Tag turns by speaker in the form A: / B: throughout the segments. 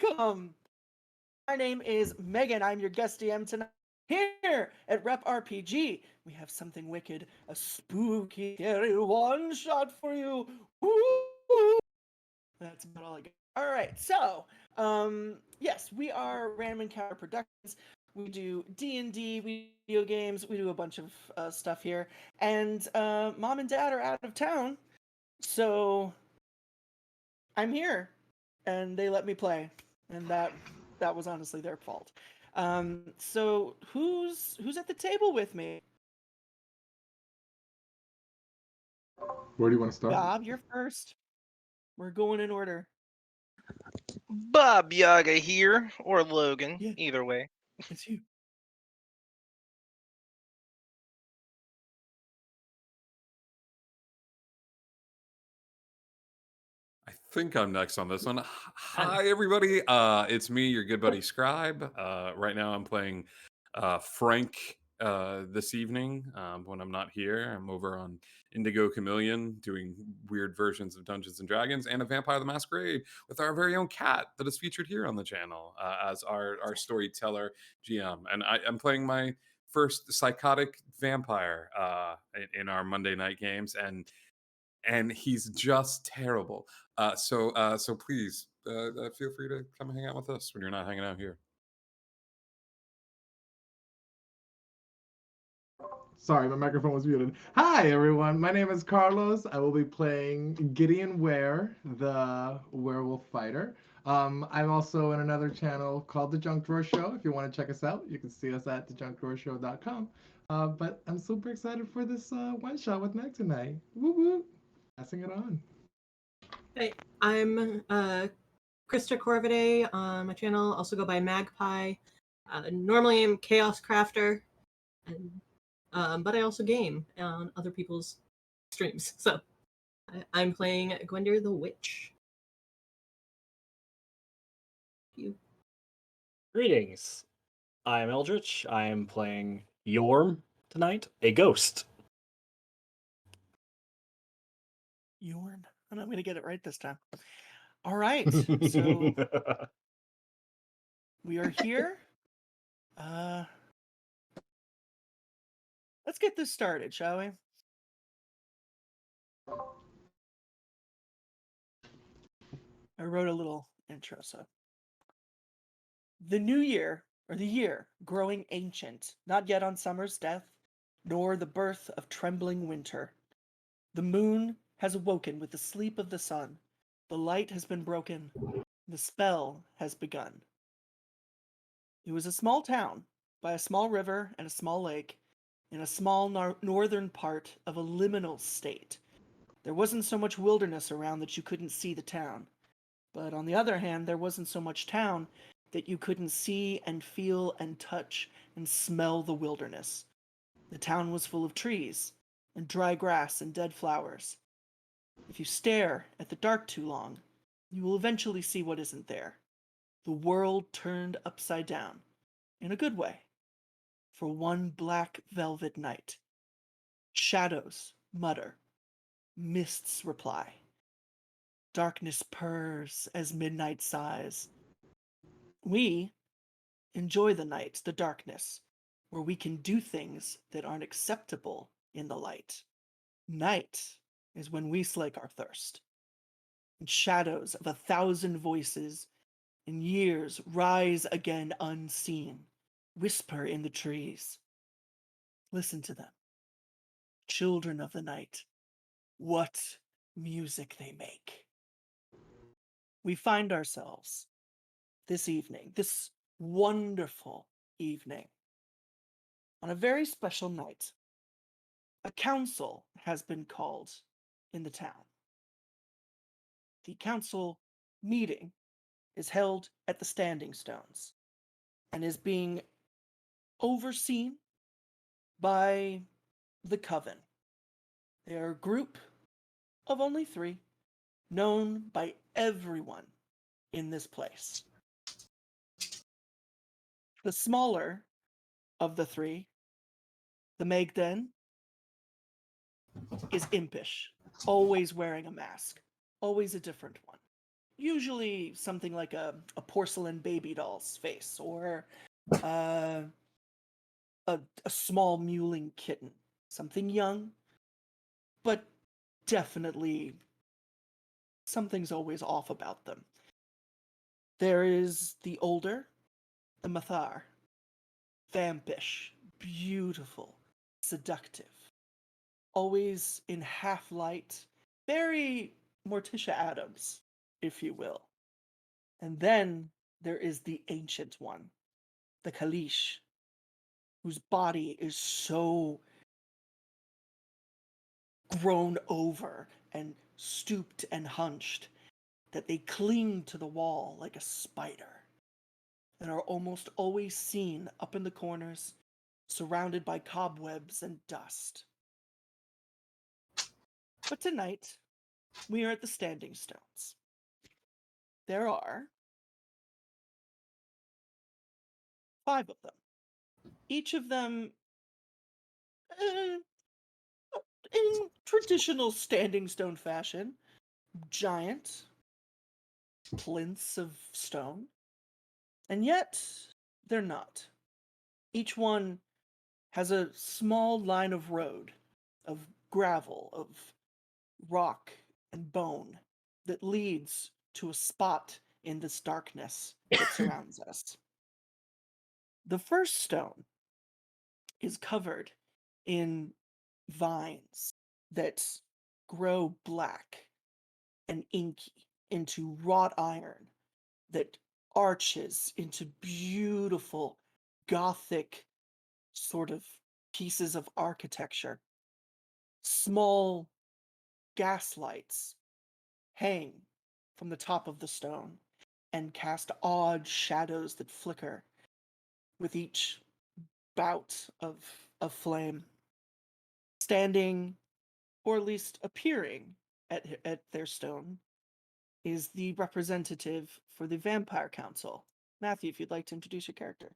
A: Welcome! My name is Megan. I'm your guest DM tonight. Here at Rep RPG, we have something wicked, a spooky, scary one shot for you. Woo! That's about all I got. All right, so yes, we are Random Encounter Productions. We do D&D, video games. We do a bunch of stuff here, and Mom and Dad are out of town, so I'm here, and they let me play, and that was honestly their fault. So who's at the table with me?
B: Where do you want to start?
A: Bob, you're first. We're going in order.
C: Bob Yaga here, or Logan,
A: Yeah,
C: either way.
A: it's you.
D: I think I'm next on this one. Hi, everybody. It's me, your good buddy Scribe. Right now, I'm playing Frank this evening. When I'm not here, I'm over on Indigo Chameleon doing weird versions of Dungeons and Dragons and a Vampire the Masquerade with our very own cat that is featured here on the channel as our storyteller GM. And I'm playing my first psychotic vampire in our Monday night games, and he's just terrible. So please feel free to come hang out with us when you're not hanging out here.
B: Sorry, my microphone was muted. Hi, everyone. My name is Carlos. I will be playing Gideon Ware, the werewolf fighter. I'm also in another channel called The Junk Drawer Show. If you want to check us out, you can see us at thejunkdrawershow.com. But I'm super excited for this one shot with Meg tonight. Woo woo! Passing it on.
E: Hey, I'm Krista Corviday on my channel. Also go by Magpie. Normally I'm Chaos Crafter, but I also game on other people's streams. So I'm playing Gwender the Witch. You.
F: Greetings. I am Eldritch. I am playing Yorm tonight, a ghost.
A: Yorn. And I'm gonna get it right this time. All right. So we are here. Let's get this started, shall we? I wrote a little intro, so. The new year, or the year, growing ancient, not yet on summer's death, nor the birth of trembling winter. The moon has awoken with the sleep of the sun. The light has been broken. The spell has begun. It was a small town, by a small river and a small lake, in a small northern part of a liminal state. There wasn't so much wilderness around that you couldn't see the town. But on the other hand, there wasn't so much town that you couldn't see and feel and touch and smell the wilderness. The town was full of trees and dry grass and dead flowers. If you stare at the dark too long, you will eventually see what isn't there. The world turned upside down, in a good way, for one black velvet night. Shadows mutter, mists reply. Darkness purrs as midnight sighs. We enjoy the night, the darkness, where we can do things that aren't acceptable in the light. Night is when we slake our thirst. And shadows of 1,000 voices and years rise again unseen, whisper in the trees. Listen to them. Children of the night, what music they make. We find ourselves this evening, this wonderful evening, on a very special night. A council has been called in the town. The council meeting is held at the Standing Stones and is being overseen by the Coven. They are a group of only 3, known by everyone in this place. The smaller of the 3, the Megden, is impish, always wearing a mask, always a different one. usually something like a porcelain baby doll's face, or uh, a small mewling kitten. Something young, but definitely something's always off about them. There is the older, the Mathar. Vampish, beautiful, seductive, always in half light, very Morticia Adams, if you will. And then there is the ancient one, the Kalish, whose body is so grown over and stooped and hunched that they cling to the wall like a spider, and are almost always seen up in the corners, surrounded by cobwebs and dust. But tonight, we are at the Standing Stones. There are 5 of them. Each of them, in traditional Standing Stone fashion, giant plinths of stone. And yet, they're not. Each one has a small line of road, of gravel, of rock and bone that leads to a spot in this darkness that surrounds us. The first stone is covered in vines that grow black and inky into wrought iron that arches into beautiful Gothic sort of pieces of architecture. Small gas lights hang from the top of the stone and cast odd shadows that flicker with each bout of flame. Standing, or at least appearing at their stone, is the representative for the Vampire Council. Matthew, if you'd like to introduce your character.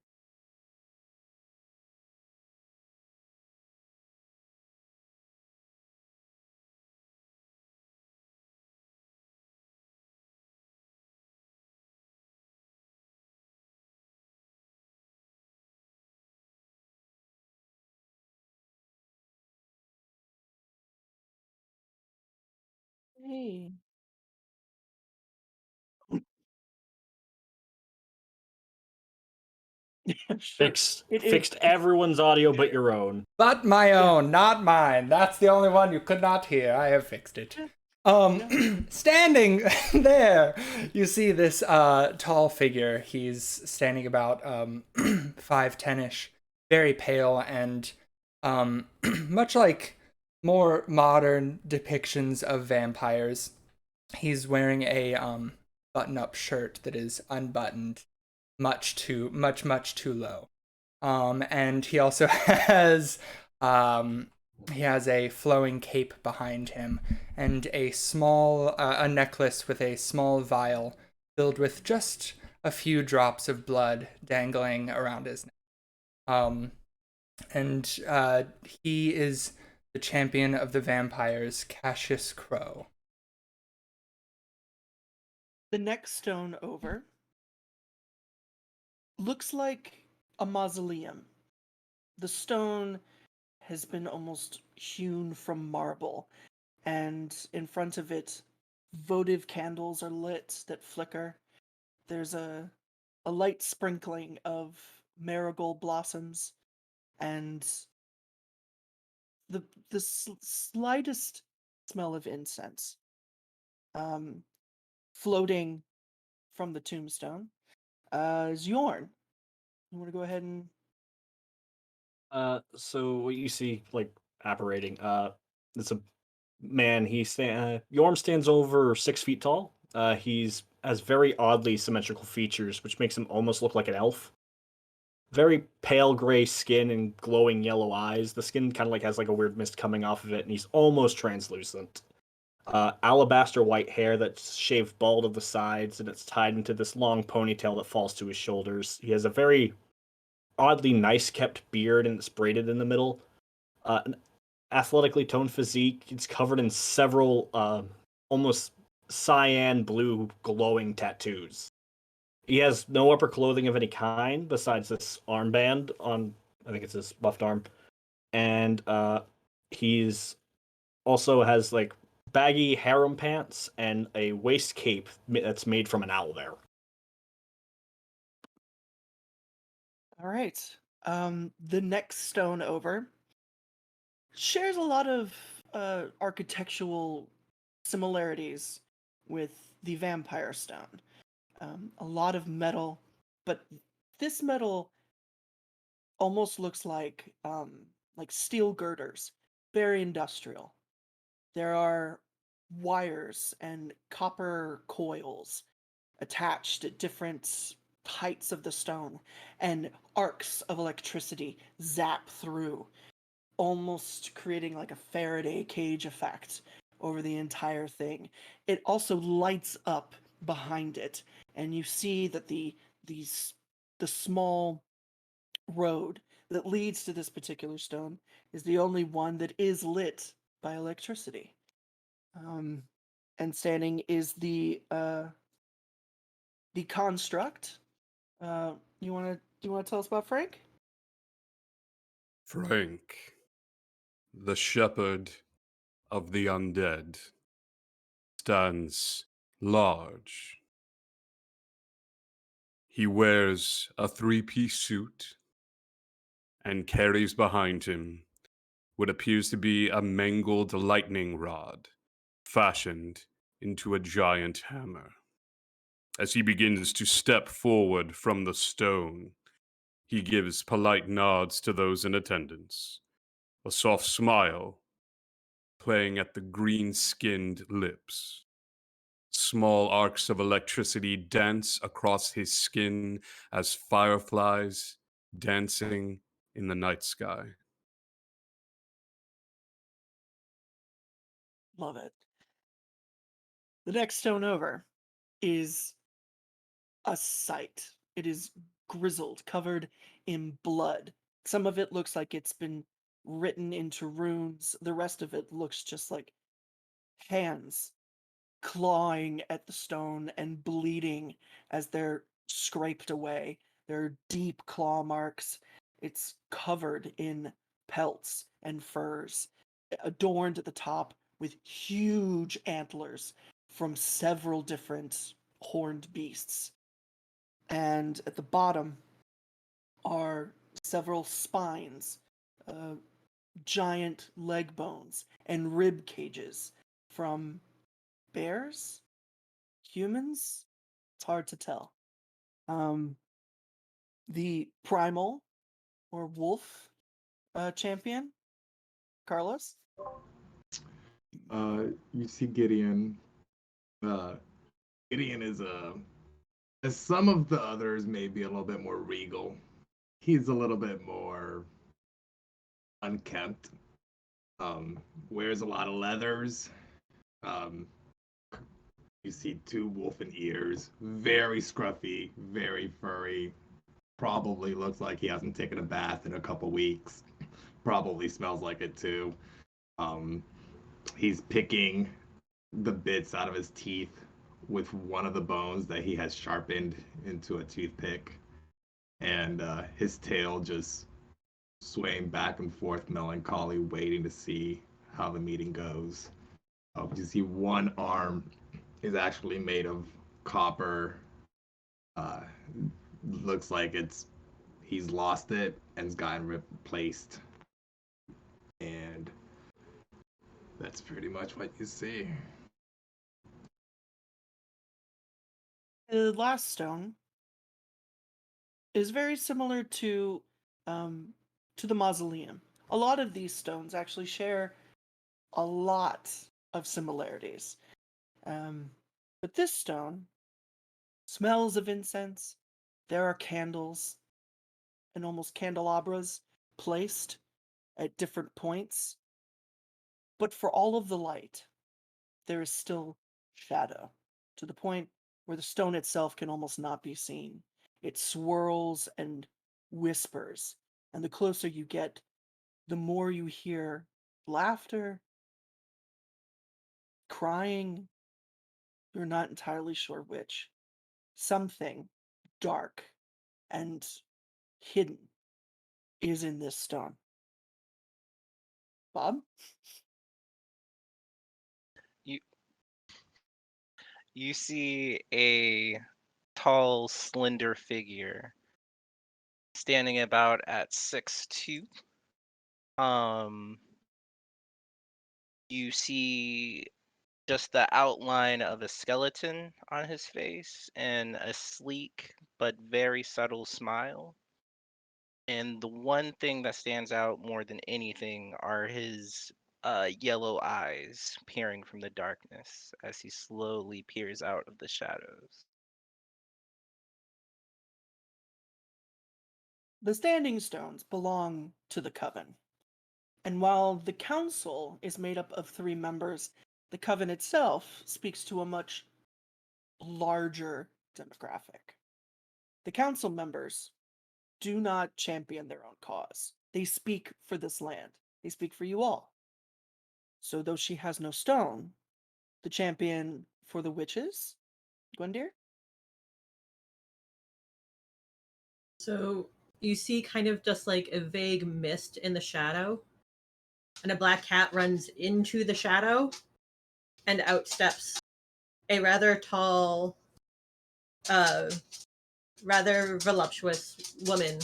A: Hey. Sure.
F: Fixed
A: It is-
F: fixed everyone's audio but your own.
G: But my own, not mine. That's the only one you could not hear. I have fixed it. Standing there, you see this tall figure. He's standing about 5'10"-ish, very pale, and much like more modern depictions of vampires, he's wearing a button-up shirt that is unbuttoned, much too low. And he also has a flowing cape behind him and a small a necklace with a small vial filled with just a few drops of blood dangling around his neck. And he is the champion of the vampires, Cassius Crow.
A: The next stone over looks like a mausoleum. The stone has been almost hewn from marble, and in front of it, votive candles are lit that flicker. There's a light sprinkling of marigold blossoms, and the slightest smell of incense floating from the tombstone. Zorn, you want to go ahead and...
F: So what you see, like, apparating, it's a man. Yorm stands over 6 feet tall. He's has very oddly symmetrical features, which makes him almost look like an elf. Very pale gray skin and glowing yellow eyes. The skin kind of like has like a weird mist coming off of it, and he's almost translucent. Alabaster white hair that's shaved bald of the sides, and it's tied into this long ponytail that falls to his shoulders. He has a very oddly nice kept beard, and it's braided in the middle. An athletically toned physique. It's covered in several almost cyan blue glowing tattoos. He has no upper clothing of any kind besides this armband on, I think it's his left arm, and he's also has like baggy harem pants and a waist cape that's made from an owl bear.
A: All right. The next stone over shares a lot of architectural similarities with the vampire stone. A lot of metal, but this metal almost looks like steel girders, very industrial. There are wires and copper coils attached at different heights of the stone, and arcs of electricity zap through, almost creating like a Faraday cage effect over the entire thing. It also lights up behind it, and you see that the small road that leads to this particular stone is the only one that is lit by electricity. And standing is the construct. You wanna tell us about Frank?
D: Frank, the shepherd of the undead, stands large. He wears a three-piece suit and carries behind him what appears to be a mangled lightning rod fashioned into a giant hammer. As he begins to step forward from the stone, he gives polite nods to those in attendance, a soft smile playing at the green-skinned lips. Small arcs of electricity dance across his skin as fireflies dancing in the night sky.
A: Love it. The next stone over is a sight. It is grizzled, covered in blood. Some of it looks like it's been written into runes. The rest of it looks just like hands clawing at the stone and bleeding as they're scraped away. There are deep claw marks. It's covered in pelts and furs, adorned at the top with huge antlers from several different horned beasts. And at the bottom are several spines, uh, giant leg bones, and rib cages from bears, humans. It's hard to tell. Um, the primal or wolf champion, Carlos.
B: You see Gideon. Gideon is as some of the others may be a little bit more regal. He's a little bit more unkempt. Wears a lot of leathers. Um, you see two wolfen ears, very scruffy, very furry. Probably looks like he hasn't taken a bath in a couple weeks. Probably smells like it too. Um, he's picking the bits out of his teeth with one of the bones that he has sharpened into a toothpick, and his tail just swaying back and forth, melancholy, waiting to see how the meeting goes. You see, one arm is actually made of copper. Uh, Looks like he's lost it and's gotten replaced, and that's pretty much what you see.
A: The last stone is very similar to the mausoleum. A lot of these stones actually share a lot of similarities. But this stone smells of incense. There are candles and almost candelabras placed at different points. But for all of the light, there is still shadow to the point where the stone itself can almost not be seen. It swirls and whispers, and the closer you get, the more you hear laughter, crying, You're not entirely sure which. Something dark and hidden is in this stone. Bob?
C: You you see a tall, slender figure standing about at 6'2". You see just the outline of a skeleton on his face and a sleek but very subtle smile. And the one thing that stands out more than anything are his yellow eyes peering from the darkness as he slowly peers out of the shadows.
A: The Standing Stones belong to the Coven. And while the Council is made up of 3 members, the Coven itself speaks to a much larger demographic. The Council members do not champion their own cause. They speak for this land. They speak for you all. So though she has no stone, the champion for the witches, Gwendir?
E: So you see kind of just like a vague mist in the shadow, and a black cat runs into the shadow, and out steps a rather tall, uh, rather voluptuous woman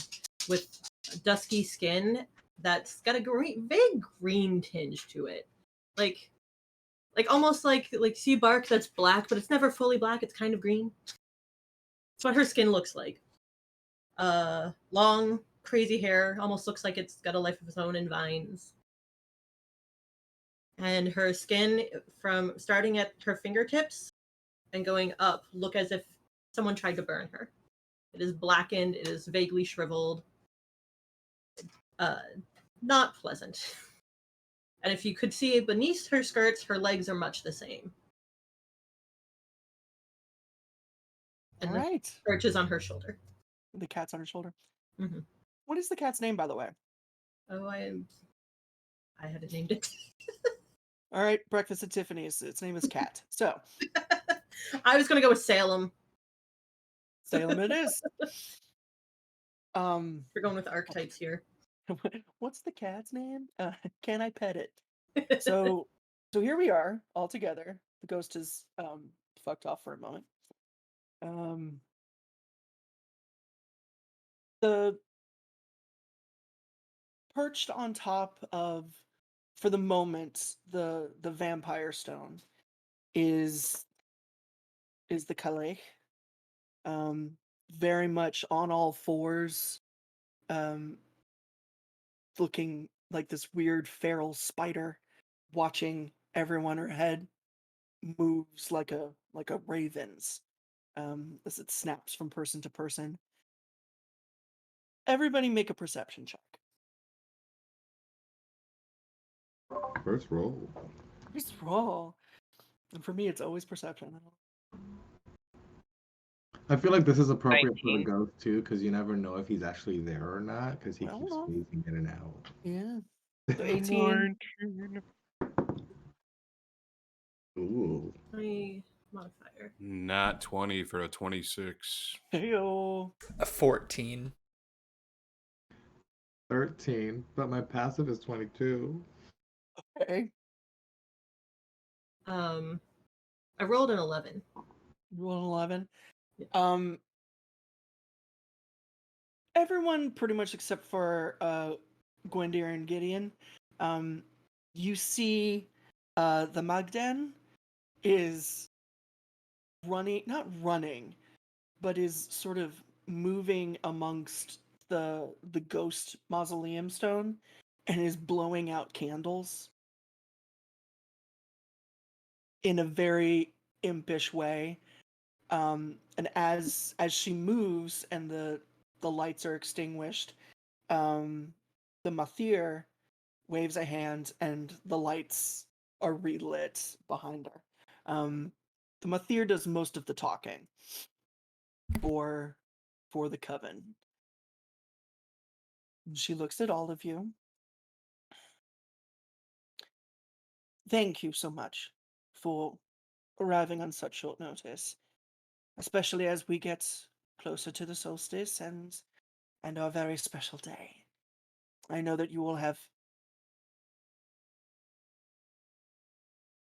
E: with dusky skin that's got a vague green tinge to it, like almost like sea bark that's black, but it's never fully black. It's kind of green. That's what her skin looks like. Long, crazy hair, almost looks like it's got a life of its own in vines. And her skin, from starting at her fingertips and going up, look as if someone tried to burn her. It is blackened, it is vaguely shriveled. Not pleasant. And if you could see beneath her skirts, her legs are much the same. And
A: All
E: the
A: right.
E: perch is on her shoulder.
A: The cat's on her shoulder.
E: Mhm.
A: What is the cat's name, by the way?
E: Oh, I haven't named it.
A: All right, Breakfast at Tiffany's. Its name is Cat. So,
E: I was gonna go with Salem.
A: Salem it is.
E: We're going with archetypes here.
A: What's the cat's name? Can I pet it? So here we are all together. The ghost is fucked off for a moment. The perched on top of, for the moment, the vampire stone is the Calais. Very much on all fours, looking like this weird feral spider, watching everyone ahead, moves like a raven's, as it snaps from person to person. Everybody make a perception check.
B: First roll.
A: Just roll. And for me, it's always perception.
B: I feel like this is appropriate for the
C: 19.
B: ghost too, because you never know if he's actually there or not, because he
A: Well,
B: keeps
A: well.
B: phasing in and out.
A: Yeah. So 18.
B: Ooh.
E: My modifier.
D: Not 20 for a 26.
A: Heyo.
G: A 14.
B: 13, but my passive is 22.
A: Okay.
E: I rolled an 11.
A: Roll an 11.
E: Yeah.
A: Everyone pretty much except for Gwendir and Gideon. You see the Magdan is not running, but is sort of moving amongst the ghost mausoleum stone and is blowing out candles in a very impish way. And as she moves and the lights are extinguished, the Mathir waves a hand and the lights are relit behind her. The Mathir does most of the talking for the Coven. She looks at all of you. Thank you so much for arriving on such short notice, especially as we get closer to the solstice and our very special day. I know that you all have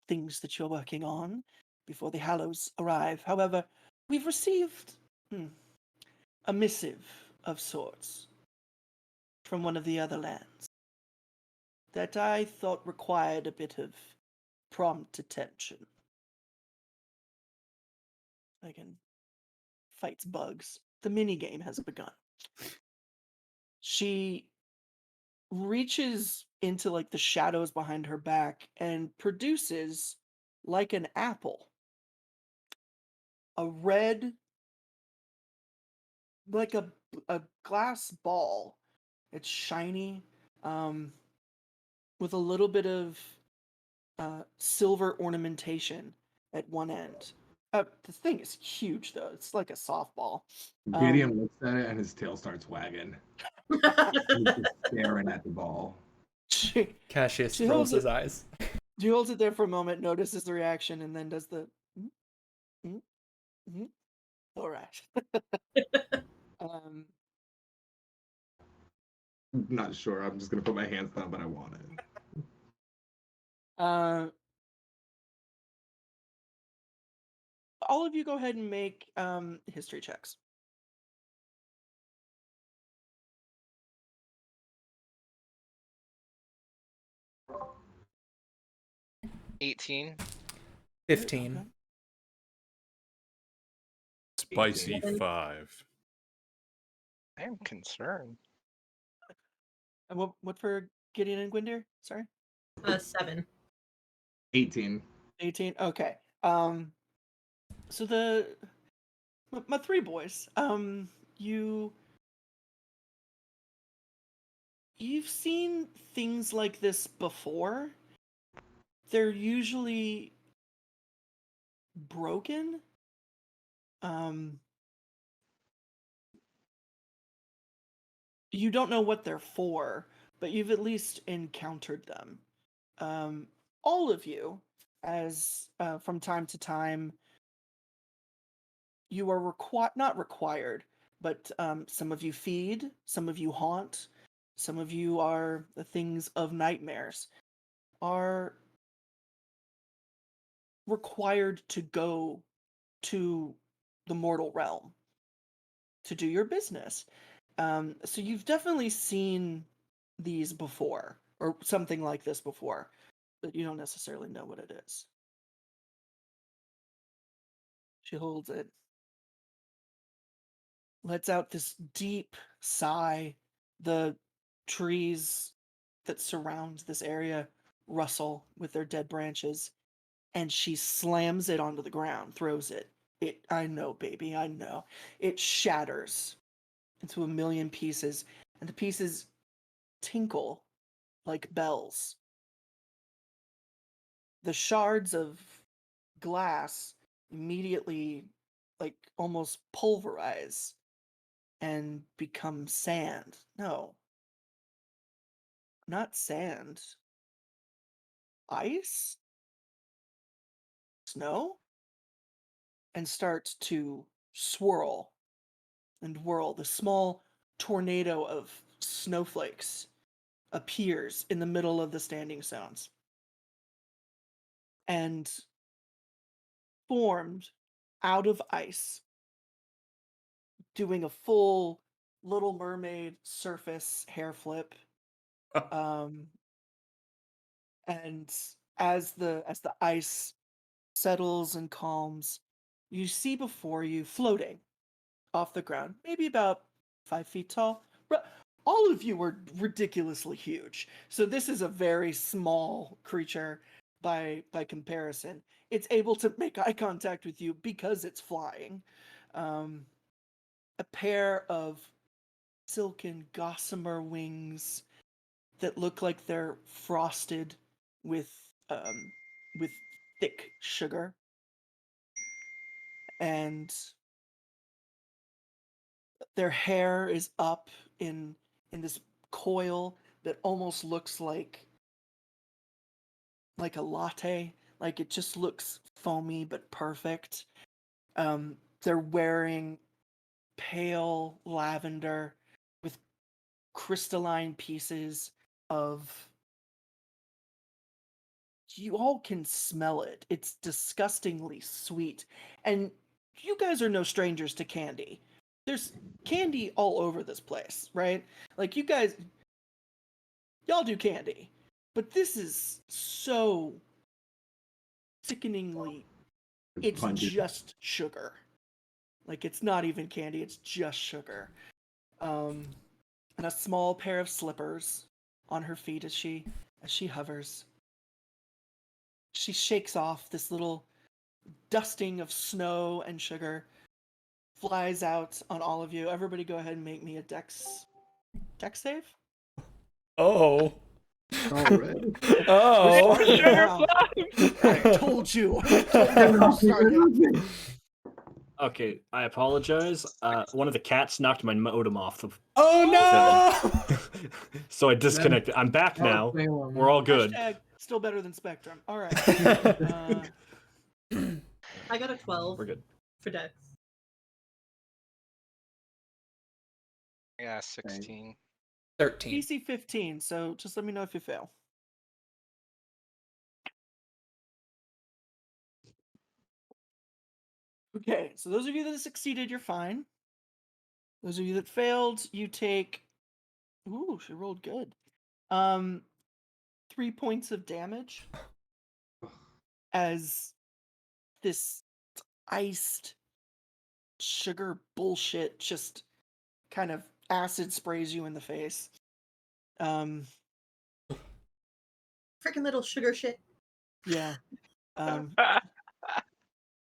A: things that you're working on before the Hallows arrive. However, we've received a missive of sorts from one of the other lands that I thought required a bit of prompt attention. Again, fights bugs. The minigame has begun. She reaches into like the shadows behind her back and produces like an apple a red, like a glass ball. It's shiny, um, with a little bit of silver ornamentation at one end. The thing is huge though. It's like a softball.
B: Gideon looks at it and his tail starts wagging. He's just staring at the ball.
A: She,
G: Cassius
A: She
G: rolls
A: holds
G: his
A: it-
G: eyes.
A: she holds it there for a moment, notices the reaction, and then does the. All right. um,
B: Not sure. I'm just gonna put my hands down, but I want it.
A: all of you go ahead and make history checks.
C: $18.
G: 15.
A: Okay.
D: Spicy
E: 18.
D: 5.
C: I am concerned.
A: And what for Gideon and Gwyndir? Sorry.
E: 7.
B: 18.
A: 18. Okay. So my three boys. You've seen things like this before. They're usually broken. You don't know what they're for, but you've at least encountered them. All of you, as from time to time, you are not required, but some of you feed, some of you haunt, some of you are the things of nightmares, are required to go to the mortal realm to do your business. So you've definitely seen these before, or something like this before, but you don't necessarily know what it is. She holds it, lets out this deep sigh. The trees that surround this area rustle with their dead branches, and she slams it onto the ground, throws it. I know, baby, I know. It shatters into a million pieces, and the pieces tinkle like bells. The shards of glass immediately, like, almost pulverize and become sand. No, not sand. Ice? Snow? And start to swirl and whirl. The small tornado of snowflakes appears in the middle of the standing stones and formed out of ice, doing a full Little Mermaid surface hair flip. And as the ice settles and calms, you see before you, floating off the ground, maybe about 5 feet tall. All of you are ridiculously huge, so this is a very small creature by comparison. It's able to make eye contact with you because it's flying. A pair of silken gossamer wings that look like they're frosted with thick sugar, and their hair is up in this coil that almost looks like a latte, Like it just looks foamy but perfect. They're wearing pale lavender with crystalline pieces of, you all can smell it. It's disgustingly sweet. And you guys are no strangers to candy. There's candy all over this place, right? Like you guys, y'all do candy. But this is so sickeningly, it's
B: pungent.
A: just sugar. Like it's not even candy, it's just sugar. And a small pair of slippers on her feet as she hovers. She shakes off this little dusting of snow and sugar, flies out on all of you. Everybody go ahead and make me a dex save.
G: Oh.
B: Already.
G: Oh.
A: We're starting now. I told you. We're starting.
F: Okay, I apologize. One of the cats knocked my modem off the
G: Oh no!
F: so I disconnected. I'm back now. We're all good.
A: Hashtag still better than Spectrum. All right.
E: I got a 12
F: We're good.
E: for Dex.
C: Yeah, 16.
G: 13.
A: PC 15. So just let me know if you fail. Okay, so those of you that succeeded, you're fine. Those of you that failed, you take. Ooh, she rolled good. 3 points of damage as this iced sugar bullshit just kind of acid sprays you in the face.
E: Freaking little sugar shit.
A: Yeah.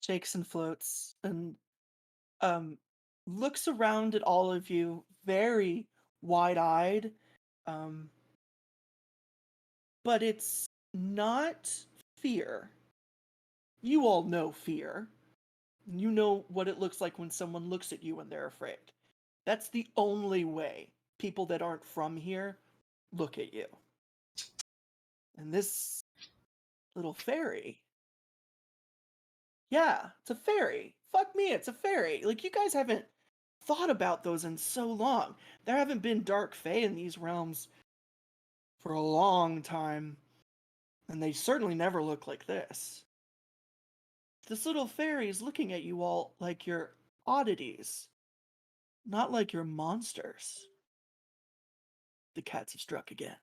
A: Shakes and floats and looks around at all of you very wide-eyed. But it's not fear. You all know fear. You know what it looks like when someone looks at you when they're afraid. That's the only way people that aren't from here look at you. And this little fairy. Yeah, it's a fairy. Fuck me, it's a fairy. Like, you guys haven't thought about those in so long. There haven't been dark fae in these realms for a long time. And they certainly never look like this. This little fairy is looking at you all like you're oddities, not like you're monsters. The cats have struck again.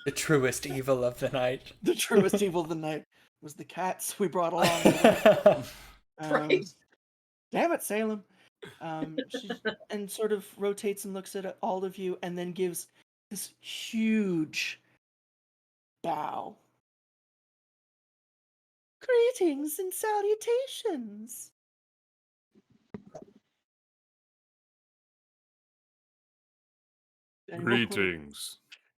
G: The truest evil of the night.
A: The truest evil of the night was the cats we brought along today.
E: Right.
A: Damn it, Salem. And sort of rotates and looks at all of you and then gives this huge bow. Greetings and salutations. Anyone-
D: Greetings.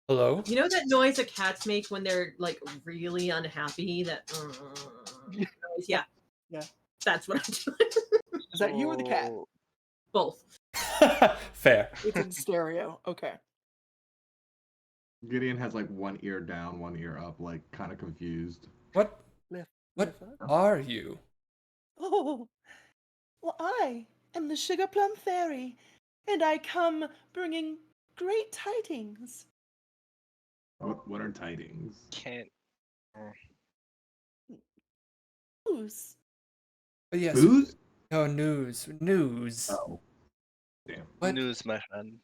G: Hello?
E: You know that noise that cats make when they're like really unhappy? That noise? Yeah.
A: Yeah.
E: That's what I'm doing.
A: Is that you or the cat?
C: Oh,
E: Both.
G: Fair.
A: It's in stereo. Okay.
B: Gideon has like one ear down, one ear up, like kind of confused.
G: What
A: Lift,
G: What?
A: lift up.
G: are you?
A: Oh, well, I am the Sugar Plum Fairy, and I come bringing great tidings.
B: What are tidings?
C: can't.
A: News.
G: Oh, yes.
B: Booze?
G: No, news. News.
B: Oh. Damn.
G: What?
C: News, my friend.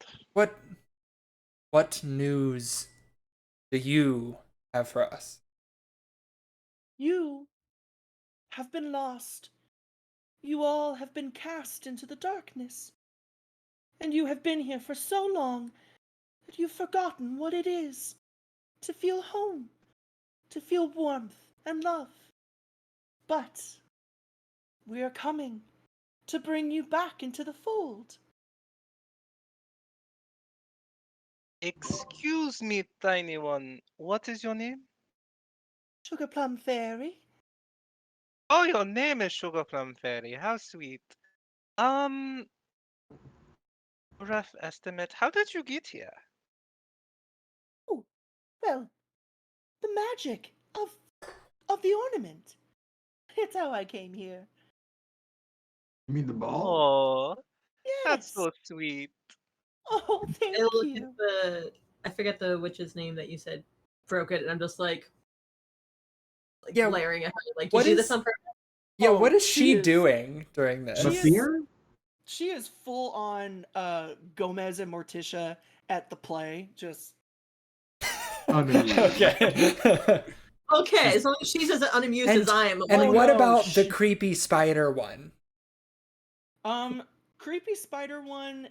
G: What news do you have for us?
A: You have been lost. You all have been cast into the darkness. And you have been here for so long that you've forgotten what it is to feel home, to feel warmth and love. But we are coming to bring you back into the fold.
C: Excuse me, tiny one. What is your name?
A: Sugar Plum Fairy.
C: Oh, your name is Sugar Plum Fairy. How sweet. Um, rough estimate. How did you get here?
A: Well, the magic of the ornament. It's how I came here.
B: You mean the ball?
C: Oh, that's
A: Yes.
C: so sweet.
A: Oh, thank
E: I look
A: you.
E: at the. I forget the witch's name that you said broke it, and I'm just like
G: Yeah,
E: glaring at her. Like,
G: what
E: you do this
G: is-
E: on purpose?
G: Yeah,
A: Oh,
G: what is
A: she
G: she
A: is-
G: doing during this?
B: The
A: She is-
B: fear?
A: She is full on Gomez and Morticia at the play. Just
B: Unamused.
G: Okay.
E: Okay, as long as she's as unamused
G: And-
E: as I am. I'm
G: And
E: like,
G: what
A: no,
G: about the
A: she-
G: creepy spider one?
A: creepy spider one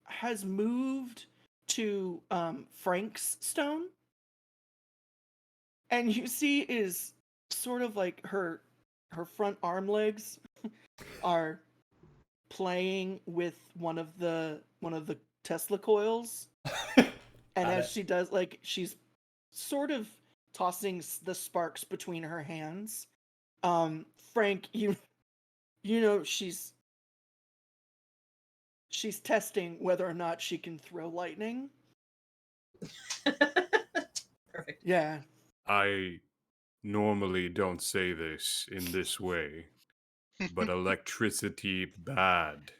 A: has moved to Frank's stone. And you see is sort of like her front arm legs are playing with one of the Tesla coils. And
G: Got
A: as
G: it.
A: she does, like, she's sort of tossing the sparks between her hands. Frank, you know she's testing whether or not she can throw lightning.
E: perfect.
A: Yeah.
D: I normally don't say this in this way, but electricity bad.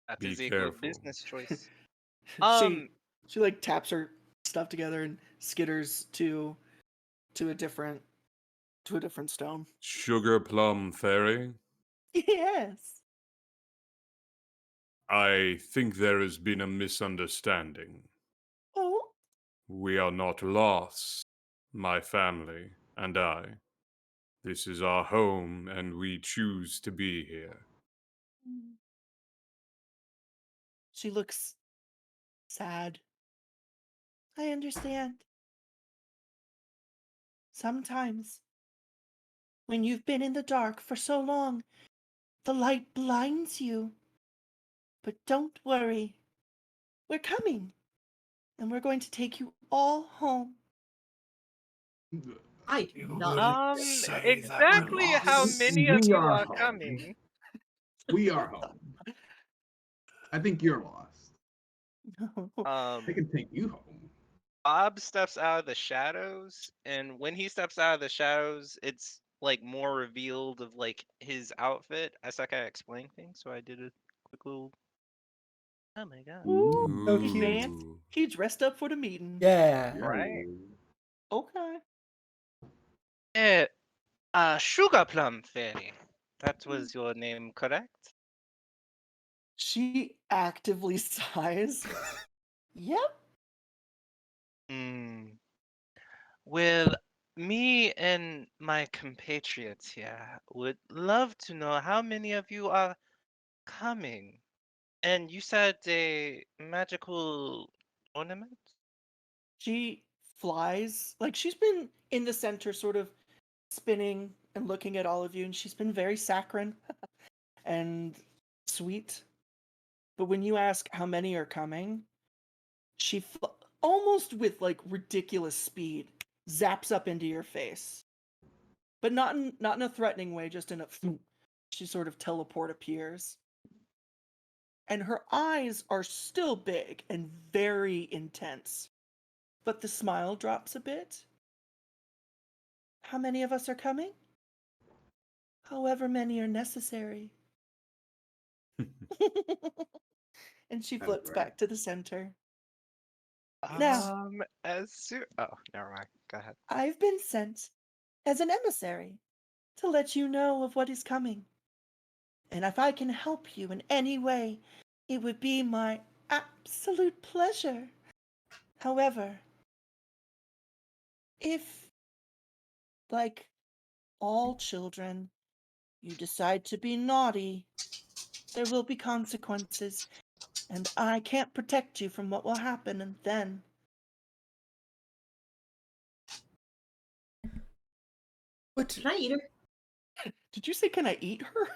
C: That
D: Be
C: is a
D: careful.
C: good business choice.
A: She like taps her stuff together and skitters to a different stone.
D: Sugar plum fairy,
A: Yes.
D: I think there has been a misunderstanding.
A: Oh.
D: We are not lost, my family and I. This is our home, and we choose to be here.
A: She looks sad. I understand. Sometimes, when you've been in the dark for so long, the light blinds you. But don't worry. We're coming. And we're going to take you all home.
E: I do
G: You
E: not.
G: would- say that
C: Exactly
G: we're
C: how
G: lost.
C: many of
B: We
C: you
B: are
C: are
B: home.
C: coming?
B: We are home. I think you're lost. I can take you home.
C: Bob steps out of the shadows, and when he steps out of the shadows, it's like more revealed of like his outfit. I suck at explaining things, so I did a quick little. Oh my god!
A: Ooh,
G: So
A: he
G: cute.
A: danced. He dressed up for the meeting.
G: Yeah.
C: Right.
A: Okay.
C: Sugar Plum Fairy. That was your name, correct?
A: She actively sighs. Yep.
C: Hmm. Well, me and my compatriots here would love to know how many of you are coming. And you said a magical ornament?
A: She flies. Like, she's been in the center, sort of spinning and looking at all of you, and she's been very saccharine and sweet. But when you ask how many are coming, she almost with like ridiculous speed zaps up into your face, but not in a threatening way, just in a she sort of teleport appears, and her eyes are still big and very intense, but the smile drops a bit. How many of us are coming? However many are necessary. And she
B: That's
A: flips
B: right.
A: back to the center. Now,
C: As soon. Oh, never mind. Go ahead.
A: I've been sent as an emissary to let you know of what is coming. And if I can help you in any way, it would be my absolute pleasure. However, if, like all children, you decide to be naughty, there will be consequences, and I can't protect you from what will happen, and then
G: What?
E: Can I eat her?
A: did you say, can I eat her?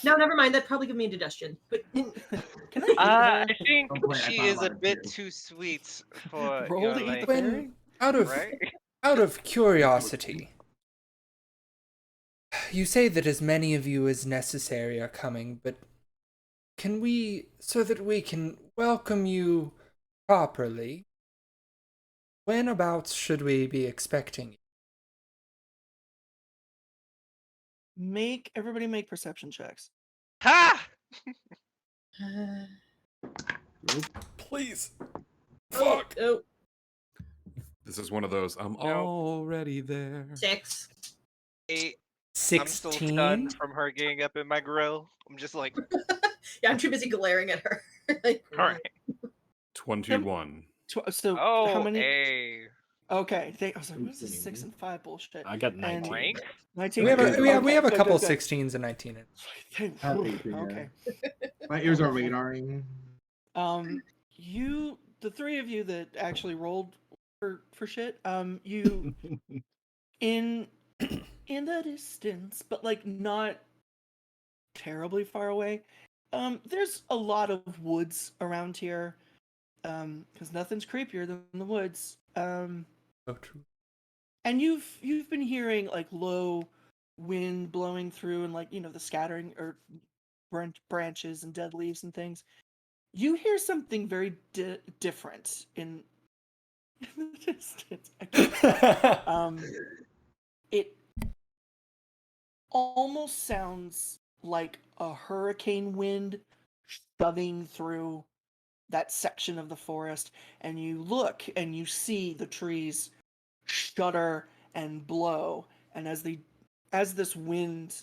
E: No, never mind. That'd probably give me indigestion. But
A: Can I eat
C: I
A: her?
C: think
B: Oh, boy, I
C: she
B: thought
C: is a
B: about it
C: bit
B: too.
C: too sweet for
A: Roll
C: your
A: to eat the
C: liking,
A: fairy?
G: When out of
C: right?
G: out of curiosity, you say that as many of you as necessary are coming, but can we, so that we can welcome you properly, Whenabouts should we be expecting you?
A: Everybody make perception checks.
C: Ha!
D: Please.
E: Oh,
D: Fuck.
E: oh,
D: This is one of those. I'm
C: No.
D: already there.
E: 6.
C: 8. I'm still
G: 16?
C: stunned from her getting up in my grill. I'm just like,
E: Yeah, I'm too busy glaring at her. Like,
C: all right.
D: 21.
A: So
C: Oh,
A: how many?
C: A.
A: Okay, I was like, what is this 6 and 5 bullshit?
F: I got
A: And
F: 19.
C: Rank?
A: 19.
G: We have
A: Okay,
G: a
A: good,
G: couple
A: good, good.
G: 16s and 19.
A: Thank-
B: I have
A: whew,
B: 18, yeah.
A: Okay.
B: My ears are radaring.
A: The three of you that actually rolled for shit, you in the distance, but like not terribly far away. There's a lot of woods around here. Because nothing's creepier than the woods.
G: So true.
A: And you've been hearing like low wind blowing through and like the scattering or branches and dead leaves and things. You hear something very different in the distance. I can't- it almost sounds like a hurricane wind shoving through that section of the forest, and you look and you see the trees shudder and blow, and as this wind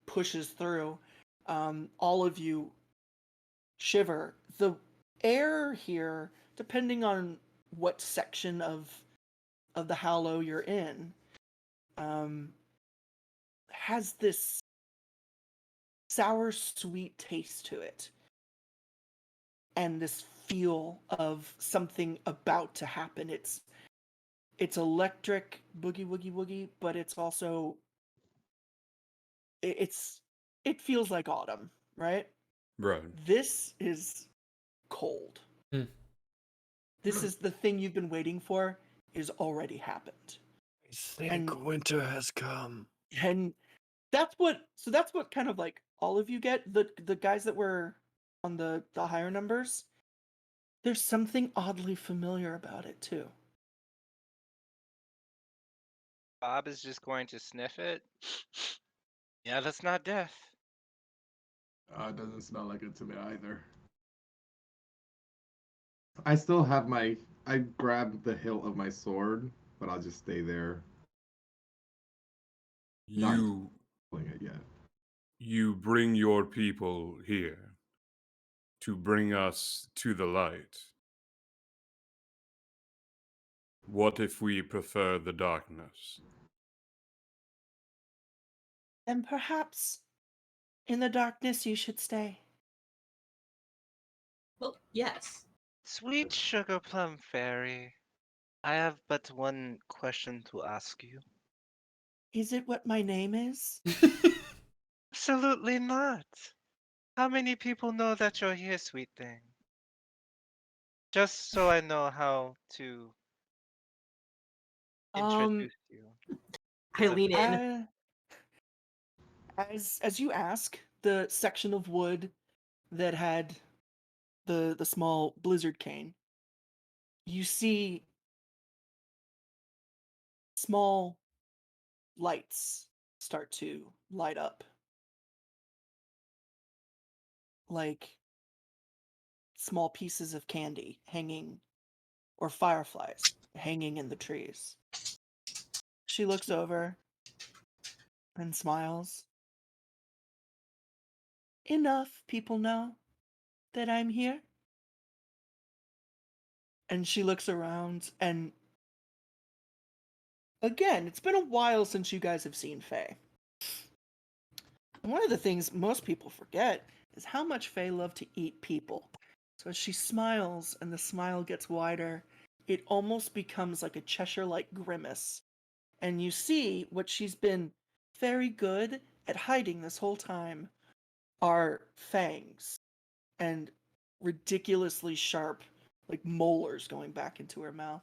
A: pushes through, all of you shiver. The air here, depending on what section of the Hallow you're in, has this sour sweet taste to it, and this feel of something about to happen. It's electric boogie woogie woogie, but it's also it feels like autumn, right?
D: Right.
A: This is cold.
G: Hmm.
A: This is the thing you've been waiting for is already happened.
H: I think
A: And-
H: winter has come.
A: And that's what kind of like all of you get. The guys that were on the higher numbers, there's something oddly familiar about it too.
C: Bob is just going to sniff it. Yeah, that's not death.
B: It doesn't smell like it to me either. I still have I grabbed the hilt of my sword, but I'll just stay there. Not
D: You
B: pulling it yet.
D: you bring your people here to bring us to the light. What if we prefer the darkness?
A: Then perhaps in the darkness you should stay.
E: well, yes.
C: Sweet sugar plum fairy, I have but one question to ask you.
A: Is it what my name is?
C: Absolutely not. How many people know that you're here, sweet thing? Just so I know how to introduce you.
E: I lean in.
A: As you ask, the section of wood that had the small blizzard cane, you see small lights start to light up, like small pieces of candy hanging, or fireflies hanging in the trees. She looks over and smiles. Enough people know that I'm here. And she looks around, and again, it's been a while since you guys have seen Faye. One of the things most people forget is how much Faye loved to eat people. So as she smiles and the smile gets wider, it almost becomes like a Cheshire-like grimace. And you see what she's been very good at hiding this whole time are fangs and ridiculously sharp, like molars going back into her mouth.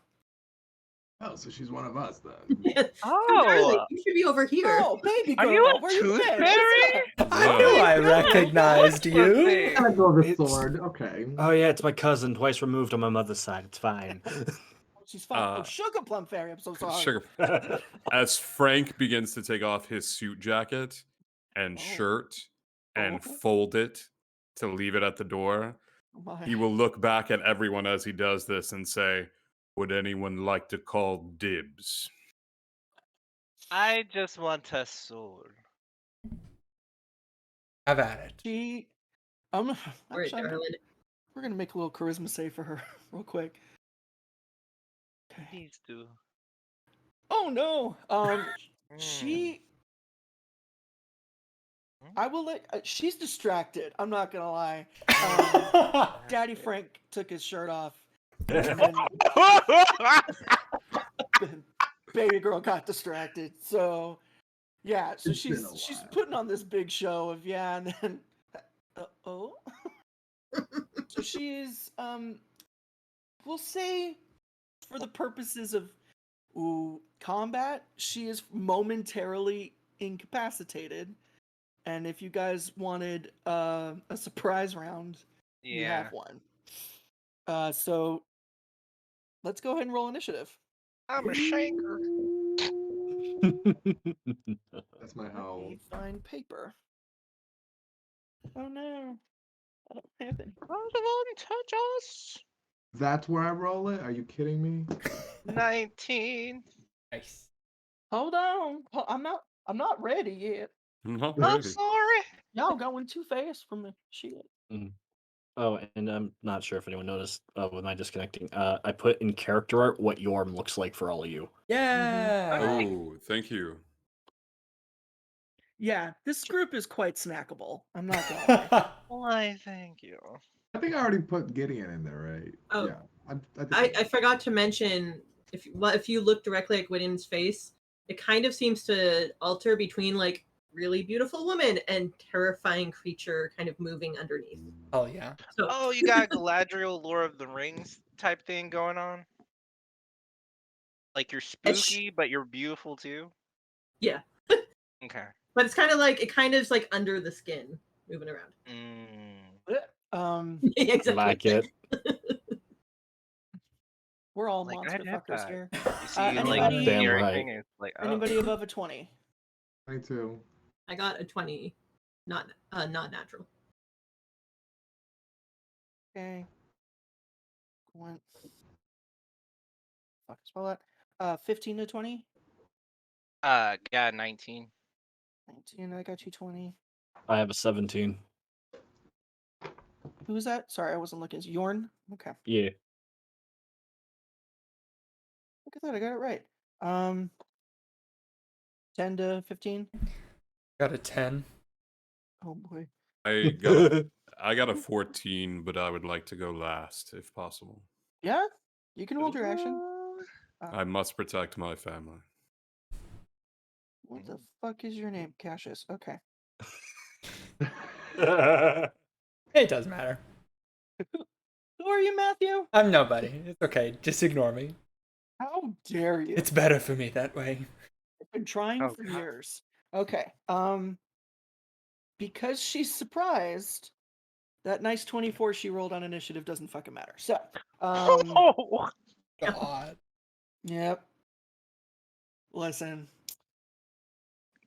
B: Oh, so she's one of us then.
E: Darling, you should be over here.
A: Oh, baby
C: Are
A: girl,
C: you a
A: where you
C: tooth
A: been?
C: fairy?
G: I knew I recognized you.
B: I'm gonna go with the
H: It's-
B: sword. Okay.
F: Oh yeah, it's my cousin, twice removed on my mother's side. It's fine.
A: she's fine. Oh,
D: Uh,
A: Sugar Plum Fairy. I'm so sorry.
D: Sugar. As Frank begins to take off his suit jacket and
A: Oh.
D: shirt and
A: Oh.
D: fold it to leave it at the door,
A: My.
D: he will look back at everyone as he does this and say, "Would anyone like to call dibs?"
C: I just want a sword.
G: Have at it.
A: She.
E: All right,
A: Actually,
E: darling.
A: we're gonna make a little charisma save for her real quick. Okay.
C: Please do.
A: Oh no.
C: Mm.
A: She.
C: Hmm?
A: I will let. She's distracted. I'm not gonna lie. Daddy Frank took his shirt off, and then baby girl got distracted. So, yeah. So
B: It's been a
A: she's
B: while.
A: putting on this big show of and then. Oh. So she's we'll say for the purposes of combat, she is momentarily incapacitated. And if you guys wanted a surprise round, you
C: Yeah.
A: have one. So let's go ahead and roll initiative.
C: I'm a shanker.
B: That's my
A: Let
B: howl.
A: me find paper. Oh no, I don't have any.
C: Don't touch us.
B: That's where I roll it? Are you kidding me?
C: 19.
G: Nice.
A: Hold on, I'm not ready yet.
D: Not
B: I'm
C: I'm
D: ready.
C: sorry.
A: Y'all going too fast for me. Shit.
F: Oh, and I'm not sure if anyone noticed with my disconnecting. I put in character art what Yorm looks like for all of you.
G: Yeah.
D: Oh, thank you.
A: Yeah, this group is quite snackable. I'm not gonna lie.
C: Why, thank you.
B: I think I already put Gideon in there, right?
E: Oh.
B: Yeah. I think
E: I forgot to mention if you look directly at Gwyn's face, it kind of seems to alter between like really beautiful woman and terrifying creature kind of moving underneath.
G: Oh yeah.
E: So
C: Oh, you got a Galadriel Lord of the Rings type thing going on? Like you're
E: It's-
C: spooky, but you're beautiful too?
E: Yeah.
C: Okay.
E: but it's kind of like like under the skin moving around.
C: Mm.
E: exactly.
F: Like it.
A: We're all
C: Like, I
A: monster
C: did
A: fuckers
C: that.
A: here.
C: You see,
A: Anybody-
C: like,
F: Damn
C: scary
F: right.
C: thing is like, oh.
A: Anybody above a 20?
B: 22.
E: I got a 20, not natural.
A: Okay. One. Fuck, spell that. 15 to 20.
C: Got 19.
A: 19. I got you 20.
F: I have a 17.
A: Who was that? Sorry, I wasn't looking. It's Yorn. Okay.
F: Yeah.
A: Look at that. I got it right. 10 to 15.
G: Got a 10.
A: Oh boy.
D: I got a 14, but I would like to go last if possible.
A: Yeah, you can hold your action.
D: I must protect my family.
A: What the fuck is your name, Cassius? Okay.
G: It doesn't matter.
A: Who are you, Matthew?
G: I'm nobody. It's okay. Just ignore me.
A: How dare you?
G: It's better for me that way.
A: I've been trying
C: Oh,
A: for
C: God.
A: years. Okay. Because she's surprised, that nice 24 she rolled on initiative doesn't fucking matter. So,
C: Oh!
G: God.
A: yep. Listen,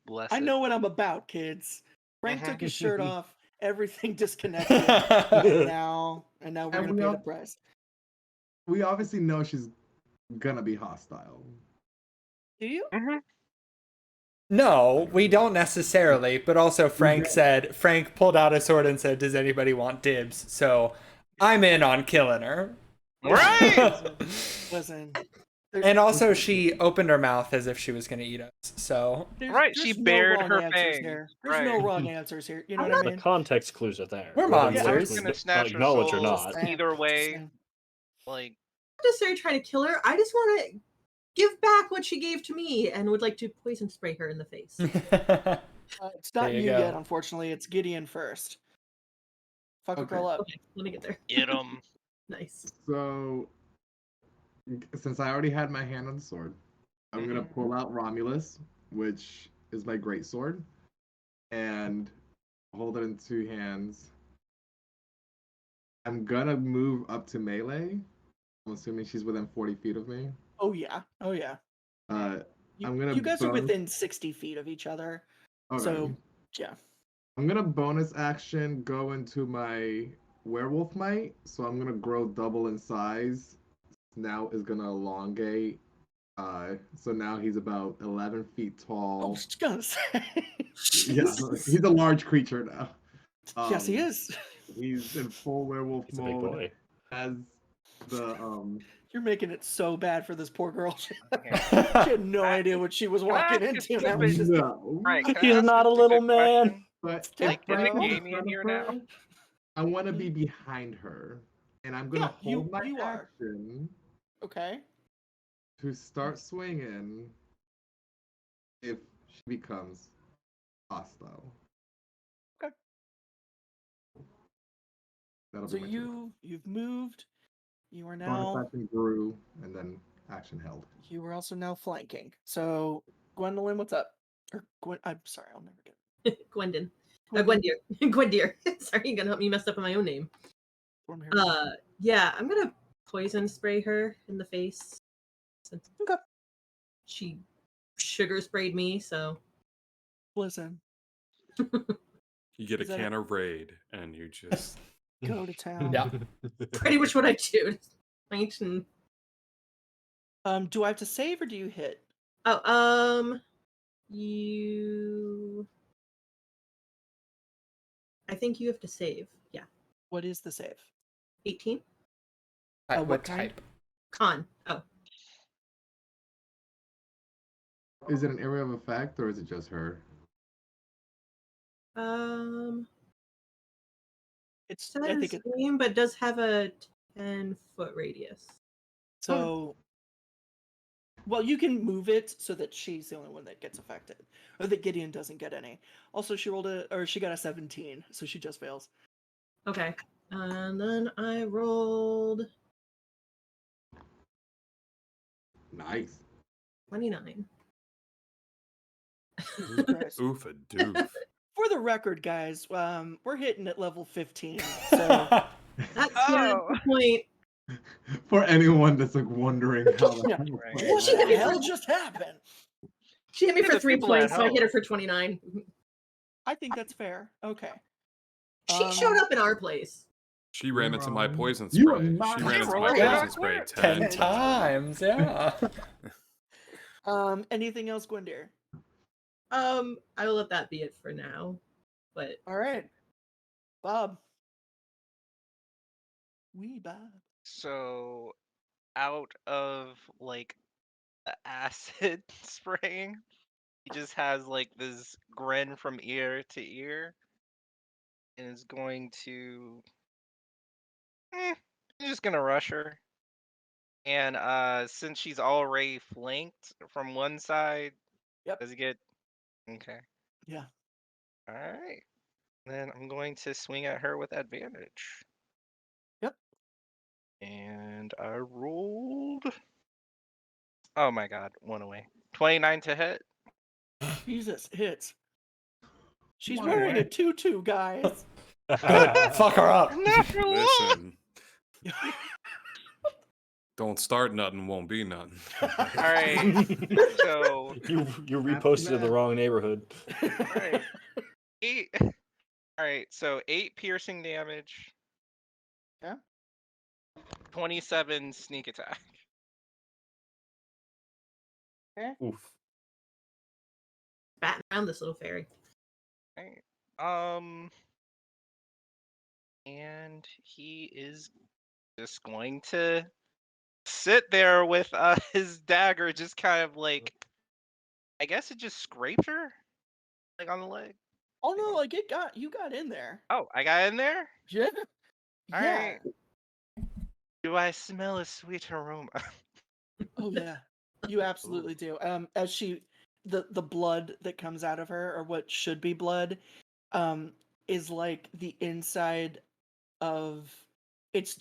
C: Bless
A: I
C: it.
A: know what I'm about, kids. Frank
C: Mhm.
A: took his shirt off. Everything disconnected. and now we're
B: And
A: gonna
B: we
A: pay
B: all-
A: the price.
B: We obviously know she's gonna be hostile.
A: Do you?
C: Mhm.
G: No, we don't necessarily, but also Frank pulled out a sword and said, "Does anybody want dibs?" So I'm in on killing her.
C: Right!
A: Listen.
G: And also she opened her mouth as if she was gonna eat us. So
C: Right, she
A: no
C: bared
A: wrong
C: her
A: answers
C: fangs.
A: here. There's no
C: Right.
A: wrong answers here. You know
E: I'm
A: what I
F: The
A: mean?
F: context clues are there.
G: We're
F: whether you
G: monsters.
C: I
F: want
C: was
F: to
C: gonna
F: admit-
C: snatch her
F: acknowledge or
C: soul
F: not.
A: Saying,
C: either way.
A: saying.
C: Like,
E: Not necessarily trying to kill her. I just want to give back what she gave to me and would like to poison spray her in the face.
A: It's not
G: There you
A: you
G: go.
A: yet, unfortunately. It's Gideon first. Fuck a
B: Okay.
A: girl up.
E: Okay, let me get there.
C: get him.
E: Nice.
B: So, since I already had my hand on the sword, I'm gonna pull out Romulus, which is my great sword, and hold it in two hands. I'm gonna move up to melee, I'm assuming she's within 40 feet of me.
A: Oh yeah. Oh yeah.
B: Uh,
A: You,
B: I'm gonna
A: you guys are
B: bonus-
A: within 60 feet of each other.
B: Okay.
A: So yeah.
B: I'm gonna bonus action go into my werewolf might, so I'm gonna grow double in size. Now is gonna elongate. So now he's about 11 feet
A: I
B: tall.
A: was just gonna say.
B: Yeah, he's a large creature now.
A: Yes, he is.
B: He's in full werewolf
F: He's a big
B: mode.
F: boy.
B: As the
A: You're making it so bad for this poor girl. She
C: Okay.
A: had no idea what she was
C: Can I
A: walking
C: ask
A: into.
C: a
A: That was just
B: no.
C: Frank, can I
F: He's
C: ask
F: not a
C: stupid
F: little man.
C: question?
B: But
A: Yeah,
B: if
C: is it
B: Frank is
C: Amy in
B: front of
C: here
B: her,
C: now?
B: I want to be behind her, and I'm gonna
A: Yeah,
B: hold my
A: you are.
B: action
A: okay.
B: to start swinging if she becomes hostile.
A: Okay.
B: That'll
A: So
B: be my turn.
A: you've moved. You are
B: Bonus
A: now.
B: action grew, and then action held.
A: You are also now flanking. So Gwendolyn, what's up? Or Gwen? I'm sorry, I'll never get it.
E: Gwendon.
A: Gwendolyn.
E: Gwendir. Gwendir. Sorry, you're gonna help me mess up on my own name.
A: Form here.
E: Yeah, I'm gonna poison spray her in the face. Since
A: Okay.
E: she sugar sprayed me, so
A: Listen,
D: You get a
A: Is that
D: can of Raid, and you just
A: go to town.
G: Yeah.
E: pretty much what I do. Right, and
A: Do I have to save or do you hit?
E: you. I think you have to save. Yeah,
A: What is the save?
E: 18.
A: what
G: What
A: kind?
G: type?
E: Con. Oh,
B: Is it an area of effect, or is it just her?
A: It's I think
E: says
A: it.
E: game, but does have a 10-foot radius.
A: So. Well, you can move it so that she's the only one that gets affected, or that Gideon doesn't get any. Also, she got a 17, so she just fails.
E: Okay, and then I rolled
B: Nice.
E: 29.
A: Jesus Christ.
D: oof a doof.
A: For the record, guys, we're hitting at level 15, so
E: That's
C: Oh.
E: the point.
B: For anyone that's like wondering how the
A: Yeah.
B: hell
C: Right.
B: that
E: Well, she
A: what
E: hit
A: the
E: me for-
A: hell just happened?
E: She hit me
C: Yeah,
E: for
C: the
E: 3
C: people at
E: points, so I hit her
C: home.
E: for 29.
A: I think that's fair. Okay.
E: She showed up in our place.
D: She ran into my
B: Wrong.
D: poison
B: You
D: spray.
B: are not
D: She ran into my
C: rolling
D: poison
C: back
D: spray
C: there.
G: 10
D: 10
G: times, yeah.
A: Anything else, Gwendir?
E: I will let that be it for now. But
A: All right, Bob. Wee Bob.
C: So, out of like the acid spraying, he just has like this grin from ear to ear, and is going to. He's just gonna rush her, and since she's already flanked from one side,
A: Yep.
C: does he get? Okay.
A: Yeah.
C: All right. Then I'm going to swing at her with advantage.
A: Yep.
C: And I rolled. Oh my god, one away. 29 to hit.
A: Jesus, hits. She's
B: One
A: wearing a
B: away.
A: tutu, guys.
G: Good. Fuck her up.
C: Natural one!
D: Listen, don't start nothing, won't be nothing.
C: Alright, so.
F: You reposted in the wrong neighborhood.
C: Alright. 8. Alright, so 8 piercing damage.
A: Yeah.
C: 27 sneak attack.
F: Oof.
E: batting around this little fairy.
C: Right. And he is just going to sit there with his dagger, just kind of like, I guess it just scraped her, like on the leg.
A: Oh no, like you got in there.
C: Oh, I got in there.
A: Yeah.
C: All
A: Yeah.
C: right. Do I smell a sweet aroma?
A: Oh yeah. You absolutely do. As the blood that comes out of her, or what should be blood, is like the inside of it's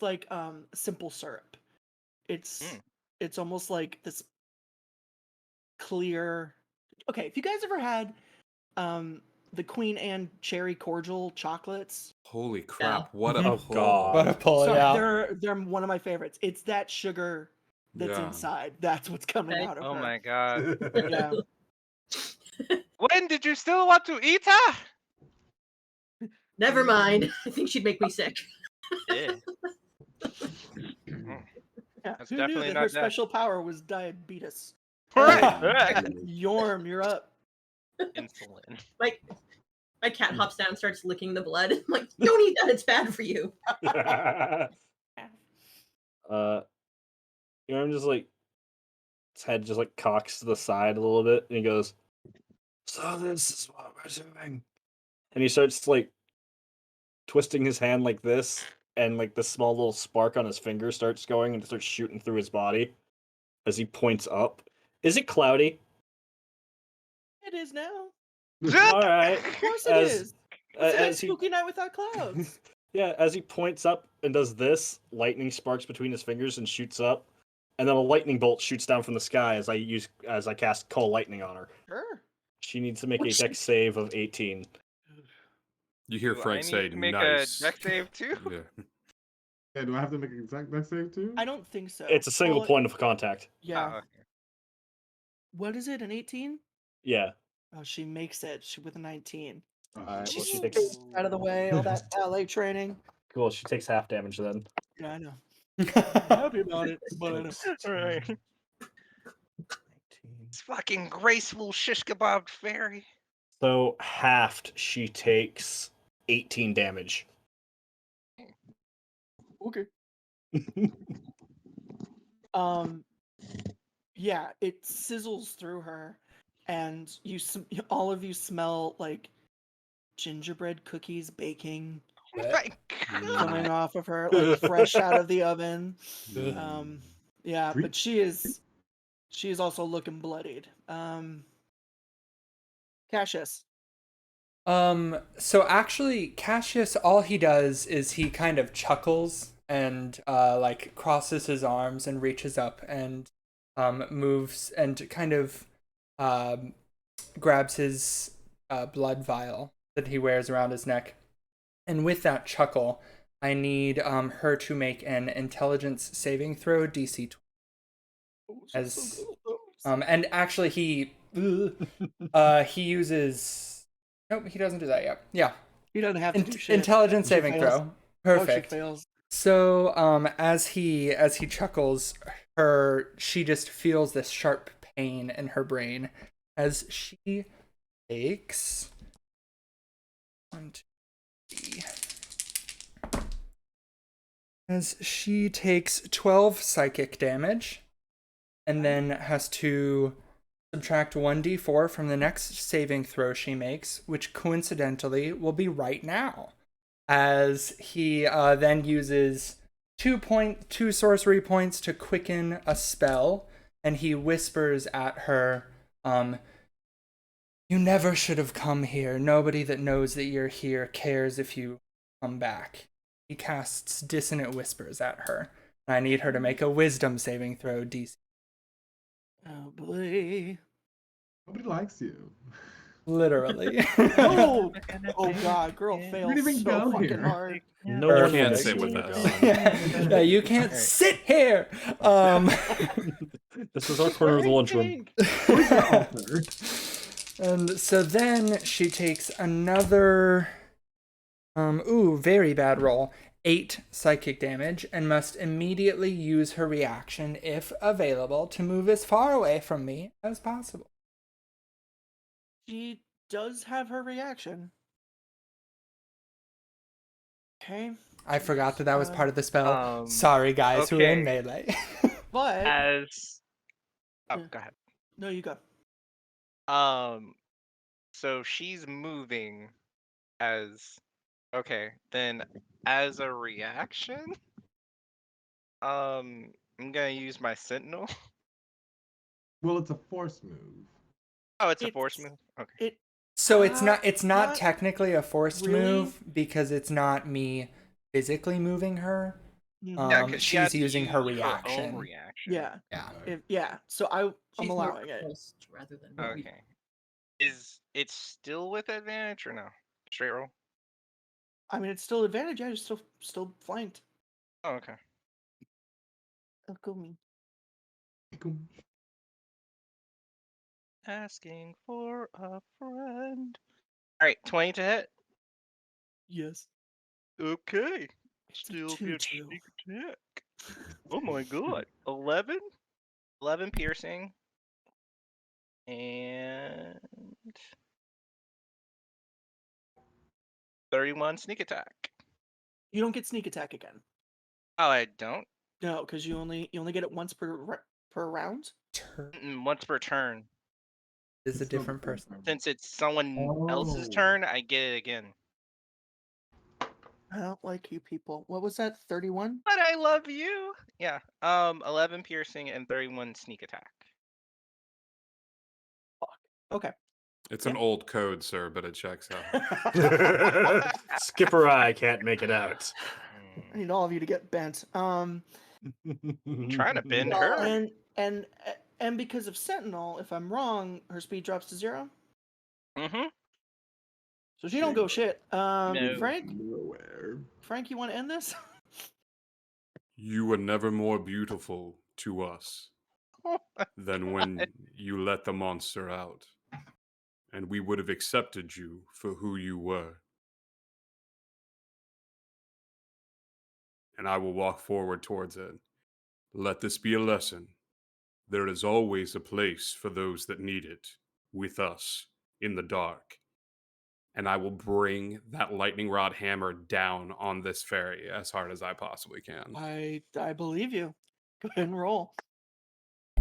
A: like simple syrup. It's almost like this clear. Okay, if you guys ever had the Queen Anne cherry cordial chocolates.
D: Holy crap! What a
F: Oh,
D: pull.
F: God.
G: What a pull,
A: So
G: yeah.
A: they're one of my favorites. It's that sugar that's
D: Yeah.
A: inside. That's what's coming
E: Okay.
A: out of
C: Oh
A: her.
C: my god.
A: Yeah.
C: When did you still want to eat her?
E: Never mind. I think she'd make me sick.
C: Yeah.
A: Yeah.
C: That's
A: Who knew
C: definitely
A: that
C: not
A: her
C: that.
A: special power was diabetes?
C: Right.
A: Yorm, you're up.
C: Insulin.
E: My cat hops down and starts licking the blood. I'm like, don't eat that. It's bad for you.
F: I'm just like, his head just like cocks to the side a little bit, and he goes, "So this is what we're doing." And he starts like twisting his hand like this, and like the small little spark on his finger starts going and it starts shooting through his body as he points up. Is it cloudy?
A: It is now.
F: All right.
A: Of course it
F: As-
A: is. It's a
F: as he
A: spooky night without clouds.
F: Yeah, as he points up and does this, lightning sparks between his fingers and shoots up, and then a lightning bolt shoots down from the sky as I cast Call Lightning on her.
A: Sure.
F: She needs to make a
E: What's
F: dex save of 18.
D: You hear
C: Do
D: Frank
C: I
D: say,
C: need to make
D: "Nice."
C: a deck save too?
D: Yeah.
B: Yeah, do I have to make an exact dex save too?
A: I don't think so.
F: It's a single
A: Well,
F: point of contact.
A: Yeah.
C: Oh, okay.
A: What is it? An 18?
F: Yeah.
A: Oh, she makes it. She with a 19.
F: Alright, well,
A: She's
F: she takes
A: out of the way. All that ballet training.
F: cool. She takes half damage then.
A: Yeah, I know. Happy about it, but I know.
C: Alright. It's fucking graceful shish kebab fairy.
F: So halved, she takes 18 damage.
A: Okay. Yeah, it sizzles through her, and all of you smell like gingerbread cookies baking
C: Oh my
A: coming
C: god.
A: off of her, like fresh out of the oven.
D: Yeah.
A: Yeah,
B: Sweet.
A: but she is also looking bloodied. Cassius.
G: So actually Cassius, all he does is he kind of chuckles and like crosses his arms and reaches up and moves and kind of grabs his blood vial that he wears around his neck. And with that chuckle, I need her to make an intelligence saving throw, DC 20. As and actually he uses, nope, he doesn't do that yet. Yeah.
A: He doesn't have to do shit.
G: Intelligence
A: She
G: saving
A: fails.
G: throw.
A: Oh,
G: Perfect.
A: she fails.
G: So as he chuckles, she just feels this sharp pain in her brain as she takes 1, 2, 3. As she takes 12 psychic damage, and then has to subtract 1d4 from the next saving throw she makes, which coincidentally will be right now. As he then uses 2 sorcery points to quicken a spell, and he whispers at her, "You never should have come here. Nobody that knows that you're here cares if you come back." He casts Dissonant Whispers at her. I need her to make a Wisdom saving throw, DC.
A: Oh boy.
B: Nobody likes you.
G: Literally.
A: Oh, oh god, girl fails
B: even
A: so
B: go
A: fucking
B: here.
A: hard.
F: No
G: Perfect.
F: one
D: Can't
F: likes
D: sit
F: you,
D: with
F: oh
D: us.
F: God.
G: Yeah, you can't sit here.
F: This is our corner of the lunchroom.
B: Where's your author?
G: And so then she takes another very bad roll. 8 psychic damage and must immediately use her reaction, if available, to move as far away from me as possible.
A: She does have her reaction. Okay.
G: I forgot that was part of the spell. Sorry, guys who are in
C: okay.
G: melee.
A: But
C: As oh,
A: Yeah.
C: go ahead.
A: no, you go.
C: So she's moving as okay, then as a reaction, I'm gonna use my sentinel.
B: Well, it's a force move.
C: Oh, it's a force
A: It's-
C: move? Okay.
A: It
G: So it's not
A: not
G: technically a forced
A: really.
G: move because it's not me physically moving her.
C: Yeah, 'cause she
G: she's
C: had to
G: using her
C: use
G: reaction.
C: own reaction.
A: yeah.
G: Yeah.
A: Yeah. So I'm
E: She's more
A: allowing it.
E: repulsed rather than
C: Okay. Is it still with advantage or no? Straight roll.
A: I mean, it's still advantage. I just still flanked.
C: Oh, okay.
A: Oh, go me.
C: Asking for a friend. All right, 20 to hit.
A: Yes.
C: Okay.
A: It's a
C: Still get
A: 2-2.
C: sneak attack. Oh my god. 11? 11 piercing. And 31 sneak attack.
A: You don't get sneak attack again.
C: Oh, I don't?
A: No, because you only get it once per round.
G: Turn
C: Once per turn.
G: is a different person.
C: Since it's someone else's
B: Oh.
C: turn, I get it again.
A: I don't like you people. What was that? 31?
C: But I love you. Yeah. 11 piercing and 31 sneak attack.
A: Okay.
D: It's an old code, sir, but it checks out.
F: Skipper I can't make it out.
A: I need all of you to get bent.
C: Trying to bend
A: Well,
C: her.
A: and because of Sentinel, if I'm wrong, her speed drops to 0.
C: Mm-hmm.
A: So she don't go shit.
C: No.
A: Frank,
B: Nowhere.
A: you want to end this?
D: You were never more beautiful to us than when you let the monster out. And we would have accepted you for who you were. And I will walk forward towards it. Let this be a lesson. There is always a place for those that need it, with us, in the dark. And I will bring that lightning rod hammer down on this fairy as hard as I possibly can.
A: I believe you. Go ahead and roll.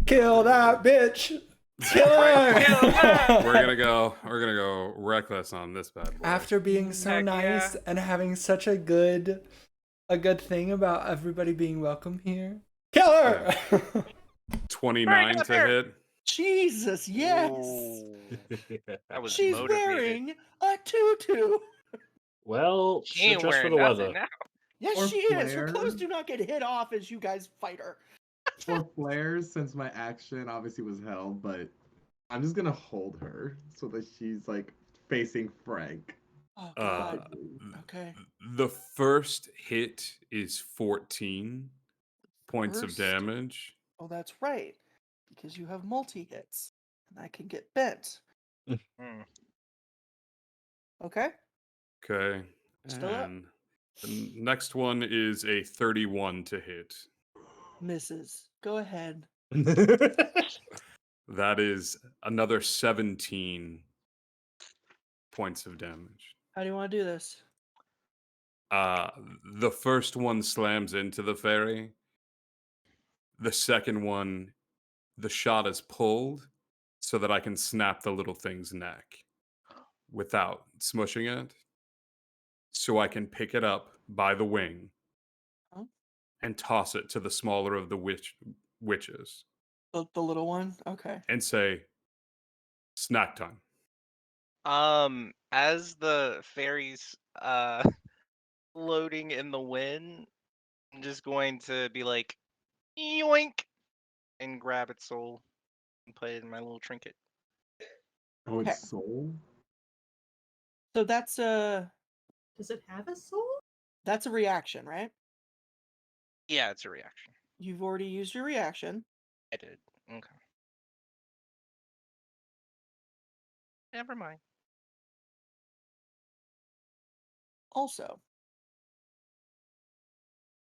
G: Kill that bitch. Kill her.
D: We're gonna go reckless on this bad boy.
G: After being so
C: Heck
G: nice
C: yeah.
G: and having such a good thing about everybody being welcome here. Kill her.
D: 29
C: up
D: to
C: here.
D: hit.
A: Jesus, yes.
C: Ooh, that was
A: She's
C: motivated.
A: wearing a tutu.
F: Well,
C: She
F: should
C: ain't
F: dress for
C: wearing
F: the
C: nothing
F: weather.
C: now.
A: Yes,
B: Or
A: she is. Her
B: flare.
A: clothes do not get hit off as you guys fight her.
B: For flares, since my action obviously was held, but I'm just gonna hold her so that she's like facing Frank.
A: Oh
D: Uh,
A: God. Okay.
D: The first hit is 14 points of
A: First-
D: damage.
A: Oh, that's right. Because you have multi hits, and I can get bent.
C: Mm.
A: Okay.
D: Okay.
A: Still up.
D: And the next one is a 31 to hit.
A: Misses. Go ahead.
D: That is another 17 points of damage.
A: How do you want to do this?
D: The first one slams into the fairy. The second one, the shot is pulled so that I can snap the little thing's neck without smushing it. So I can pick it up by the wing
A: Huh?
D: and toss it to the smaller of the witches
A: The little one? Okay.
D: and say, snack time.
C: As the fairies floating in the wind, I'm just going to be like, yoink, and grab its soul and put it in my little trinket.
B: Oh,
A: Okay.
B: it's soul?
A: So that's
E: Does it have a soul?
A: a reaction, right?
C: Yeah, it's a reaction.
A: You've already used your reaction.
C: I did. Okay. Never mind.
A: Also,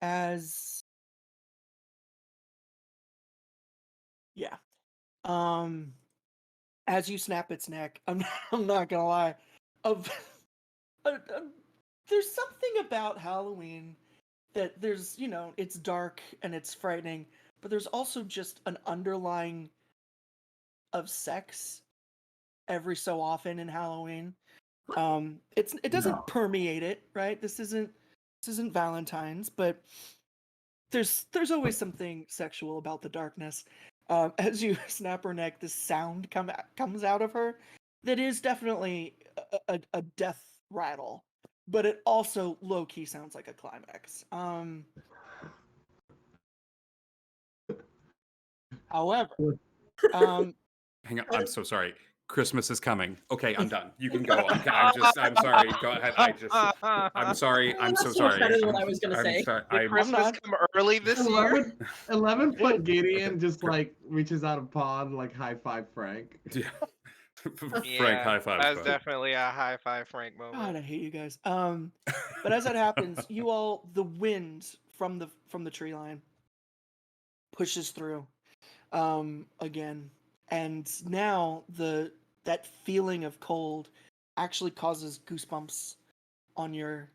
A: as as you snap its neck, I'm not gonna lie, of there's something about Halloween that there's, it's dark and it's frightening, but there's also just an underlying of sex every so often in Halloween. It doesn't
B: No.
A: permeate it, right? This isn't Valentine's, but there's always something sexual about the darkness. As you snap her neck, this sound comes out of her that is definitely a death rattle, but it also low key sounds like a climax. However,
D: Hang on, I'm so sorry. Christmas is coming. Okay, I'm done. You can go. I'm sorry. Go ahead. I'm sorry. I'm
E: That's
D: so
E: so much
D: sorry.
E: better than what I was gonna
D: I'm
E: say.
D: sorry.
C: Did Christmas
A: not.
C: come early this year?
B: 11-foot Gideon just like reaches out a paw and like high five Frank.
D: Yeah. Frank
C: Yeah,
D: high fives.
C: that's
D: bud.
C: definitely a high five Frank
A: God,
C: moment.
A: I hate you guys. But as that happens, the wind from the tree line pushes through, again, and now that feeling of cold actually causes goosebumps on your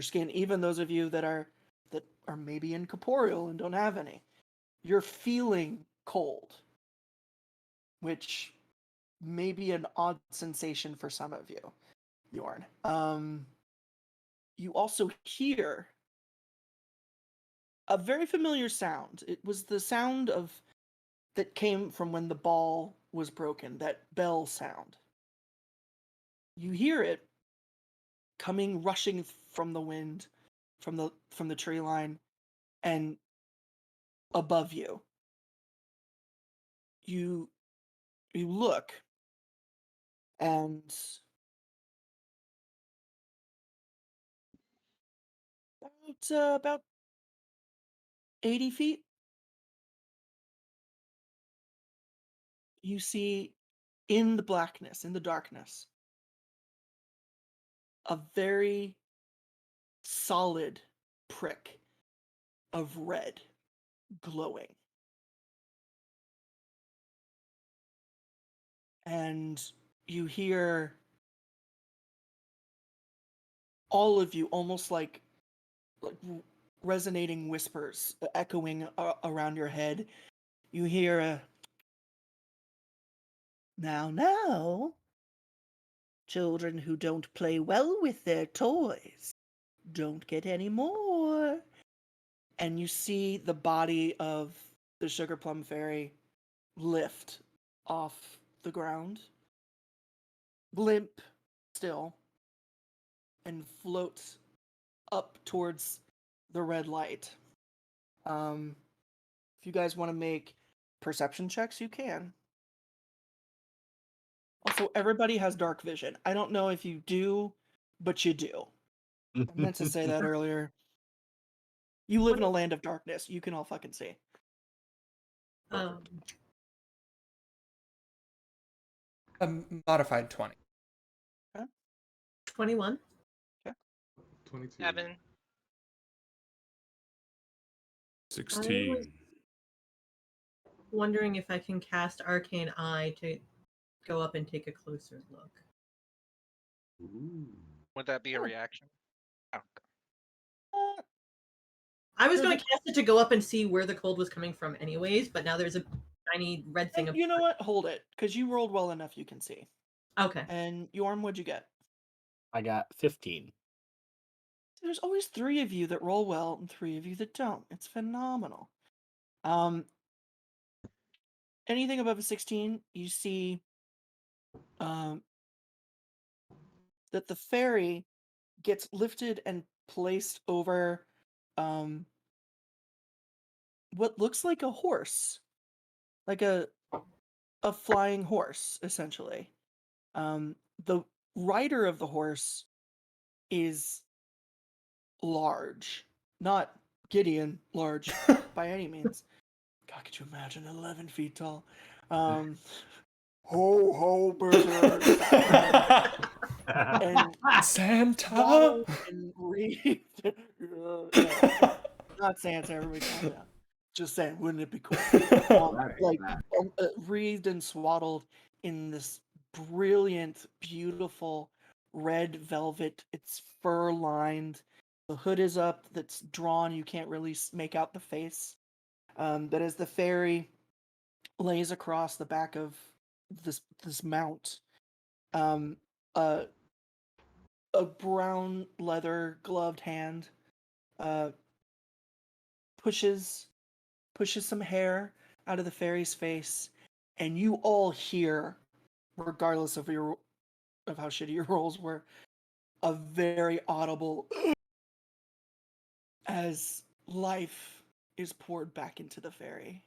A: skin. Even those of you that are maybe incorporeal and don't have any, you're feeling cold, which may be an odd sensation for some of you, Yorn. You also hear a very familiar sound. It was the sound that came from when the ball was broken, that bell sound. You hear it coming rushing from the wind, from the tree line, and above you. You look, and about 80 feet, you see in the blackness, in the darkness, a very solid prick of red glowing. And you hear all of you almost like resonating whispers echoing around your head. You hear a now, children who don't play well with their toys don't get any more. And you see the body of the Sugar Plum Fairy lift off the ground, limp still, and float up towards the red light. If you guys want to make perception checks, you can. Also, everybody has dark vision. I don't know if you do, but you do. I meant to say that earlier. You live in a land of darkness. You can all fucking see.
G: A modified 20.
E: 21.
B: 22.
C: 7.
D: 16.
E: Wondering if I can cast Arcane Eye to go up and take a closer look.
C: Would that be a reaction? Oh,
E: I was going to cast it to go up and see where the cold was coming from anyways, but now there's a tiny red thing.
A: You know what? Hold it, because you rolled well enough you can see.
E: Okay.
A: And Yorm, what'd you get?
F: I got 15.
A: There's always 3 of you that roll well and 3 of you that don't. It's phenomenal. Anything above a 16, you see that the fairy gets lifted and placed over what looks like a horse, like a flying horse, essentially. The rider of the horse is large, not Gideon large by any means. God, could you imagine 11 feet tall? Ho ho berserk. And
G: Santa.
A: swaddled and wreathed. Not Santa, everybody calm down. Just saying, wouldn't it be cool? Wreathed and swaddled in this brilliant, beautiful red velvet. It's fur lined. The hood is up. That's drawn. You can't really make out the face. But as the fairy lays across the back of this mount, a brown leather gloved hand pushes some hair out of the fairy's face, and you all hear, regardless of how shitty your rolls were, a very audible as life is poured back into the fairy.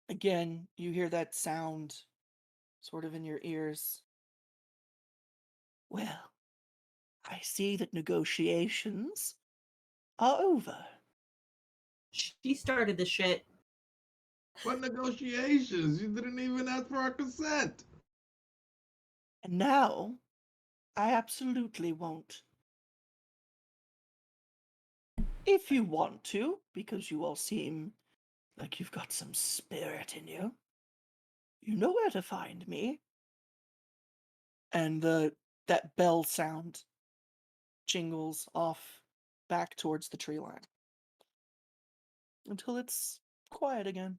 A: Again, you hear that sound sort of in your ears. Well, I see that negotiations are over.
E: She started the shit.
B: What negotiations? You didn't even ask for our consent.
A: And now, I absolutely won't. If you want to, because you all seem like you've got some spirit in you, you know where to find me. And that bell sound jingles off back towards the tree line until it's quiet again.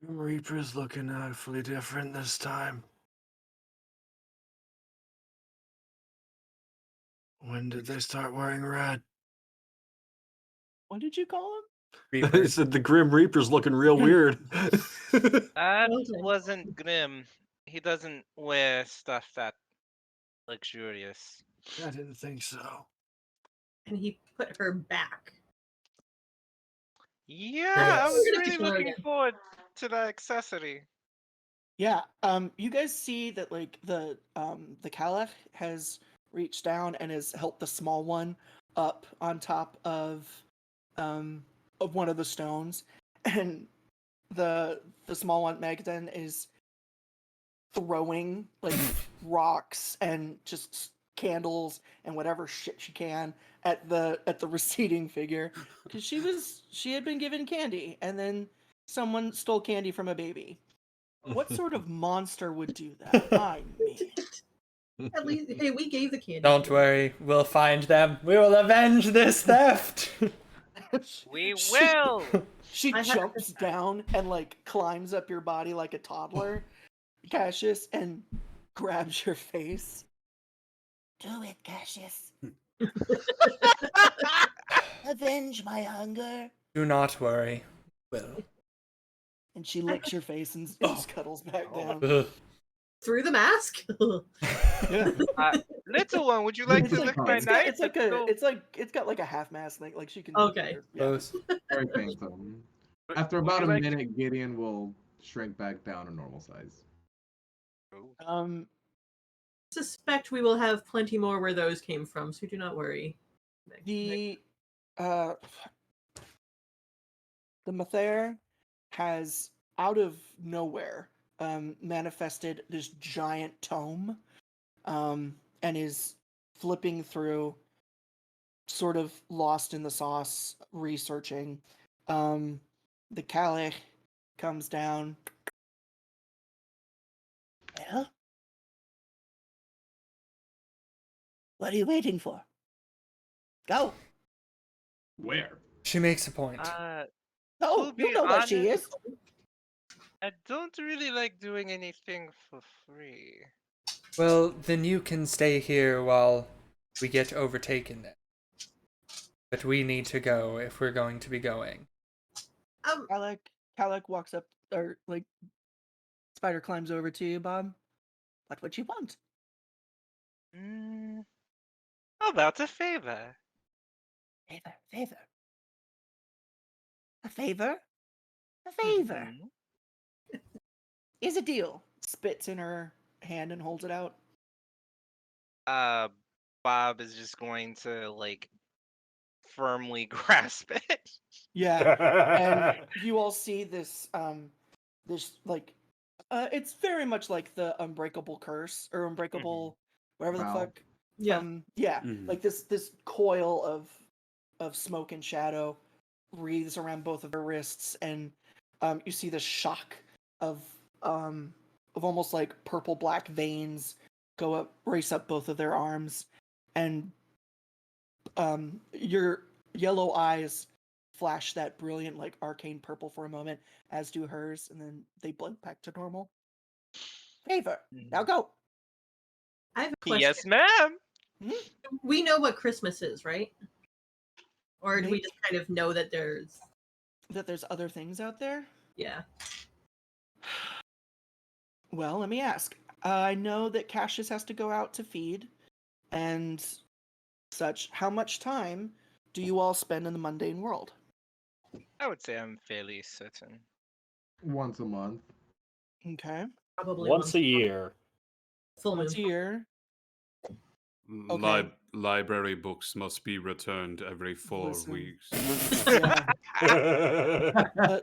H: Reaper's looking awfully different this time. When did they start wearing red?
A: What did you call him?
F: He
G: Reaper.
F: said the Grim Reaper's looking real weird.
C: That
E: Okay.
C: wasn't Grim. He doesn't wear stuff that luxurious.
H: I didn't think so.
E: And he put her back.
C: Yeah,
G: Yes.
C: I was
E: We're gonna
C: really
E: keep going
C: looking
E: again.
C: forward to that accessory.
A: Yeah, you guys see that like the Caliph has reached down and has helped the small one up on top of one of the stones, and the small one Magdan is throwing like rocks and just candles and whatever shit she can at the receding figure because she had been given candy and then someone stole candy from a baby. What sort of monster would do that? I mean,
E: At least, hey, we gave the candy.
G: Don't worry, we'll find them. We will avenge this theft.
C: We
A: She-
C: will.
A: She
E: I had-
A: jumps down and like climbs up your body like a toddler, Cassius, and grabs your face. Do it, Cassius. Avenge my hunger.
G: Do not worry. Will.
A: And she licks your face and scuttles back down.
G: Ugh.
E: Through the mask.
A: Yeah.
C: Little one, would you like
B: It's
C: to
B: like-
C: lick my
B: it's
C: knife?
A: It's got like a half mask thing. Like she can.
E: Okay.
A: Yeah.
G: Close.
B: Very painful. After about a minute, Gideon will shrink back down to normal size.
E: Suspect we will have plenty more where those came from, so do not worry.
A: The Mather has out of nowhere manifested this giant tome and is flipping through, sort of lost in the sauce, researching. The Caliph comes down. Well, what are you waiting for? Go.
B: Where?
G: She makes a point.
A: Oh,
C: To be
A: you know where she
C: honest-
A: is.
C: I don't really like doing anything for free.
G: Well, then you can stay here while we get overtaken then. But we need to go if we're going to be going.
A: Kalek walks up, or like, Spider climbs over to you, Bob. What would you want?
C: How about a favor?
A: Favor. A favor? A favor.
C: Mhm.
A: Is a deal. Spits in her hand and holds it out.
C: Bob is just going to like firmly grasp it.
A: Yeah. And you all see this, this like, it's very much like the Unbreakable Curse or Unbreakable, whatever the
B: Wow.
A: fuck.
E: Yeah.
A: Yeah,
D: Mhm.
A: like this coil of smoke and shadow wreathes around both of her wrists, and you see the shock of almost like purple black veins race up both of their arms, and your yellow eyes flash that brilliant like arcane purple for a moment, as do hers, and then they blink back to normal. Favor. Now go.
E: I have a question.
C: Yes, ma'am.
E: We know what Christmas is, right? Or do we
A: Maybe.
E: just kind of know that there's
A: That there's other things out there.
E: yeah.
A: Well, let me ask. I know that Cassius has to go out to feed and such. How much time do you all spend in the mundane world?
C: I would say I'm fairly certain.
B: Once a month.
A: Okay.
E: Probably
F: Once a year.
E: full moon.
A: Once a year. Okay.
D: Library books must be returned every 4
A: Listen.
D: weeks.
A: Yeah. But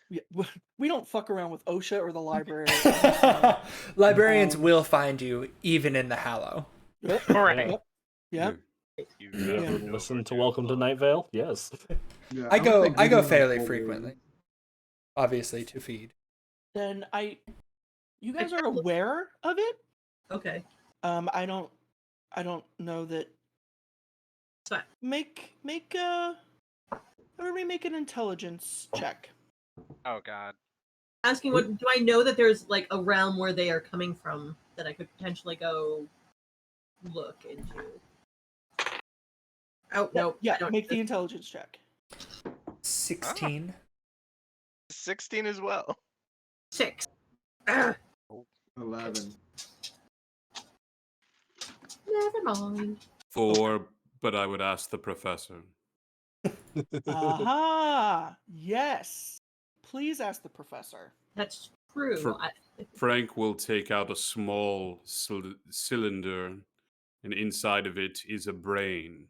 A: yeah, we don't fuck around with OSHA or the library.
G: Librarians
A: Um,
G: will find you even in the Hallow.
A: Yep.
C: Right.
A: Yep. Yep.
C: You
F: You
C: never
F: ever
A: Yeah.
F: listen to Welcome to Night Vale? Yes.
B: Yeah,
G: I
B: would
G: go
B: say
G: I go
B: Gideon
G: fairly
B: always-
G: frequently. Obviously to feed.
A: Then you guys are aware of it.
E: Okay.
A: I don't know that.
E: It's fine.
A: Make everybody make an intelligence check.
C: Oh God.
E: Asking what do I know that there's like a realm where they are coming from that I could potentially go look into? Oh no, I
A: Yeah,
E: don't.
A: make the intelligence check.
G: 16.
C: 16 as well.
E: 6. Ah,
B: 11.
E: never mind.
D: 4, but I would ask the professor.
A: Aha! Yes. Please ask the professor.
E: That's true.
D: For- Frank will take out a small cylinder, and inside of it is a brain.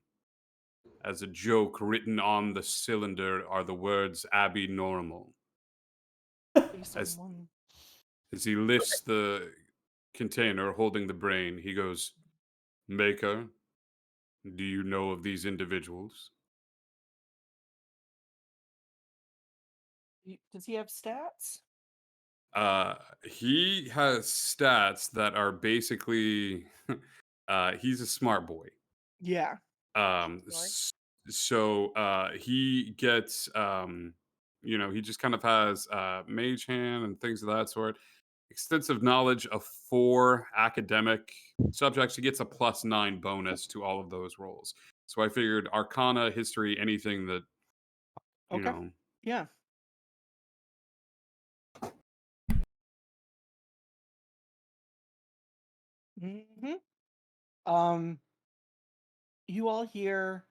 D: As a joke, written on the cylinder are the words Abby Normal.
A: Please,
D: As-
A: someone.
D: As he lifts the container holding the brain, he goes, Maker, do you know of these individuals?
A: Does he have stats?
D: He has stats that are basically, he's a smart boy.
A: Yeah.
C: Sorry?
D: So he gets, he just kind of has mage hand and things of that sort. Extensive knowledge of 4 academic subjects. He gets a +9 bonus to all of those rolls. So I figured Arcana, History, anything that, you
A: Okay.
D: know.
A: Yeah. You all hear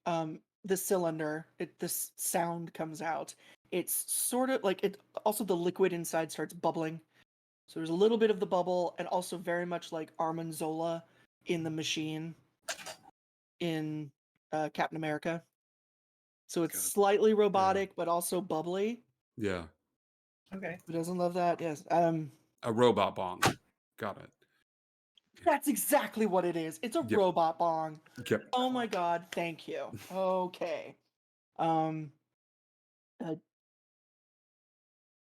A: the cylinder. This sound comes out. It's sort of like it. Also, the liquid inside starts bubbling. So there's a little bit of the bubble, and also very much like Armanzola in the machine in Captain America. So it's
C: Good.
A: slightly robotic, but also bubbly.
D: Yeah.
E: Okay.
A: Who doesn't love that? Yes.
D: A robot bong. Got it.
A: That's exactly what it is. It's a
D: Yep.
A: robot bong.
D: Yep.
A: Oh my god, thank you. Okay. Um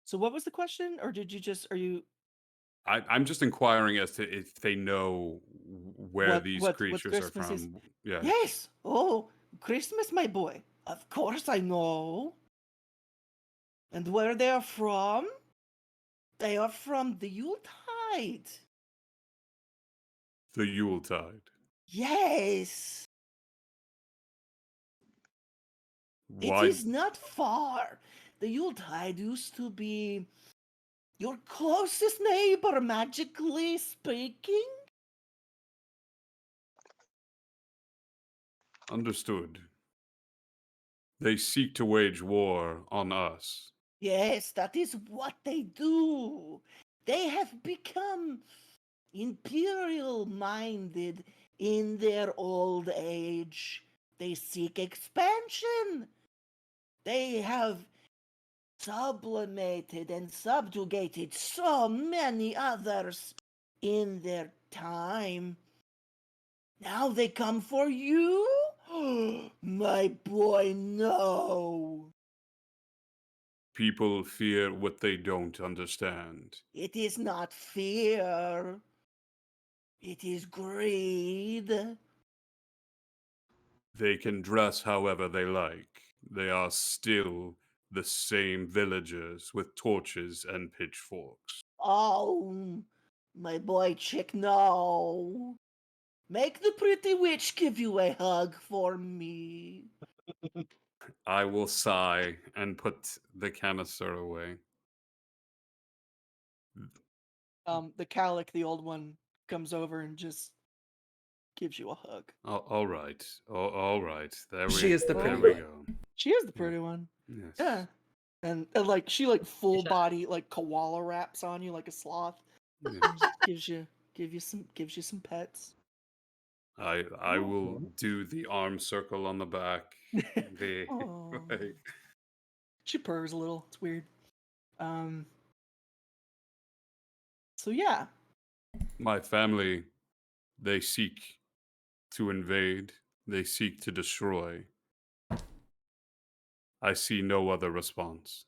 A: so what was the question? Or did you just are you
D: I'm just inquiring as to if they know where
A: What-
D: these
A: what
D: creatures are
A: Christmas is-
D: from. Yeah.
A: Yes. Oh, Christmas, my boy. Of course I know. And where they are from? They are from the Yuletide.
D: The Yuletide.
A: Yes.
D: Why?
A: It is not far. The Yuletide used to be your closest neighbor, magically speaking.
D: Understood. They seek to wage war on us.
A: Yes, that is what they do. They have become imperial minded in their old age. They seek expansion. They have sublimated and subjugated so many others in their time. Now they come for you? My boy, no.
D: People fear what they don't understand.
A: It is not fear. It is greed.
D: They can dress however they like. They are still the same villagers with torches and pitchforks.
A: Oh, my boy chick, no. Make the pretty witch give you a hug for me.
D: I will sigh and put the canister away.
A: The Calic, the old one, comes over and just gives you a hug.
D: All right. All right. There
G: She is the
D: there
G: pretty
D: we
G: one.
D: go.
A: She is the pretty one.
D: Yes.
A: Yeah. And like she like full
E: Shut up.
A: body like koala wraps on you like a sloth.
D: Yes.
A: And just gives you some pets.
D: I will do the arm circle on the back. The
A: Aw.
D: like,
A: She purrs a little. It's weird. So yeah.
D: my family, they seek to invade. They seek to destroy. I see no other response.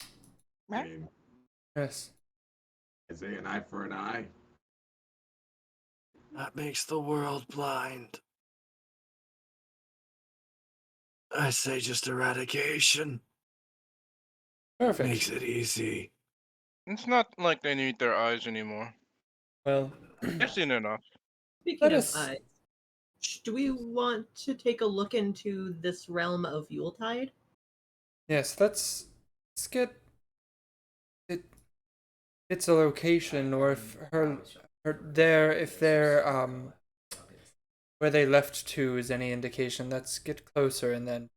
B: I
A: Right?
B: mean,
G: Yes.
B: I say an eye for an eye.
H: That makes the world blind. I say just eradication.
G: Perfect.
H: Makes it easy.
C: It's not like they need their eyes anymore.
G: Well,
C: They've seen enough.
E: Speaking
G: Let
E: of
G: us-
E: eyes, do we want to take a look into this realm of Yuletide?
G: yes, let's get it. It's a location, or if if they're where they left to is any indication. Let's get closer and then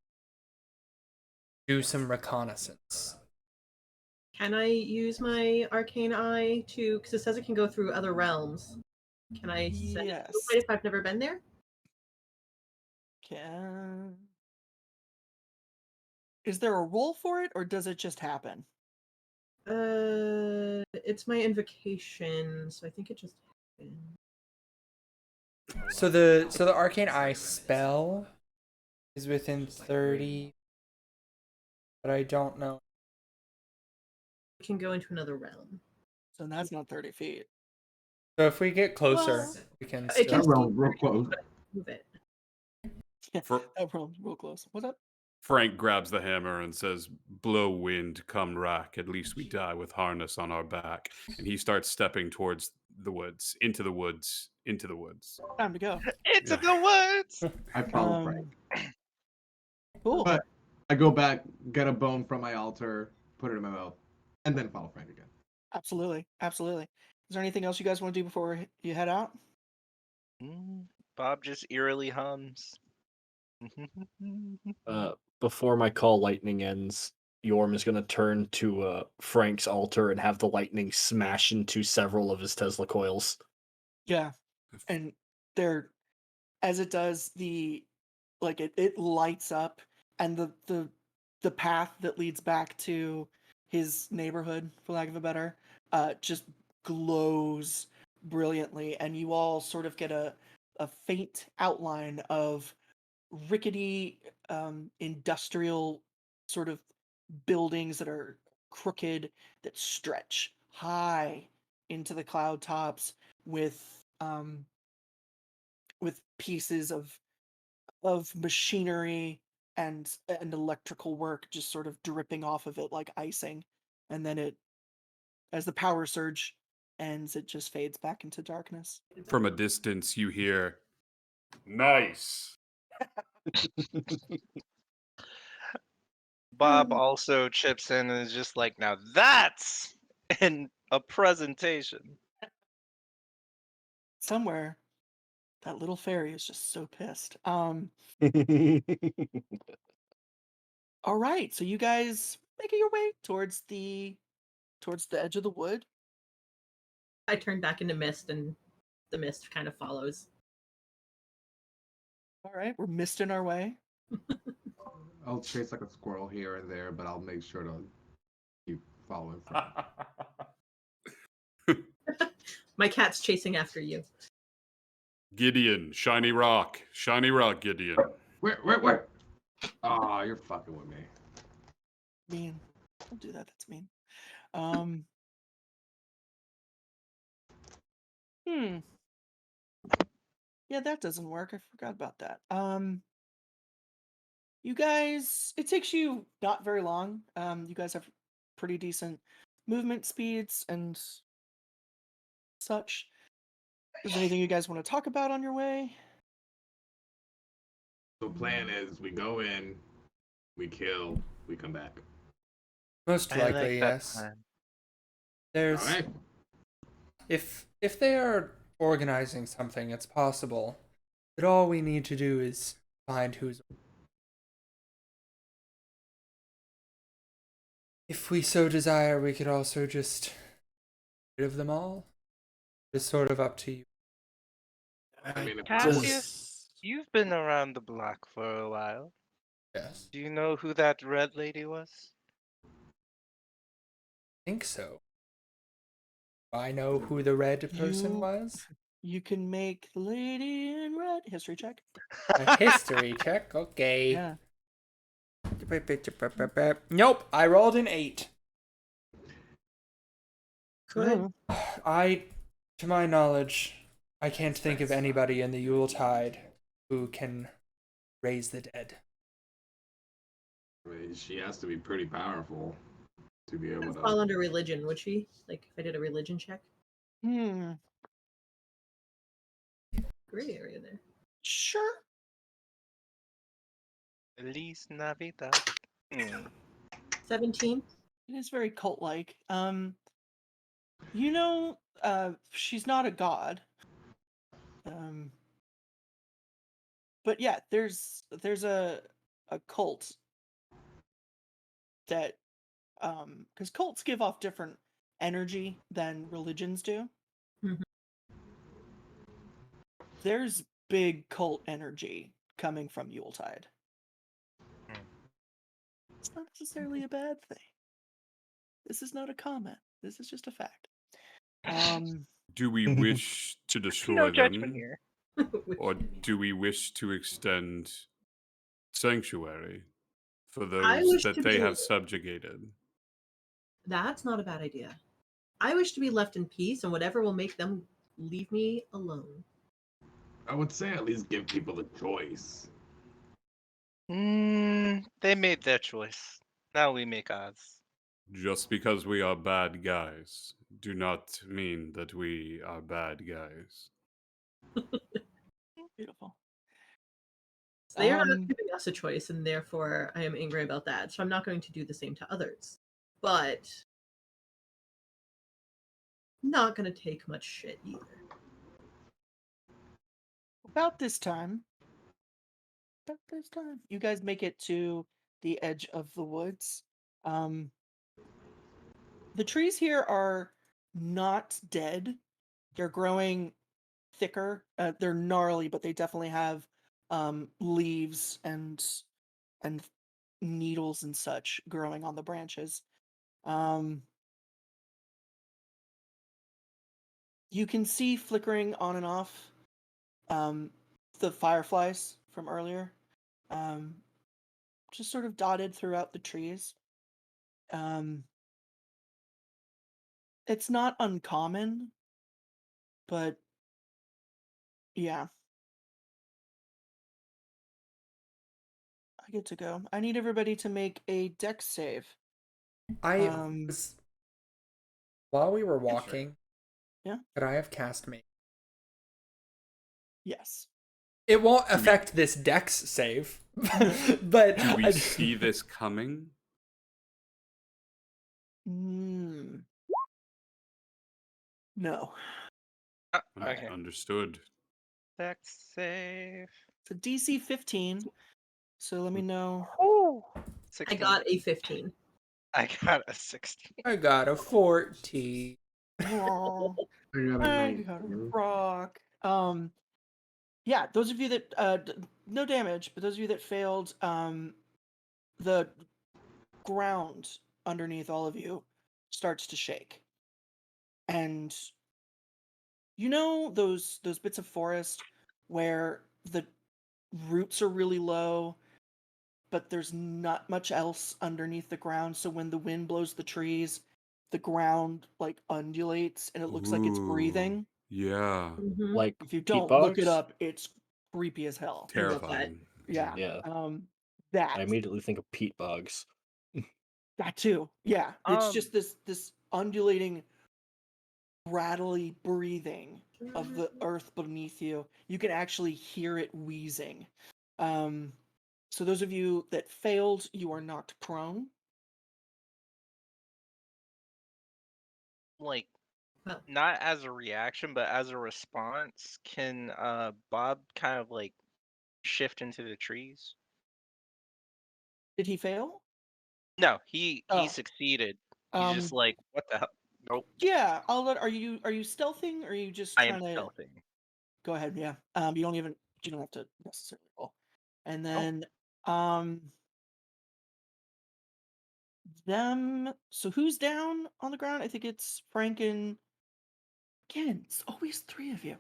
G: do some reconnaissance.
E: Can I use my arcane eye to, because it says it can go through other realms. Can I send it
A: Yes.
E: to Yuletide if I've never been there?
A: Can Is there a roll for it or does it just happen?
E: It's my invocation, so I think it just happened.
G: So the arcane eye spell is within 30, but I don't know.
E: It can go into another realm.
A: So that's not 30 feet.
G: So if we get closer,
E: Well,
G: we can
E: it
G: still.
E: can
B: That realm real close.
E: move it.
D: For,
A: That room's real close. What's up?
D: Frank grabs the hammer and says, "Blow wind, come rack. At least we die with harness on our back." And he starts stepping towards the woods, into the woods, into the woods.
A: Time to go.
C: Into
D: Yeah.
C: the woods.
B: I follow Frank.
A: Cool.
B: But I go back, get a bone from my altar, put it in my mouth, and then follow Frank again.
A: Absolutely. Absolutely. Is there anything else you guys want to do before you head out?
C: Bob just eerily hums.
F: Before my call lightning ends, Yorm is going to turn to Frank's altar and have the lightning smash into several of his Tesla coils.
A: Yeah. And there, as it does, it lights up, and the path that leads back to his neighborhood, for lack of a better, just glows brilliantly, and you all sort of get a faint outline of rickety industrial sort of buildings that are crooked, that stretch high into the cloud tops with pieces of machinery and electrical work just sort of dripping off of it like icing. And then as the power surge ends, it just fades back into darkness.
D: From a distance, you hear, "Nice."
C: Bob also chips in and is just like, "Now that's in a presentation."
A: Somewhere that little fairy is just so pissed. All right, so you guys making your way towards the edge of the wood.
E: I turn back into mist, and the mist kind of follows.
A: All right, we're misting our way.
B: I'll chase like a squirrel here and there, but I'll make sure to keep following Frank.
E: My cat's chasing after you.
D: Gideon, shiny rock, Gideon.
B: Where? Ah, you're fucking with me.
A: Mean. Don't do that. That's mean. Yeah, that doesn't work. I forgot about that. You guys, it takes you not very long. You guys have pretty decent movement speeds and such. Is there anything you guys want to talk about on your way?
B: So plan is we go in, we kill, we come back.
G: Most
C: I like
G: likely,
C: that
G: yes.
C: plan.
G: There's
B: All right.
G: if they are organizing something, it's possible that all we need to do is find who's. If we so desire, we could also just get rid of them all. It's sort of up to you.
B: I mean, if
C: Cassius, you've been around the block for a while.
G: Yes,
C: Do you know who that red lady was?
G: I think so. I know who the red person
A: You-
G: was.
A: You can make the lady in red history check.
G: A history check. Okay.
A: Yeah.
G: Nope. I rolled an 8.
E: Could
G: To my knowledge, I can't think of anybody in the Yuletide who can raise the dead.
B: I mean, she has to be pretty powerful to be able
E: fall
B: to.
E: under religion, would she? Like if I did a religion check?
A: Hmm.
E: Gray area there.
A: Sure.
C: Feliz Navidad. Hmm.
E: 17.
A: It is very cult-like. She's not a god. But yeah, there's a cult that because cults give off different energy than religions do.
E: Mhm.
A: There's big cult energy coming from Yuletide.
C: Hmm.
A: It's not necessarily a bad thing. This is not a comment. This is just a fact.
D: Do we wish to destroy
C: No
D: them,
C: judgment here.
D: or do we wish to extend sanctuary for
E: I
D: those
E: wish
D: that
E: to
D: they
E: be-
D: have subjugated?
E: That's not a bad idea. I wish to be left in peace, and whatever will make them leave me alone.
B: I would say at least give people a choice.
C: They made their choice. Now we make ours.
D: Just because we are bad guys, do not mean that we are bad guys.
A: Beautiful.
E: So they are not
A: Um,
E: giving us a choice, and therefore I am angry about that. So I'm not going to do the same to others. But not going to take much shit either.
A: About this time, you guys make it to the edge of the woods. The trees here are not dead. They're growing thicker. They're gnarly, but they definitely have leaves and needles and such growing on the branches. You can see flickering on and off the fireflies from earlier, just sort of dotted throughout the trees. It's not uncommon, but yeah. I get to go. I need everybody to make a dex save.
G: I
A: Um,
G: was while we were
A: sure.
G: walking.
A: Yeah.
G: Could I have cast me?
A: Yes.
G: It won't affect this dex save, but
D: Do we
G: I-
D: see this coming?
A: Mm. No.
C: Okay.
D: Understood.
C: Dex save.
A: It's a DC 15. So let me know.
C: Ooh.
E: I
C: 16.
E: got a 15.
C: I got a 16.
G: I got a 14.
A: Oh,
B: I got a
A: I got a
B: 19.
A: rock. Yeah, those of you that no damage, but those of you that failed, the ground underneath all of you starts to shake. And you know those bits of forest where the roots are really low, but there's not much else underneath the ground, so when the wind blows the trees, the ground like undulates and it looks like it's
D: Ooh,
A: breathing.
D: Yeah.
E: Mhm.
F: Like
A: If you
F: peat
A: don't look it
F: bugs?
A: up, it's creepy as hell.
E: I love that.
D: Terrifying.
A: Yeah.
F: Yeah.
A: That
F: I immediately think of peat bugs.
A: that too. Yeah. It's
C: Um,
A: just this undulating, rattly breathing of the earth beneath you. You can actually hear it wheezing. So those of you that failed, you are knocked prone.
C: like
E: Well,
C: not as a reaction, but as a response, can Bob kind of like shift into the trees?
A: Did he fail?
C: No, he
A: Oh.
C: succeeded. He's just
A: Um.
C: like, what the hell? Nope.
A: Yeah. I'll let. Are you stealthing, or are you just
C: I am
A: trying to?
C: stealthing.
A: Go ahead. Yeah. You don't even. You don't have to necessarily roll. And
C: Oh.
A: then them. So who's down on the ground? I think it's Frank and again. It's always three of you.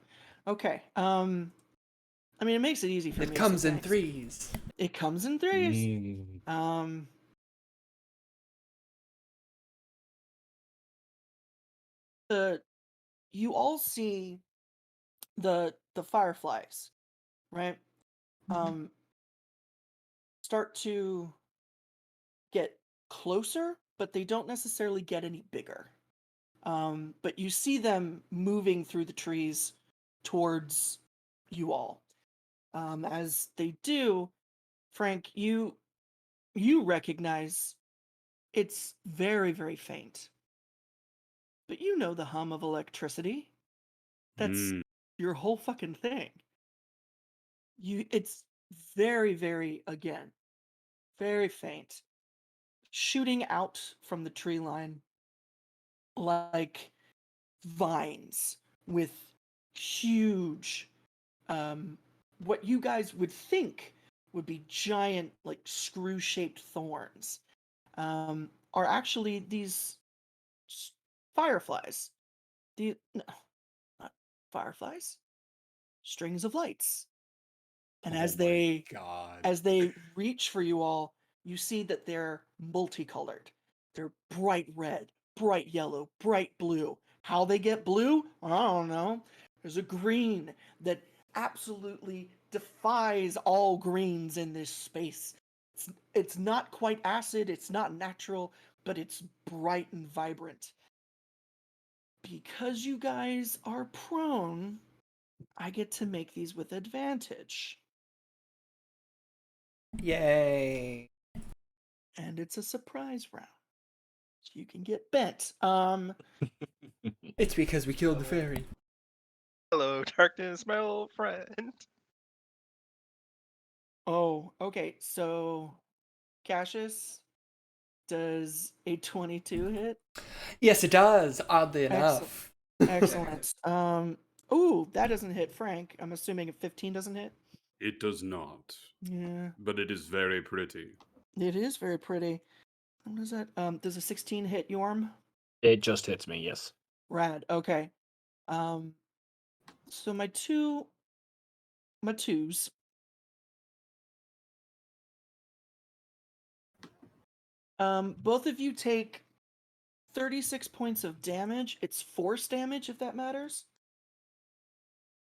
A: Okay. I mean, it makes it easy for me.
G: It
A: so
G: comes in
A: thanks.
G: threes.
A: It comes in threes.
F: Mm.
A: You all see the fireflies, right? Start to get closer, but they don't necessarily get any bigger. But you see them moving through the trees towards you all. As they do, Frank, you recognize it's very, very faint. But you know the hum of electricity. That's
D: Mm.
A: your whole fucking thing. It's very, very, again, very faint, shooting out from the tree line like vines with huge, what you guys would think would be giant, like screw-shaped thorns, are actually these fireflies. No, not fireflies, strings of lights. And
D: Oh
A: as
D: my
A: they
D: God.
A: reach for you all, you see that they're multicolored. They're bright red, bright yellow, bright blue. How they get blue? I don't know. There's a green that absolutely defies all greens in this space. It's not quite acid, it's not natural, but it's bright and vibrant. Because you guys are prone, I get to make these with advantage.
G: Yay.
A: And it's a surprise round. So you can get bent.
G: It's because we killed the fairy.
C: Hello, darkness, my old friend.
A: Oh, okay. So Cassius, does a 22 hit?
G: Yes, it does, oddly
A: Excellent.
G: enough.
A: Excellent. Ooh, that doesn't hit Frank. I'm assuming a 15 doesn't hit.
D: It does not,
A: Yeah,
D: but it is very pretty.
A: it is very pretty. What is that? Does a 16 hit Yorm?
F: It just hits me, yes.
A: Rad. Okay. So my twos. Both of you take 36 points of damage. It's force damage, if that matters.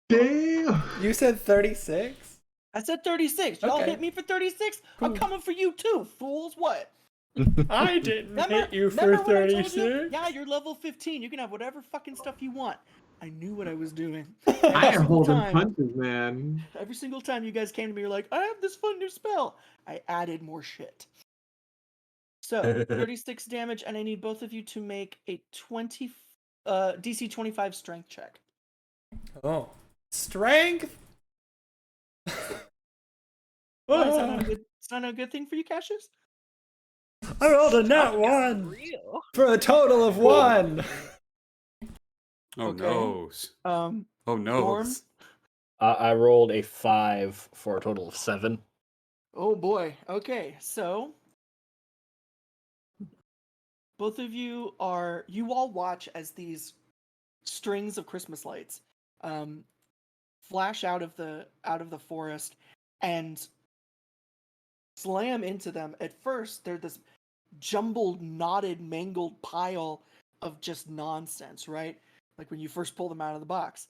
B: Damn.
G: You said 36?
A: I said 36. Y'all
G: Okay.
A: hit me for 36? I'm
G: Cool.
A: coming for you too, fools. What?
G: I didn't
A: Remember-
G: hit you for
A: remember when I told you?
G: 36.
A: Yeah, you're level 15. You can have whatever fucking stuff you want. I knew what I was doing.
B: I am
A: single
B: holding
A: time.
B: punches, man.
A: Every single time you guys came to me, you're like, I have this fun new spell. I added more shit. So, 36 damage, and I need both of you to make a DC 25 strength check.
G: Oh. Strength?
A: What, is that not a good, it's not a good thing for you, Cassius?
G: I rolled a nat
C: Stop,
G: 1
C: Real.
G: for a total of 1.
D: Oh
A: Okay.
D: no. Oh no.
A: Storm?
F: I rolled a 5 for a total of 7.
A: Oh boy. Okay, so both of you all watch as these strings of Christmas lights flash out of the forest and slam into them. At first, they're this jumbled, knotted, mangled pile of just nonsense, right? Like when you first pull them out of the box.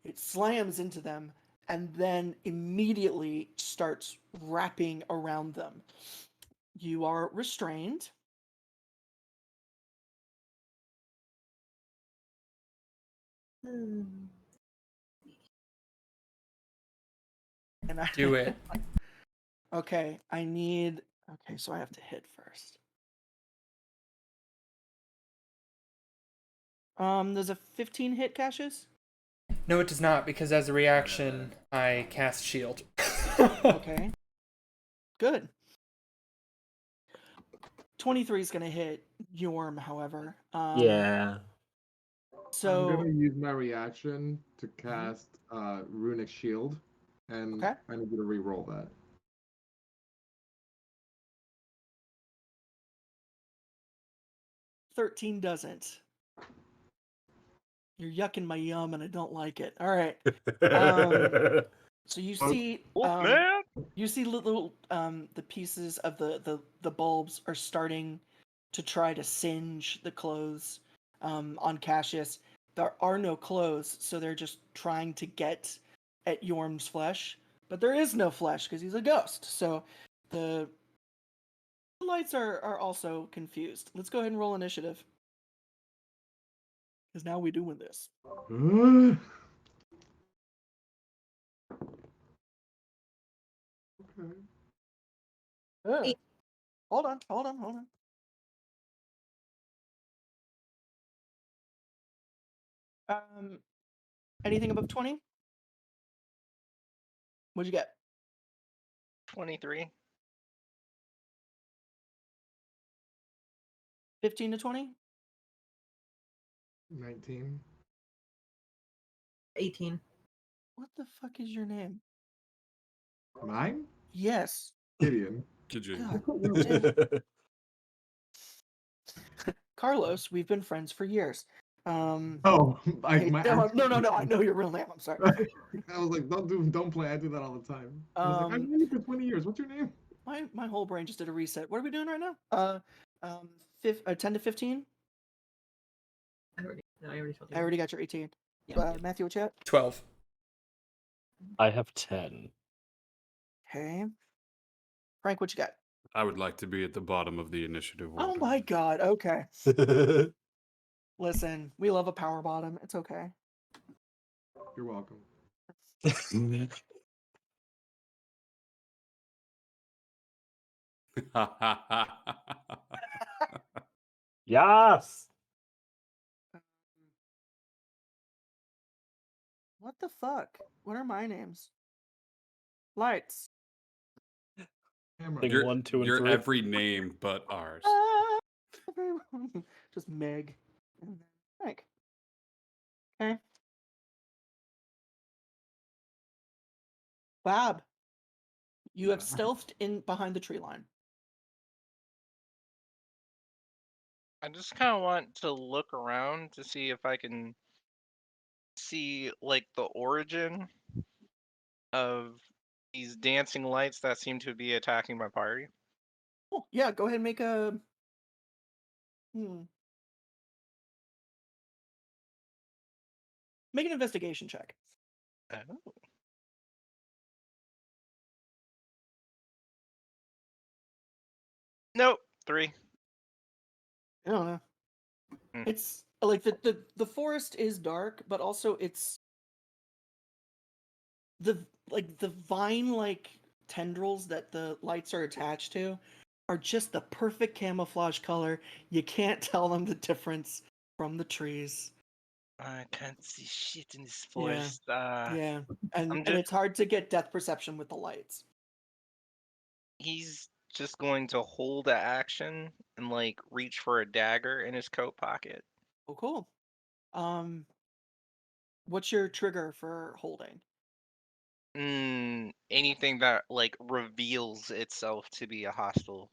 A: It slams into them and then immediately starts wrapping around them. You are restrained. And I
G: Do it.
A: Okay, I need. Okay, so I have to hit first. Does a 15 hit Cassius?
G: No, it does not, because as a reaction, I cast shield.
A: Okay. Good. 23 is gonna hit Yorm, however.
F: Yeah.
A: So
B: I'm gonna use my reaction to cast Runic Shield, and
A: Okay.
B: I need you to re-roll that.
A: 13 doesn't. You're yucking my yum, and I don't like it. All right. So you see, you see little the pieces of the bulbs are starting to try to singe the clothes on Cassius. There are no clothes, so they're just trying to get at Yorm's flesh, but there is no flesh because he's a ghost. So the lights are also confused. Let's go ahead and roll initiative, because now we're doing this.
B: Okay.
A: Hold on. Anything above 20? What'd you get?
C: 23.
A: 15 to 20?
B: 19.
E: 18.
A: What the fuck is your name?
B: Mine?
A: Yes.
B: Gideon.
D: Could you?
A: God damn it. Carlos, we've been friends for years.
B: Oh, my
A: no,
B: actual
A: no,
B: name.
A: I know your real name. I'm sorry.
B: I was like, don't play. I do that all the time. I was like, I've known you for 20 years. What's your name?
A: My whole brain just did a reset. What are we doing right now? 10 to 15?
E: I already told you.
A: I already got your 18.
E: Yeah.
A: Matthew, what you at?
G: 12.
F: I have 10.
A: Okay. Frank, what you got?
D: I would like to be at the bottom of the initiative order.
A: Oh my god, okay. Listen, we love a power bottom. It's okay.
B: You're welcome.
F: Yes.
A: What the fuck? What are my names? Lights.
B: Hammer.
F: Thing
D: You're,
F: 1, 2, and
D: you're
F: 3.
D: every name but ours.
A: Everyone. Just Meg. And then Frank. Okay. Bob. You have stealthed in behind the tree line.
C: I just kind of want to look around to see if I can see like the origin of these dancing lights that seem to be attacking my party.
A: Oh, yeah, go ahead and make a make an investigation check.
C: Oh. Nope, 3.
A: I don't know. It's like the forest is dark, but also it's the vine like tendrils that the lights are attached to are just the perfect camouflage color. You can't tell them the difference from the trees.
C: I can't see shit in this
A: Yeah.
C: forest.
A: Yeah. And
C: I'm
A: it's hard to get depth perception with the lights.
C: He's just going to hold the action and like reach for a dagger in his coat pocket.
A: Oh, cool. What's your trigger for holding?
C: Anything that like reveals itself to be a hostile.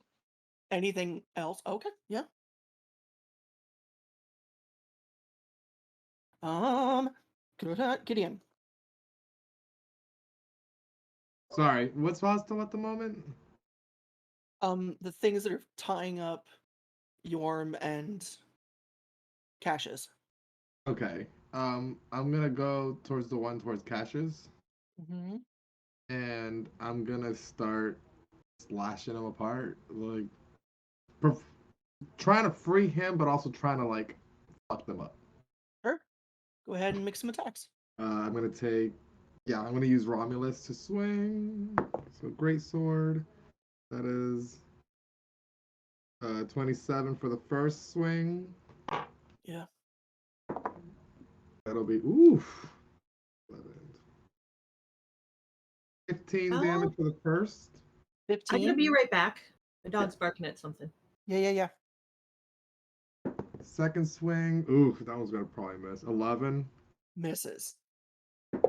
A: Anything else? Okay, yeah. Gideon.
B: Sorry, what's hostile at the moment?
A: The things that are tying up Yorm and Cassius.
B: Okay. I'm gonna go towards the one towards Cassius,
A: Mm-hmm.
B: and I'm gonna start slashing him apart, like trying to free him, but also trying to like fuck them up.
A: Sure. Go ahead and make some attacks.
B: I'm gonna use Romulus to swing. So great sword. That is 27 for the first swing.
A: Yeah.
B: that'll be oof. 11, 15
E: Oh.
B: damage for the first.
E: I'm
A: 15.
E: gonna be right back. The dog's barking at something.
A: Yeah.
B: Second swing. Oof, that one's gonna probably miss. 11.
A: Misses.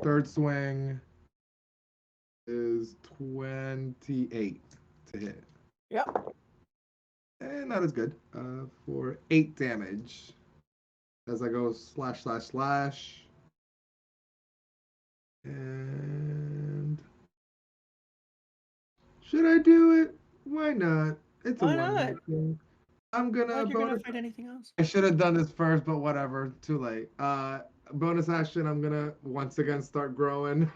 B: Third swing is 28 to hit.
A: Yep.
B: And not as good. For 8 damage. As I go slash. And should I do it? Why not? It's
A: Why
B: a one
A: not?
B: thing. I'm gonna
A: Like you're gonna
B: bonus.
A: fight anything else?
B: I should have done this first, but whatever. Too late. Bonus action. I'm gonna once again start growing.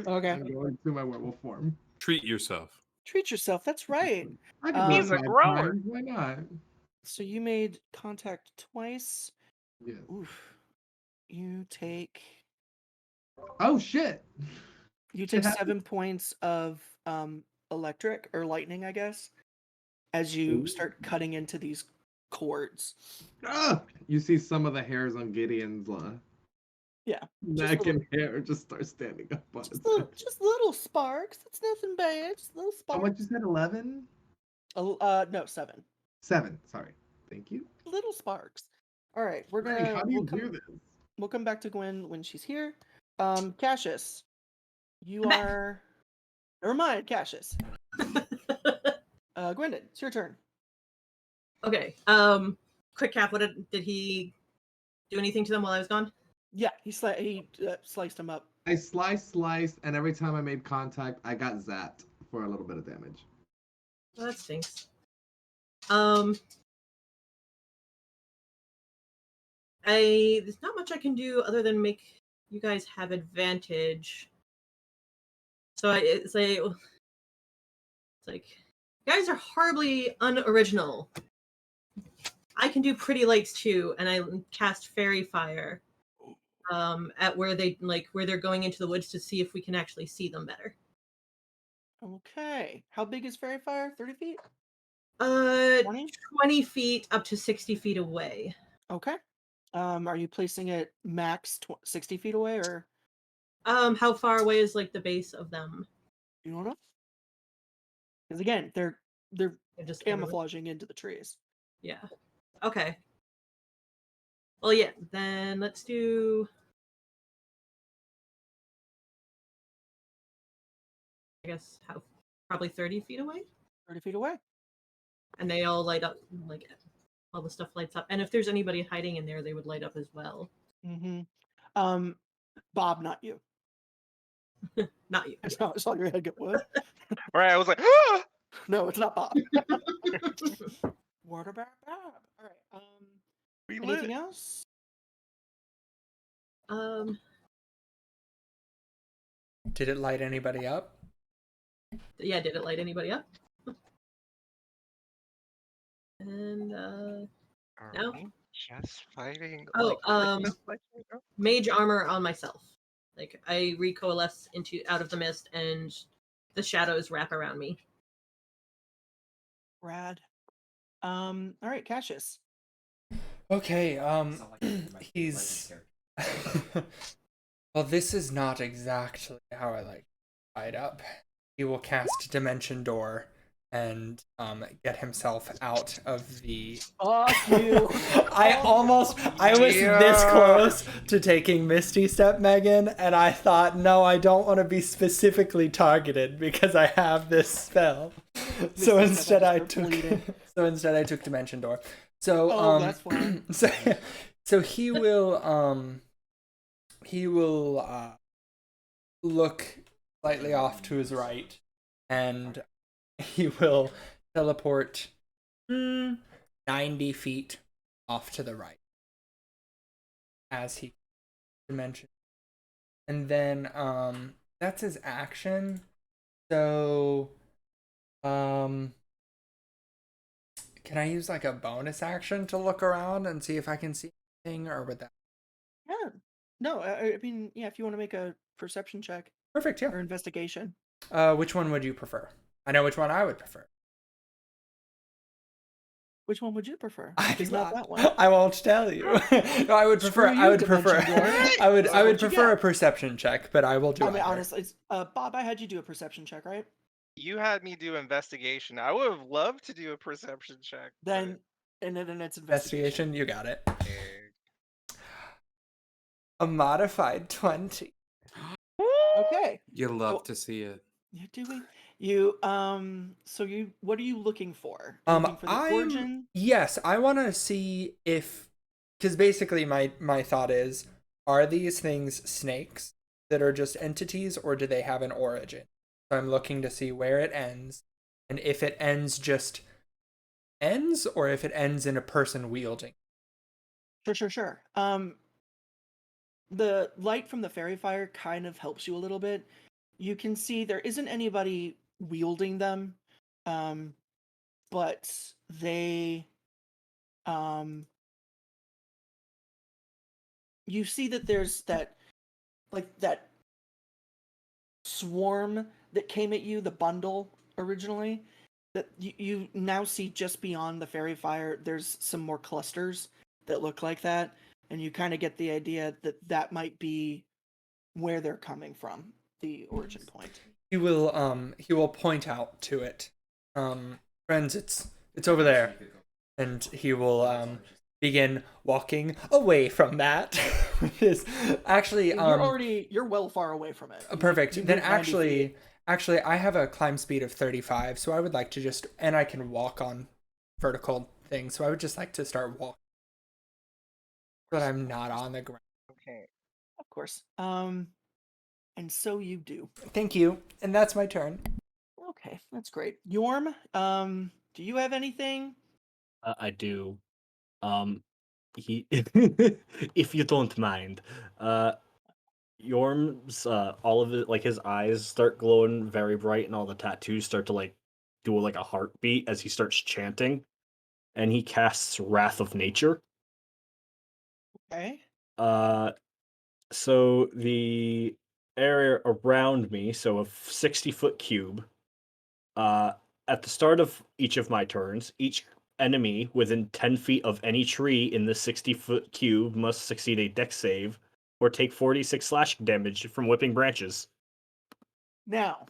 A: Okay.
B: I'm going to my werewolf form.
D: Treat yourself.
A: Treat yourself. That's right.
B: I can do
C: He's a
B: it 5
C: grower.
B: times. Why not?
A: So you made contact twice.
B: Yes.
A: Oof. You take
B: Oh shit.
A: you take
B: happened.
A: 7 points of electric or lightning, I guess, as you start cutting into these cords.
B: Ah! You see some of the hairs on Gideon's
A: Yeah,
B: neck
A: little-
B: and hair just start standing up on
A: Just
B: its
A: little,
B: head.
A: just little sparks. It's nothing bad. Just little
B: How
A: sparks.
B: much you said? 11?
A: No, 7.
B: 7. Sorry. Thank you.
A: Little sparks. All right, we're
B: Hey,
A: gonna.
B: how do you do this?
A: We'll come back to Gwen when she's here. Cassius, you
E: I'm back.
A: are. Never mind, Cassius. Gwendon, it's your turn.
E: Okay. Quick cap. What did he do anything to them while I was gone?
A: Yeah, he sliced him up.
B: I sliced, and every time I made contact, I got zapped for a little bit of damage.
E: Well, that stinks. There's not much I can do other than make you guys have advantage. So it's like you guys are horribly unoriginal. I can do pretty lights too, and I cast fairy fire at where they're going into the woods to see if we can actually see them better.
A: Okay. How big is Fairy Fire? 30 feet?
E: 20 feet up to 60 feet away.
A: Okay. Are you placing it max 60 feet away, or
E: How far away is like the base of them?
A: you don't know? Because again, they're
E: They're just everywhere?
A: camouflaging into the trees.
E: Yeah. Okay. Well, yeah. Then let's do. I guess probably 30 feet away,
A: 30 feet away.
E: and they all light up. Like all the stuff lights up, and if there's anybody hiding in there, they would light up as well.
A: Mm-hmm. Bob, not you.
E: Not you.
A: I saw your head get wood.
C: Right, I was like, ah!
A: No, it's not Bob. What about Bob? All right.
C: We
A: Anything
C: lit.
A: else?
G: Did it light anybody up?
E: Yeah. Did it light anybody up? And No.
C: Are we just fighting?
E: Oh,
C: Christmas like right now?
E: mage armor on myself. Like I recoalesce out of the mist, and the shadows wrap around me.
A: Rad. All right, Cassius.
G: Okay, he's well, this is not exactly how I like to light up. He will cast Dimension Door and get himself out of the
A: Fuck you.
G: I was this close to taking Misty Step, Megan, and I thought, no, I don't want to be specifically targeted because I have this spell. So
A: Misty
G: instead
A: Step,
G: I
A: start
G: took
A: bleeding.
G: I took Dimension Door. So
A: That's fine.
G: so he will look slightly off to his right, and he will teleport 90 feet off to the right as he mentioned. And then that's his action. So can I use like a bonus action to look around and see if I can see anything, or would that?
A: Yeah. No, I mean, yeah, if you want to make a perception check
G: Perfect, yeah.
A: or investigation.
G: Which one would you prefer? I know which one I would prefer.
A: Which one would you prefer?
G: I
A: It's
G: do
A: not
G: not.
A: that one.
G: I won't tell you. No, I would
A: Screw
G: prefer.
A: you,
G: I would prefer.
A: Dimension Door.
G: I would.
A: So
G: I would
A: what'd you
G: prefer a
A: get?
G: perception check, but I will do
A: I mean,
G: either.
A: honestly, Bob, I had you do a perception check, right?
C: You had me do investigation. I would have loved to do a perception check.
A: Then, and then it's
G: Investigation. You got it.
C: but...
G: A modified 20.
A: Okay.
D: You love
A: So-
D: to see it.
A: You're doing you so you what are you looking for? You looking for the origin?
G: Yes, I want to see if, because basically my thought is, are these things snakes that are just entities, or do they have an origin? So I'm looking to see where it ends, and if it ends just ends, or if it ends in a person wielding.
A: Sure. The light from the fairy fire kind of helps you a little bit. You can see there isn't anybody wielding them, but they, you see that there's that swarm that came at you, the bundle originally, that you now see just beyond the fairy fire. There's some more clusters that look like that, and you kind of get the idea that that might be where they're coming from, the origin point.
G: He will point out to it. Friends, it's over there. And he will begin walking away from that. Which is actually
A: You're well far away from it.
G: perfect.
A: You
G: Then
A: moved 90 feet.
G: actually I have a climb speed of 35, so I would like to just, and I can walk on vertical things, so I would just like to start walking. But I'm not on the ground.
C: Okay.
A: Of course. And so you do.
G: Thank you. And that's my turn.
A: Okay, that's great. Yorm, do you have anything?
F: I do. He, if you don't mind, Yorm's all of it, like his eyes start glowing very bright, and all the tattoos start to like do like a heartbeat as he starts chanting, and he casts Wrath of Nature.
A: Okay.
F: So the area around me, so a 60-foot cube. At the start of each of my turns, each enemy within 10 feet of any tree in the 60-foot cube must succeed a dex save or take 46 slashing damage from whipping branches.
A: Now,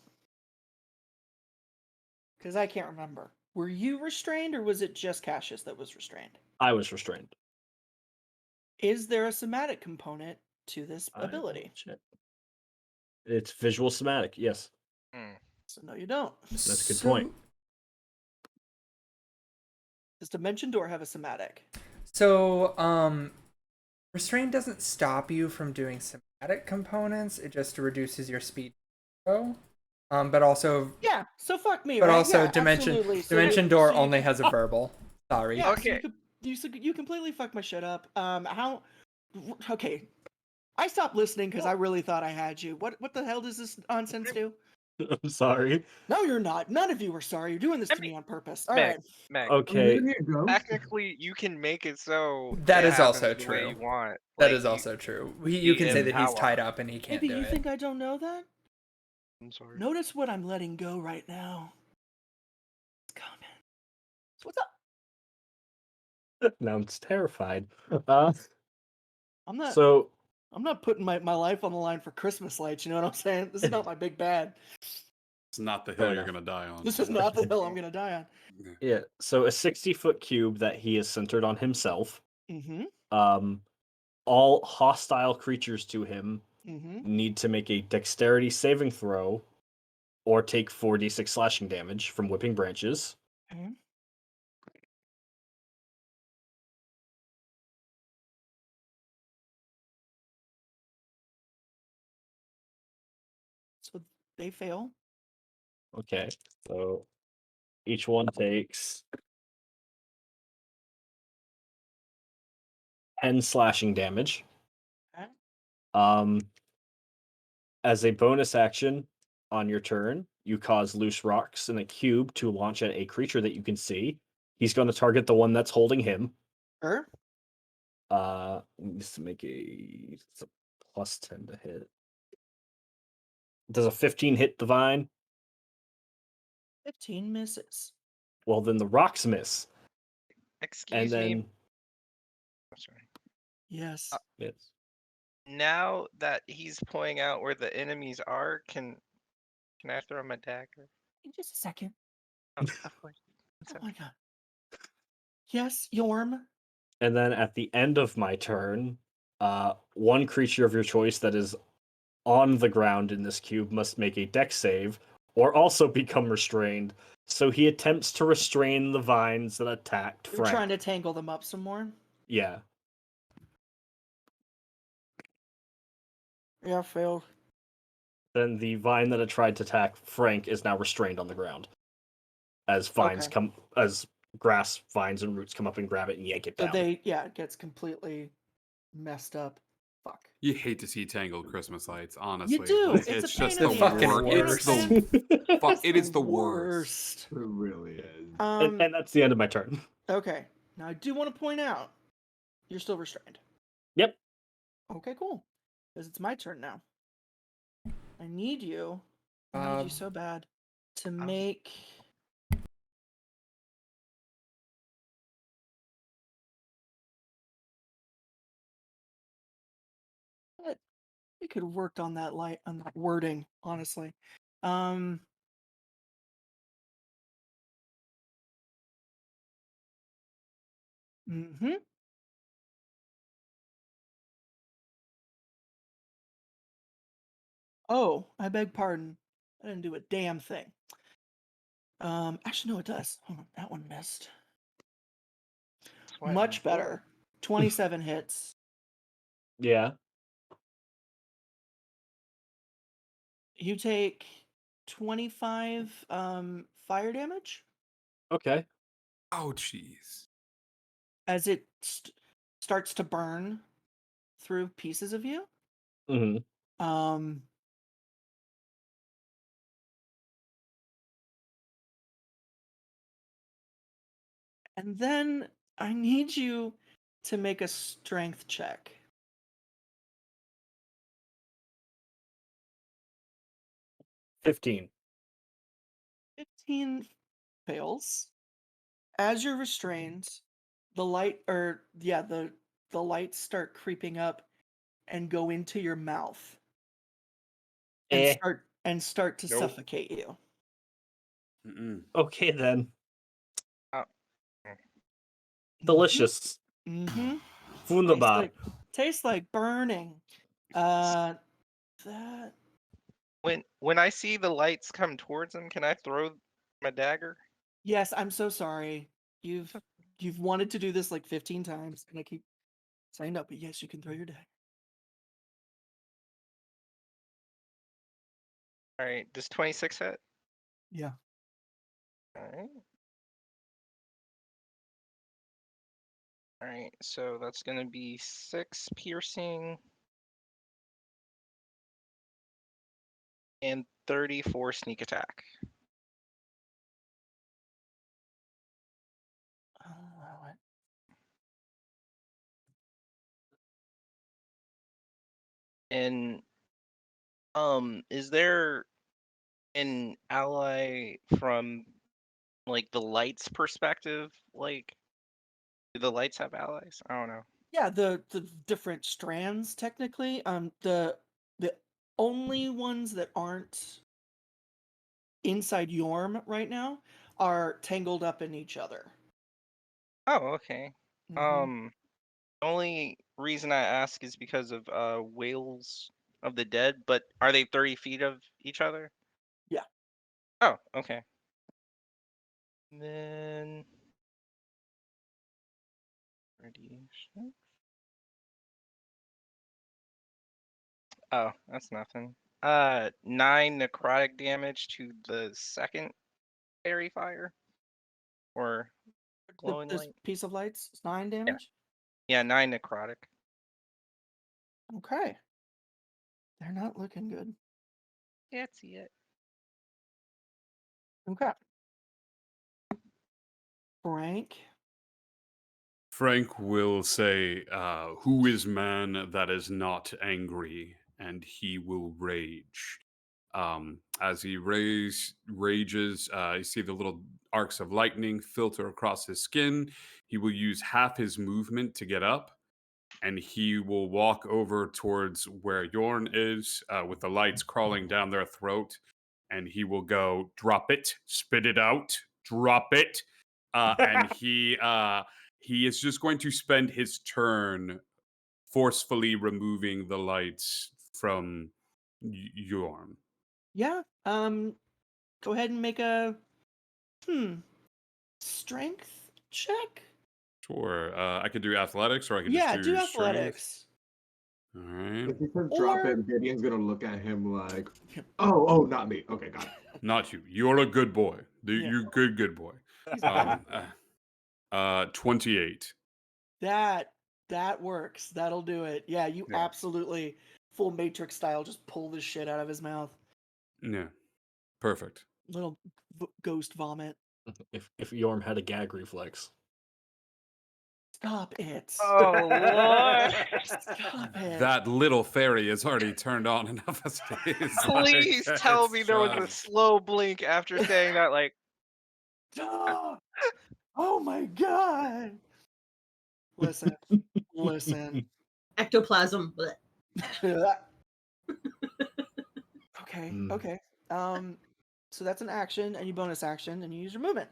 A: because I can't remember, were you restrained or was it just Cassius that was restrained?
F: I was restrained.
A: Is there a somatic component to this ability?
F: Shit. It's visual somatic, yes.
A: So no, you don't.
F: That's a good point.
A: Does Dimension Door have a somatic?
G: So, restraint doesn't stop you from doing somatic components. It just reduces your speed. But also,
A: Yeah. So fuck me.
G: but
A: right?
G: also
A: Yeah, absolutely. So
G: Dimension
A: you-
G: Door
A: so you
G: only
A: can-
G: has a verbal. Sorry.
A: Yeah,
C: Okay.
A: So you completely fucked my shit up. How? Okay. I stopped listening because I really thought I had you. What the hell does this nonsense do?
F: I'm sorry.
A: No, you're not. None of you are sorry. You're doing this
C: I
A: to me
C: mean,
A: on purpose. All
C: Meg,
A: right.
C: Meg.
F: Okay.
B: Here you go.
C: Technically, you can make it so
G: That
C: it
G: is also
C: happens the way
G: true.
C: you want.
G: That
C: Like,
G: is also true. You can say that he's
C: empower.
G: tied up and he can't
A: Maybe
G: do
A: you
G: it.
A: think I don't know that?
C: I'm sorry.
A: Notice what I'm letting go right now. It's coming. So what's up?
F: Now I'm terrified.
A: I'm not.
F: So
A: I'm not putting my life on the line for Christmas lights. You know what I'm saying? This is not my big bad.
D: It's not the
F: Fair
D: hill you're
F: enough.
D: gonna die on.
A: This is not the hill I'm gonna die on.
F: yeah, so a 60-foot cube that he is centered on himself.
A: Mm-hmm.
F: All hostile creatures to him
A: Mm-hmm.
F: need to make a dexterity saving throw or take 4d6 slashing damage from whipping branches.
A: Okay. So they fail.
F: Okay, so each one takes 10 slashing damage.
A: Okay.
F: As a bonus action on your turn, you cause loose rocks in a cube to launch at a creature that you can see. He's going to target the one that's holding him.
A: Sure.
F: Just to make it's a plus 10 to hit. Does a 15 hit divine?
A: 15 misses.
F: Well, then the rocks miss.
C: Excuse
F: then
C: me. Oh, sorry.
A: Yes.
F: yes.
C: Now that he's pointing out where the enemies are, can I throw him a dagger?
A: In just a second.
C: Oh, of course. I'm
A: Oh
C: sorry.
A: my god. Yes, Yorm.
F: And then at the end of my turn, one creature of your choice that is on the ground in this cube must make a dex save or also become restrained. So he attempts to restrain the vines that attacked
A: You're
F: Frank.
A: trying to tangle them up some more.
F: Yeah.
A: Yeah, failed.
F: Then the vine that had tried to attack Frank is now restrained on the ground. As vines
A: Okay.
F: as grass, vines, and roots come up and grab it and yank it
A: So
F: down.
A: it gets completely messed up. Fuck.
D: You hate to see tangled Christmas lights, honestly.
A: do.
D: Like,
A: It's a
D: it's
A: pain
D: just
A: in
D: the
A: the
G: fucking
D: worst. It's
G: worst.
D: the fuck. It is
A: The
D: the worst.
B: It really is.
F: And that's the end of my turn.
A: Okay. Now I do want to point out you're still restrained.
F: Yep.
A: Okay, cool. Because it's my turn now. I need you. I need you so bad to make. But we could have worked on that wording, honestly. Mm-hmm. Oh, I beg pardon. I didn't do a damn thing. Actually, no, it does. Hold on, that one missed.
C: That's what
A: Much
C: I'm for.
A: better. 27 hits.
F: Yeah.
A: You take 25 fire damage
F: Okay.
D: Oh, jeez.
A: as it starts to burn through pieces of you.
F: hmm
A: Um, and then I need you to make a strength check.
F: 15.
A: 15 fails. As you're restrained, the lights start creeping up and go into your mouth and
F: Eh.
A: start to
D: Nope.
A: suffocate you.
D: Mm-mm.
F: Okay then.
C: Oh,
F: Delicious.
A: Mm-hmm.
F: Wunderbar.
A: Tastes like burning. That
C: when I see the lights come towards him, can I throw my dagger?
A: yes, I'm so sorry. You've wanted to do this like 15 times, and I keep saying no, but yes, you can throw your dagger.
C: All right. Does 26 hit?
A: Yeah.
C: All right. All right. So that's gonna be 6 piercing and 34 sneak attack.
A: I'll allow it.
C: And is there an ally from like the lights perspective? Like, do the lights have allies? I don't know.
A: Yeah, the different strands technically. The only ones that aren't inside Yorm right now are tangled up in each other.
C: Oh, okay.
A: Mhm.
C: Only reason I ask is because of Whales of the Dead, but are they 30 feet of each other?
A: Yeah.
C: Oh, okay. Then 36. Oh, that's nothing. 9 necrotic damage to the second fairy fire or glowing
A: This
C: light.
A: piece of lights is 9
C: Yeah,
A: damage.
C: yeah, 9 necrotic.
A: Okay. They're not looking good.
C: That's it.
A: Okay. Frank.
D: Frank will say, "Who is man that is not angry?" And he will rage. As he rages, you see the little arcs of lightning filter across his skin. He will use half his movement to get up, and he will walk over towards where Yorn is, with the lights crawling down their throat, and he will go, drop it, spit it out, drop it, and he is just going to spend his turn forcefully removing the lights from Yorn.
A: Yeah. Go ahead and make a strength check.
D: Sure. I could do athletics, or I could
A: Yeah,
D: just
A: do
D: strength.
A: athletics.
D: All right.
B: If he says drop
A: Or-
B: it, Gideon's gonna look at him like, oh, not me. Okay, got it.
D: Not you. You're a good boy.
A: Yeah.
D: You're good boy.
A: He's
D: 28.
A: That works. That'll do it. Yeah, you
B: Yeah.
A: absolutely full Matrix style just pull the shit out of his mouth.
D: Yeah. Perfect.
A: Little ghost vomit.
F: If Yorm had a gag reflex.
A: Stop it.
C: Oh Lord!
A: Stop it.
D: That little fairy is already turned on enough as it is.
C: Please
D: Like,
C: tell
D: it's
C: me there was a
D: trying.
C: slow blink after saying that. Like,
A: Stop. Oh my god. Listen.
E: Ectoplasm. bleh.
A: Okay.
F: Mm.
A: Okay. So that's an action, and you bonus action, and you use your movement.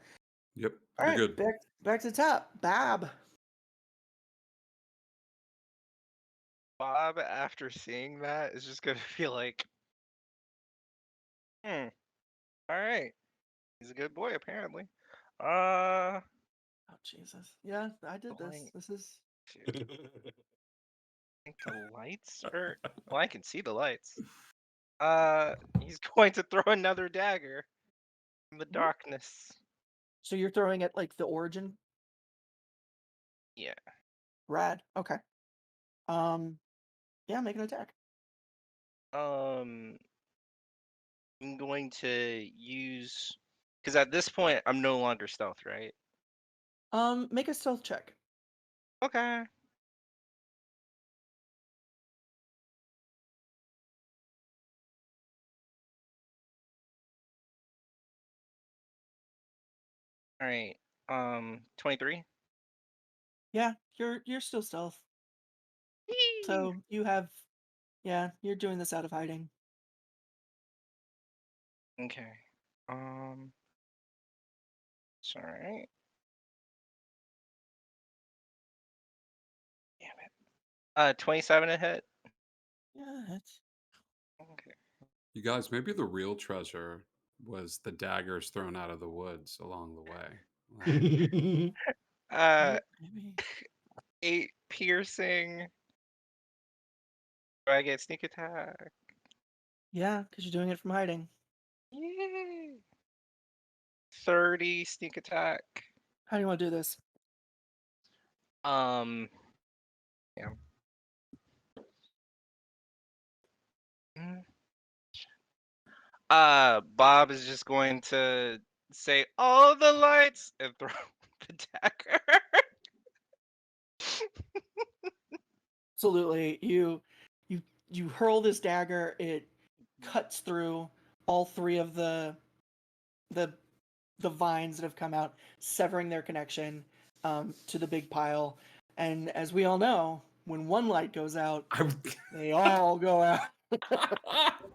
D: Yep.
A: All
D: You're
A: right.
D: good.
A: Back to the top. Bab.
C: Bob, after seeing that, is just gonna feel like, all right, he's a good boy apparently.
A: Oh Jesus. Yeah, I did this.
C: Blank.
A: This is.
C: Dude, I think the lights are. Well, I can see the lights. He's going to throw another dagger in the darkness.
A: So you're throwing at like the origin?
C: Yeah.
A: Rad. Okay. Yeah, make an attack.
C: I'm going to use, because at this point I'm no longer stealth, right?
A: Make a stealth check.
C: Okay. All right. 23.
A: Yeah, you're still stealth. So you have, yeah, you're doing this out of hiding.
C: Okay. It's all right. Damn it. 27 a hit.
A: Yeah, that's.
C: Okay.
D: You guys, maybe the real treasure was the daggers thrown out of the woods along the way. Like,
A: Maybe.
C: 8 piercing. Do I get sneak attack?
A: Yeah, because you're doing it from hiding.
C: Yay! 30 sneak attack.
A: How do you want to do this?
C: Yeah. Bob is just going to say all the lights and throw the dagger.
A: Absolutely. You hurl this dagger, it cuts through all three of the vines that have come out, severing their connection to the big pile. And as we all know, when one light goes out, they all go out.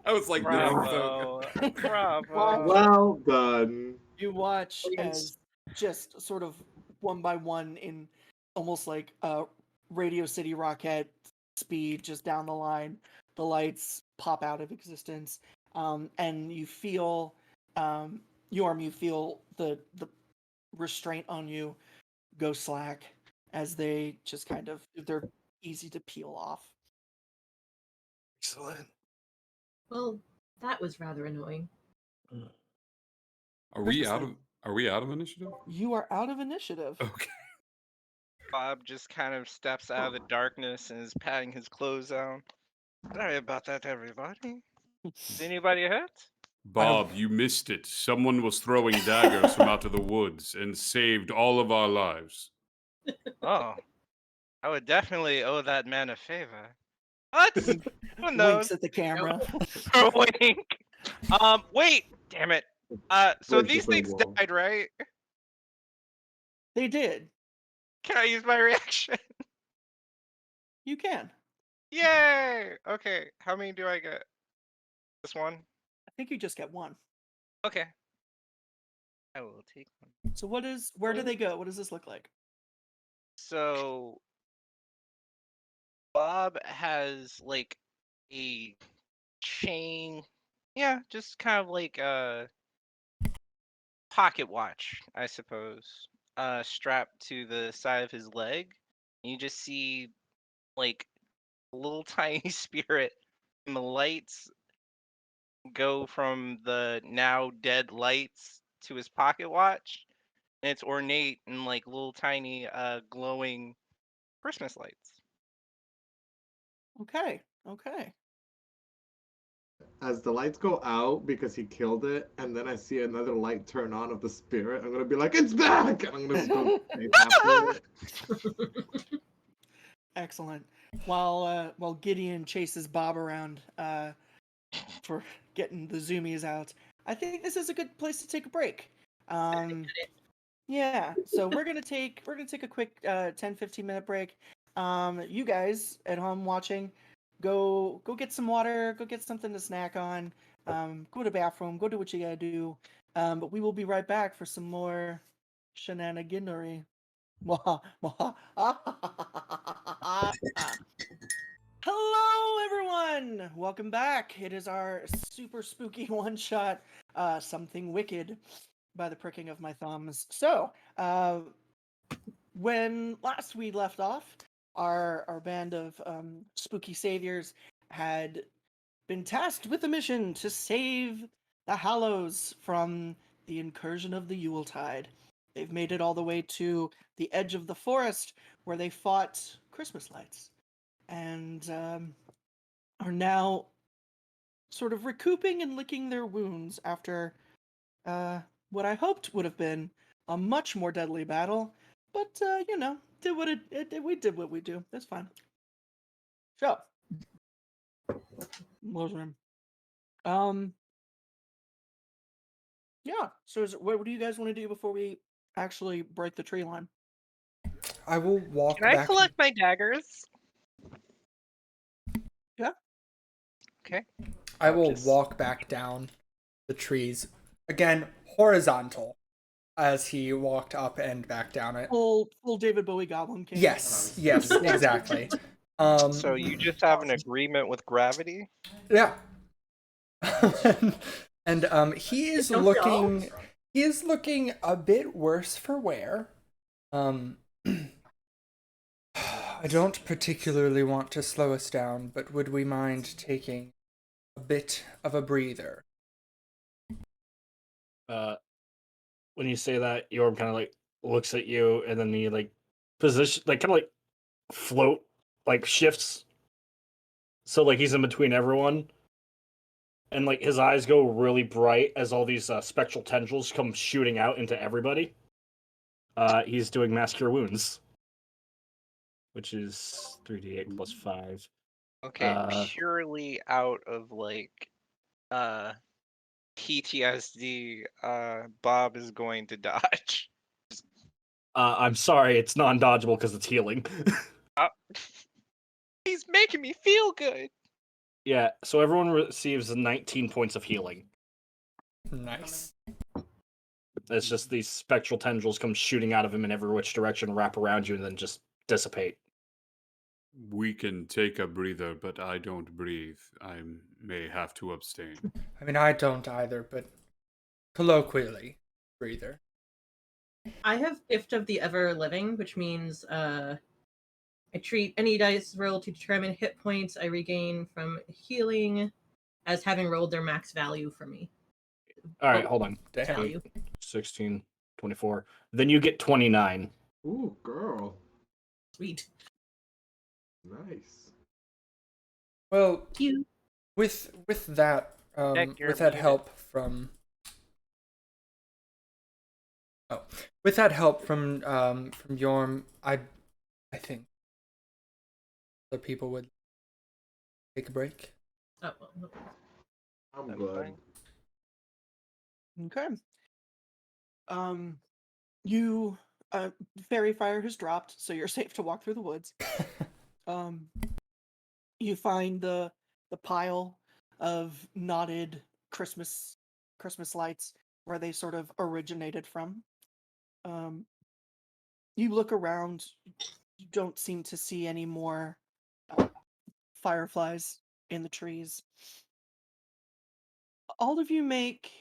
D: I was like, this is so
C: Bravo.
D: good.
C: Bravo.
B: Well done.
A: You watch
E: Brilliant.
A: as just sort of one by one, in almost like a Radio City Rocket speed, just down the line, the lights pop out of existence, and you feel, Yorm, you feel the restraint on you go slack as they just kind of, they're easy to peel off.
H: Excellent.
E: Well, that was rather annoying.
D: Are we out of initiative?
A: You are out of initiative.
D: Okay.
C: Bob just kind of steps out of the darkness and is patting his clothes down. Sorry about that, everybody. Is anybody hurt?
D: Bob, you missed it. Someone was throwing daggers from out of the woods and saved all of our lives.
C: Oh, I would definitely owe that man a favor. What? Who knows?
A: Winks at the camera.
C: Wink. Wait, damn it. So
B: Break the
C: these
B: third
C: things
B: wall.
C: died, right?
A: They did.
C: Can I use my reaction?
A: You can.
C: Yay! Okay, how many do I get? This one?
A: I think you just get one.
C: Okay. I will take one.
A: So where do they go? What does this look like?
C: So Bob has like a chain, yeah, just kind of like a pocket watch, I suppose, strapped to the side of his leg. And you just see like a little tiny spirit, and the lights go from the now dead lights to his pocket watch, and it's ornate and like little tiny glowing Christmas lights.
A: Okay. Okay.
B: As the lights go out because he killed it, and then I see another light turn on of the spirit, I'm gonna be like, "It's back!" And I'm gonna just go chase after it.
A: Excellent. While Gideon chases Bob around for getting the zoomies out, I think this is a good place to take a break. Yeah, so we're gonna take a quick 10-15 minute break. You guys at home watching, go get some water, go get something to snack on, go to the bathroom, go do what you gotta do. But we will be right back for some more shenaniganery. Hello, everyone! Welcome back. It is our super spooky one shot, Something Wicked, by the pricking of my thumbs. So, when last we left off, our band of spooky saviors had been tasked with a mission to save the Hallows from the incursion of the Yuletide. They've made it all the way to the edge of the forest where they fought Christmas lights and are now sort of recouping and licking their wounds after what I hoped would have been a much more deadly battle. But, we did what we do. That's fine. So, yeah. So, what do you guys want to do before we actually break the tree line?
G: I will walk
C: Can I
G: back.
C: collect my daggers?
A: Yeah.
C: Okay.
G: I will
C: Just-
G: walk back down the trees again, horizontal, as he walked up and back down it.
A: Full David Bowie Goblin King.
G: Yes, yes, exactly.
C: So you just have an agreement with gravity?
G: Yeah. and he is
E: Don't we all?
G: looking a bit worse for wear. I don't particularly want to slow us down, but would we mind taking a bit of a breather?
F: When you say that, Yorm kind of like looks at you, and then he like position, like kind of like float, like shifts. So like he's in between everyone, and like his eyes go really bright as all these spectral tendrils come shooting out into everybody. He's doing Mass Cure Wounds, which is 3d8 plus 5.
C: Okay, purely out of like PTSD, Bob is going to dodge.
F: I'm sorry, it's non-dodgeable because it's healing.
C: He's making me feel good.
F: Yeah, so everyone receives 19 points of healing.
G: Nice.
F: It's just these spectral tendrils come shooting out of him in every which direction, wrap around you, and then just dissipate.
D: We can take a breather, but I don't breathe. I may have to abstain.
G: I mean, I don't either, but colloquially, breather.
E: I have Gift of the Ever Living, which means I treat any dice roll to determine hit points I regain from healing as having rolled their max value for me.
F: All right, hold on.
G: Damn.
E: Value.
F: 16, 24. Then you get 29.
B: Ooh, girl.
E: Sweet.
B: Nice.
G: Well,
E: You.
G: with that
C: Heck, you're
G: with that
C: muted.
G: help from with that help from Yorm, I think other people would take a break.
E: Oh, well,
B: I'm
C: That's
B: good.
C: fine.
A: Okay. You fairy fire has dropped, so you're safe to walk through the woods. Um, you find the pile of knotted Christmas lights where they sort of originated from. Um, you look around, you don't seem to see any more fireflies in the trees. All of you make,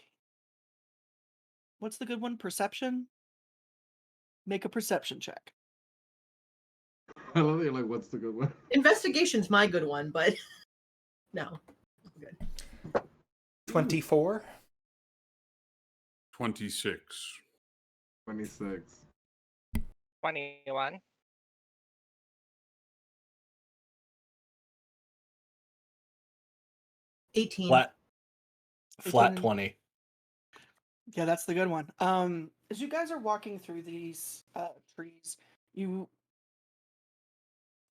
A: what's the good one? Perception? Make a perception check.
B: I love that you're like, what's the good one?
E: Investigation's my good one, but no. Good.
G: 24.
D: 26.
B: 26.
C: 21.
E: 18.
F: Flat
A: 18.
F: 20.
A: Yeah, that's the good one. As you guys are walking through these trees,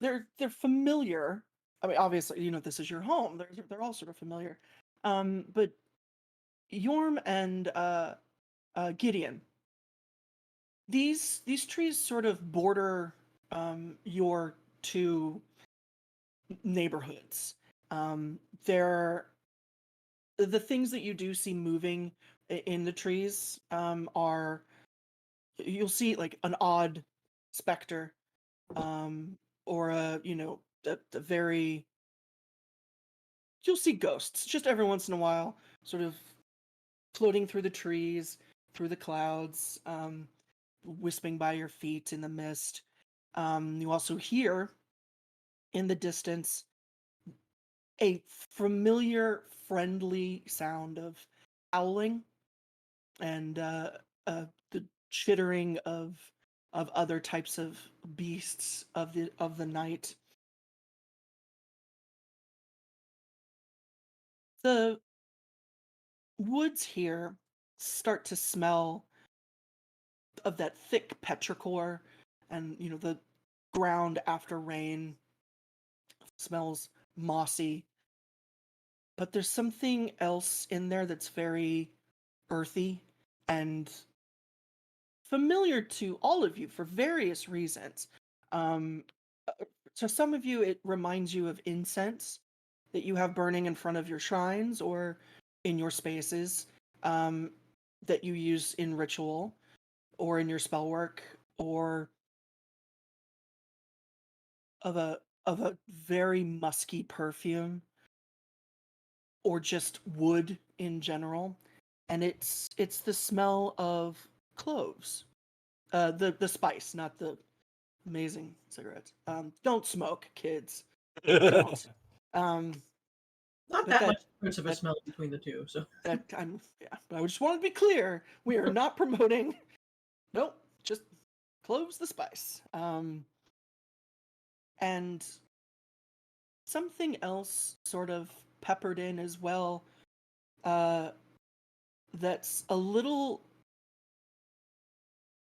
A: they're familiar. I mean, obviously, this is your home. They're all sort of familiar. But Yorm and Gideon, these trees sort of border your two neighborhoods. They're the things that you do see moving in the trees are, you'll see like an odd specter, or a very, you'll see ghosts just every once in a while, sort of floating through the trees, through the clouds, wisping by your feet in the mist. You also hear in the distance a familiar, friendly sound of howling and the chittering of other types of beasts of the night. The woods here start to smell of that thick petrichor, and the ground after rain smells mossy. But there's something else in there that's very earthy and familiar to all of you for various reasons. Um, to some of you, it reminds you of incense that you have burning in front of your shrines or in your spaces, that you use in ritual or in your spell work, or of a very musky perfume, or just wood in general. And it's the smell of cloves, the spice, not the amazing cigarettes. Don't smoke, kids. Don't. Um,
E: Not
A: but
E: that
A: that
E: much difference of a
A: that
E: smell between the two. So
A: yeah. But I just want to be clear: we are not promoting. Nope, just cloves the spice. And something else sort of peppered in as well. That's a little.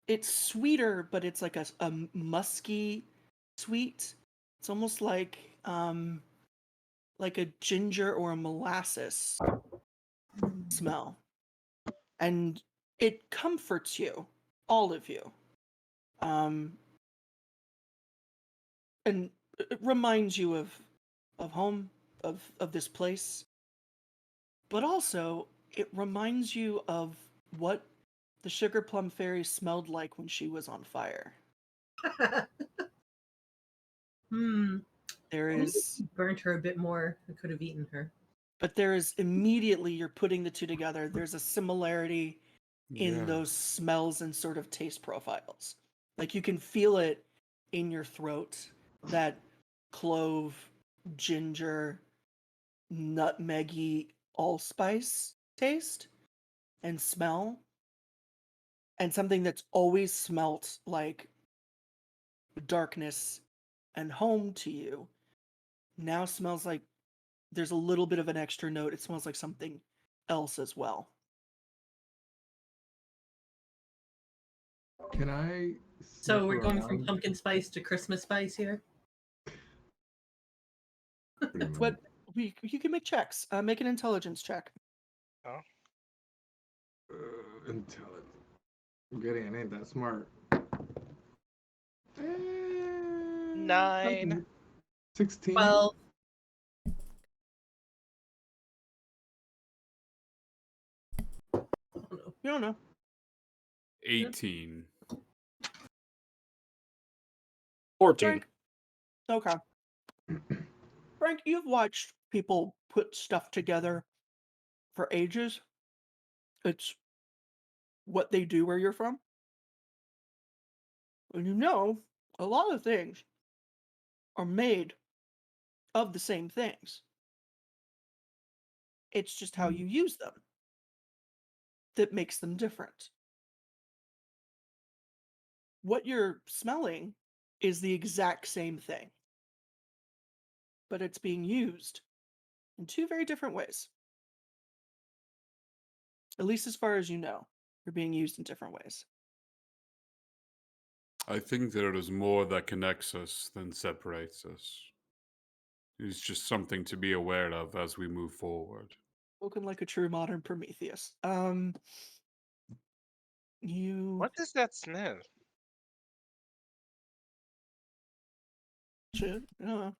A: It's sweeter, but it's like a musky sweet. It's almost like a ginger or a molasses smell. And it comforts you, all of you. And it reminds you of home, of this place. But also it reminds you of what the Sugar Plum Fairy smelled like when she was on fire. There
E: Maybe if
A: is
E: we burnt her a bit more, I could have eaten her.
A: But there is immediately, you're putting the two together, there's a similarity in
D: Yeah.
A: those smells and sort of taste profiles. Like you can feel it in your throat, that clove, ginger, nutmeggy allspice taste and smell. And something that's always smelt like darkness and home to you now smells like there's a little bit of an extra note. It smells like something else as well.
B: Can I?
E: So
B: sniff
E: we're going from
B: around?
E: pumpkin spice to Christmas spice here.
B: Pretty
A: That's
B: much.
A: what you can make checks. Make an intelligence check.
C: Oh.
B: Intelligence. Gideon ain't that smart.
C: 9.
B: 16.
E: Well,
A: You don't know.
D: 18.
F: 14.
A: Frank. Okay. Frank, you've watched people put stuff together for ages. It's what they do where you're from. And you know, a lot of things are made of the same things. It's just how you use them that makes them different. What you're smelling is the exact same thing, but it's being used in two very different ways. At least as far as you know, they're being used in different ways.
D: I think there is more that connects us than separates us. It's just something to be aware of as we move forward.
A: Spoken like a true modern Prometheus. You
C: What does that smell?
A: should.
G: Not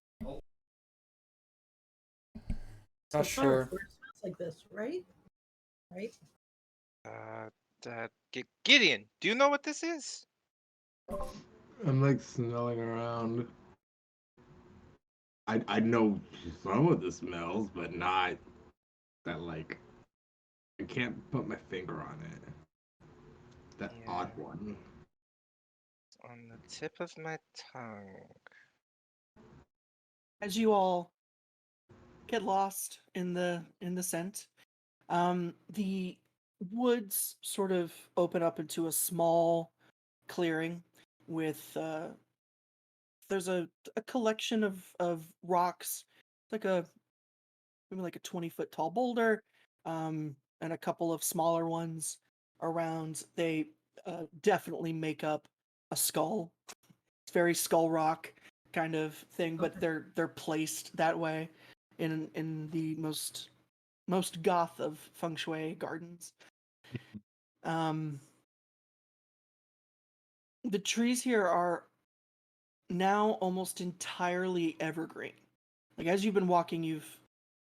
G: sure.
E: It smells like this, right? Right?
C: Gideon, do you know what this is?
B: I'm like smelling around. I know some of the smells, but not that like I can't put my finger on it. That
C: Yeah.
B: odd one.
C: It's on the tip of my tongue.
A: As you all get lost in the scent, the woods sort of open up into a small clearing with there's a collection of rocks, like maybe like a 20-foot tall boulder, and a couple of smaller ones around. They definitely make up a skull. It's very skull rock kind of thing, but they're placed that way in the most goth of feng shui gardens. The trees here are now almost entirely evergreen. Like as you've been walking, you've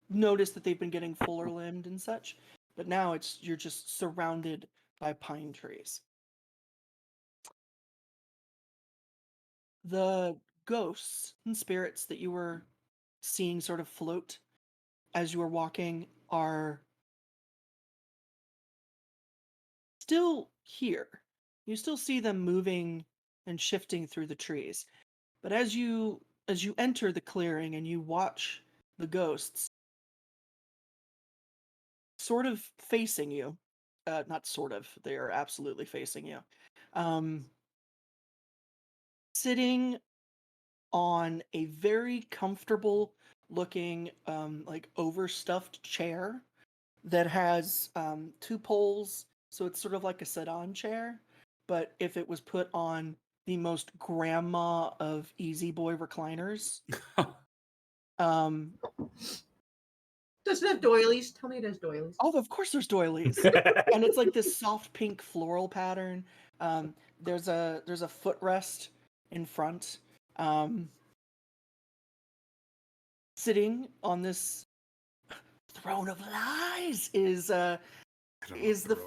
A: noticed that they've been getting fuller limbed and such, but now you're just surrounded by pine trees. The ghosts and spirits that you were seeing sort of float as you were walking are still here. You still see them moving and shifting through the trees. But as you enter the clearing and you watch the ghosts sort of facing you, not sort of, they are absolutely facing you. Sitting on a very comfortable looking like overstuffed chair that has two poles, so it's sort of like a sedan chair, but if it was put on the most grandma of Easy Boy recliners.
E: Does it have doilies? Tell me it has doilies.
A: Oh, of course there's doilies. And it's like this soft pink floral pattern. There's a footrest in front. Sitting on this throne of lies is the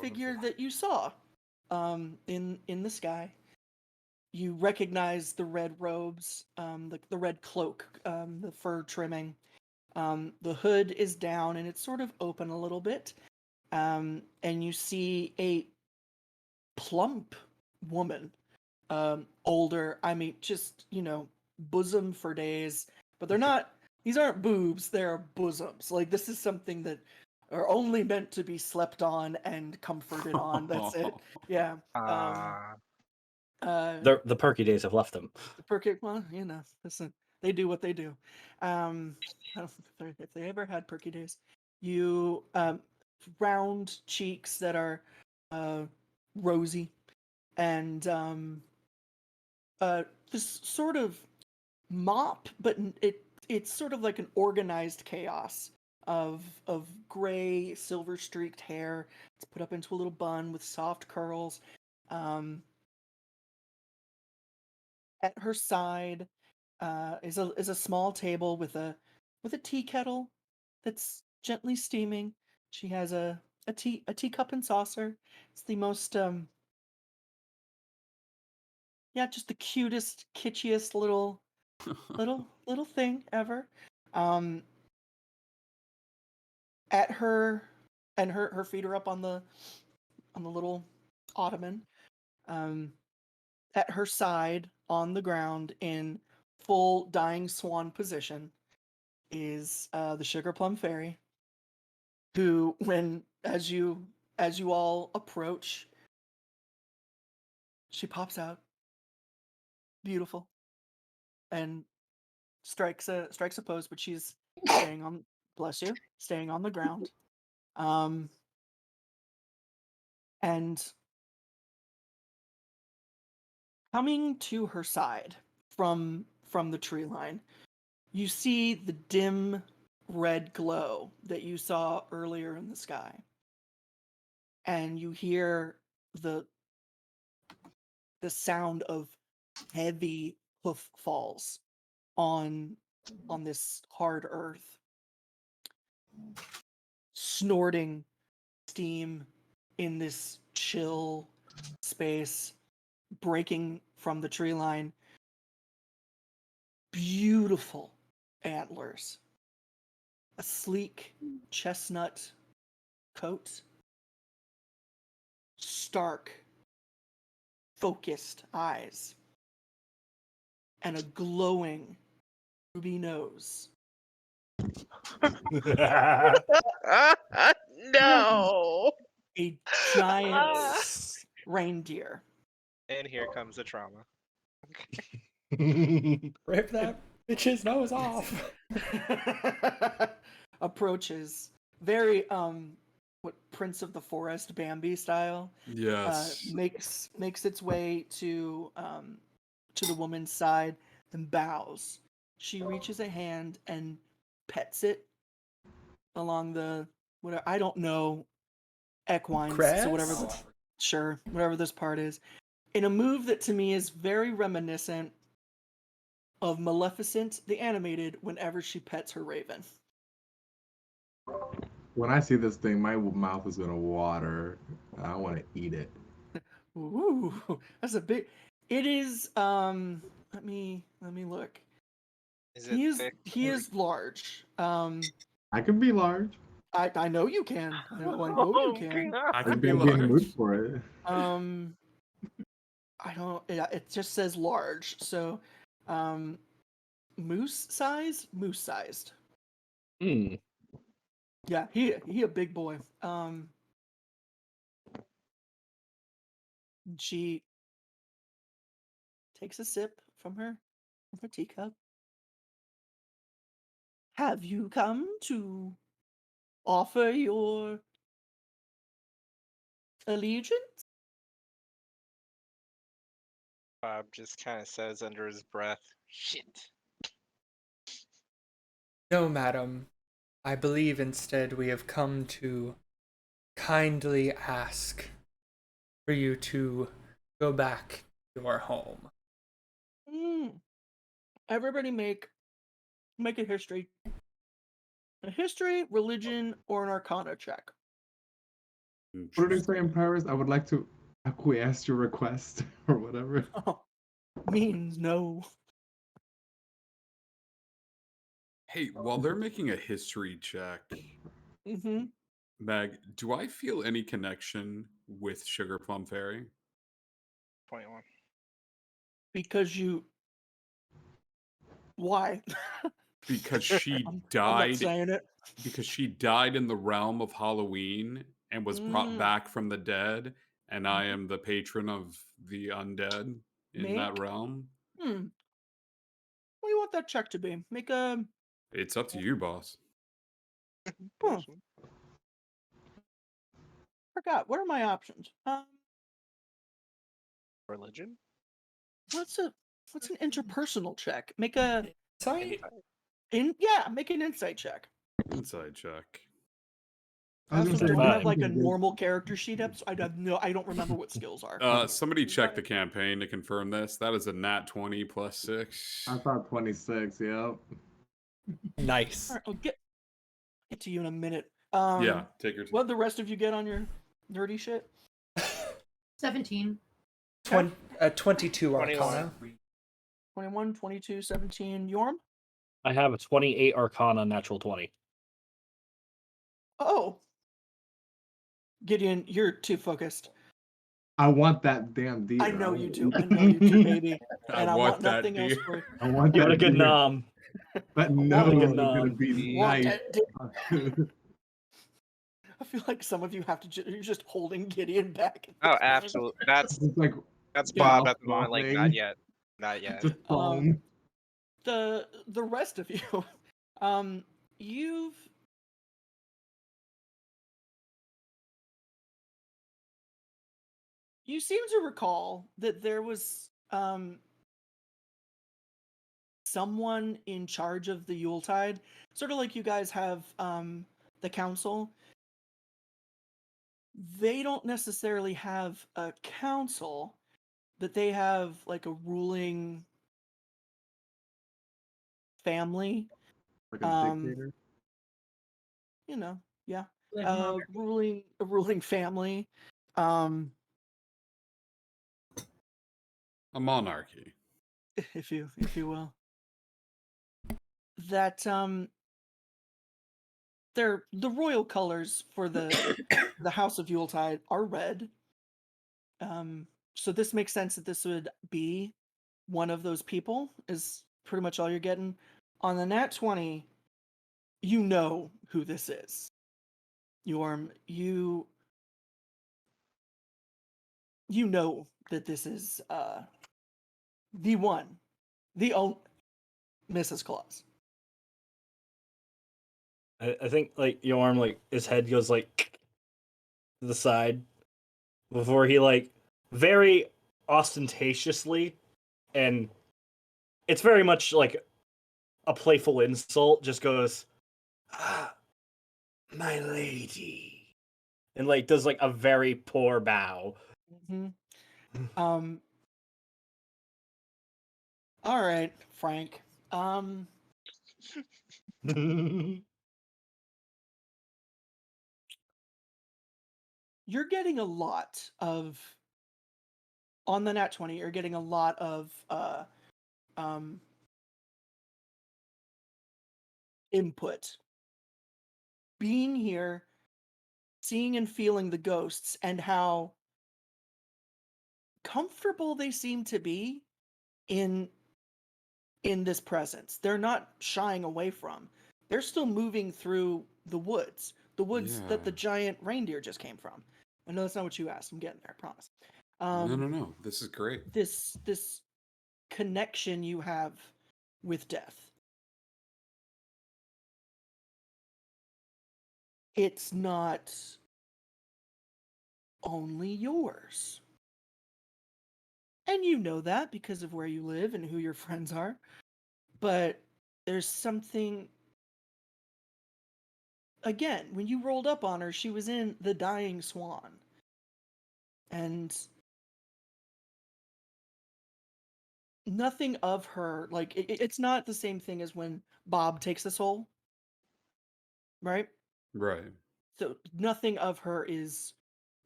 A: figure that you saw in the sky. You recognize the red robes, the red cloak, the fur trimming. The hood is down and it's sort of open a little bit. And you see a plump woman, older. I mean, just, bosom for days. But these aren't boobs, they're bosoms. Like, this is something that are only meant to be slept on and comforted on. That's it. Yeah.
F: The perky days have left them.
A: The perky, well, listen, they do what they do. I don't know if they ever had perky days. You round cheeks that are rosy, and this sort of mop, but it's sort of like an organized chaos of gray silver streaked hair. It's put up into a little bun with soft curls. At her side is a small table with a tea kettle that's gently steaming. She has a teacup and saucer. It's the most just the cutest, kitschiest little thing ever. Um, at her and her feet are up on the little ottoman. At her side on the ground in full dying swan position is the Sugar Plum Fairy, who, as you all approach, she pops out, beautiful, and strikes a pose, but she's staying on. Bless you, staying on the ground. And coming to her side from the tree line, you see the dim red glow that you saw earlier in the sky. And you hear the sound of heavy hoof falls on this hard earth. Snorting steam in this chill space, breaking from the tree line. Beautiful antlers. A sleek chestnut coat. Stark, focused eyes. And a glowing ruby nose.
C: No.
A: A giant reindeer.
C: And here comes the trauma.
G: Rip that bitch's nose off.
A: Approaches very what Prince of the Forest Bambi style.
D: Yes.
A: Makes its way to the woman's side, then bows. She reaches a hand and pets it along the whatever, I don't know, equines, so whatever this part is, in a move that to me is very reminiscent of Maleficent the animated whenever she pets her raven.
B: When I see this thing, my mouth is gonna water. I want to eat it.
A: Ooh, that's a big. It is. Let me look.
C: Is it thick?
A: He is large.
B: I can be large.
A: I know you can. I know you can.
D: I
B: I
D: could be
B: gotta be in the
D: large.
B: mood for it.
A: I don't. Yeah, it just says large. So, moose sized.
F: Hmm.
A: Yeah, he a big boy. She takes a sip from her teacup. Have you come to offer your allegiance?
C: Bob just kind of says under his breath, "Shit."
G: No, madam. I believe instead we have come to kindly ask for you to go back to your home.
A: Everybody make a history, religion, or an arcana check.
B: What did he say in Paris? I would like to acquiesce your request or whatever.
A: Oh, means no.
D: Hey, while they're making a history check,
A: Mm-hmm.
D: Meg, do I feel any connection with Sugar Plum Fairy?
C: 21.
A: Because you. Why?
D: Because she
A: I'm not
D: died.
A: saying it.
D: Because she died in the realm of Halloween and was brought back from the dead, and I am the patron of the undead in that
A: Make-
D: realm.
A: What do you want that check to be? Make a.
D: It's up to you, boss.
A: Forgot. What are my options?
C: Religion?
A: What's an interpersonal check? Make a
G: Sorry?
A: make an insight check.
D: Inside check.
A: I
B: was
A: also
B: gonna say,
A: don't
F: fine.
A: have like a
B: good.
A: normal character sheet up, so I don't remember what skills are.
D: Somebody check the campaign to confirm this. That is a nat 20 plus 6.
B: I thought 26. Yep.
G: Nice.
A: All right, I'll get to you in a minute.
D: Yeah, take your time.
A: What the rest of you get on your nerdy shit?
I: 17.
G: 22
C: 21.
G: Arcana.
A: 21, 22, 17. Yorm?
F: I have a 28 Arcana, natural 20.
A: Oh. Gideon, you're too focused.
B: I want that damn deer.
A: I know you do. I know you do, baby. And I want
D: that
A: nothing else
D: deer.
A: for
B: I want
F: Give it a
B: that
F: good
B: deer.
F: nom.
B: That
A: want
B: nose
A: a
B: is
F: good
B: gonna
F: nom.
B: be
A: want
B: nice.
A: that I feel like some of you have to. You're just holding Gideon back. at
C: Oh,
A: this point.
C: absolutely. That's
B: It's like
C: Bob
B: Yeah.
C: at the moment. Like, not yet. Not yet.
B: just foam.
A: The rest of you, you've you seem to recall that there was someone in charge of the Yuletide, sort of like you guys have the council. They don't necessarily have a council, but they have like a ruling family.
B: Like a dictator.
A: You know, yeah.
I: Like
A: A ruling family. Um,
D: A monarchy.
A: if you will. That they're the royal colors for the House of Yuletide are red. So this makes sense that this would be one of those people, is pretty much all you're getting. On the nat 20, you know who this is. Yorm, you know that this is the one, the only Mrs. Claus.
F: I think like Yorm, like his head goes like to the side before he like very ostentatiously, and it's very much like a playful insult, just goes, "Ah, my lady," and like does like a very poor bow.
A: All right, Frank. You're getting a lot of on the nat 20. You're getting a lot of input. Being here, seeing and feeling the ghosts, and how comfortable they seem to be in this presence. They're not shying away from. They're still moving through the woods that the
D: Yeah.
A: giant reindeer just came from. I know that's not what you asked. I'm getting there, I promise.
D: No. This is great.
A: This connection you have with death. It's not only yours. And you know that because of where you live and who your friends are. But there's something. Again, when you rolled up on her, she was in The Dying Swan. And nothing of her, like, it's not the same thing as when Bob takes the soul. Right?
D: Right.
A: So nothing of her is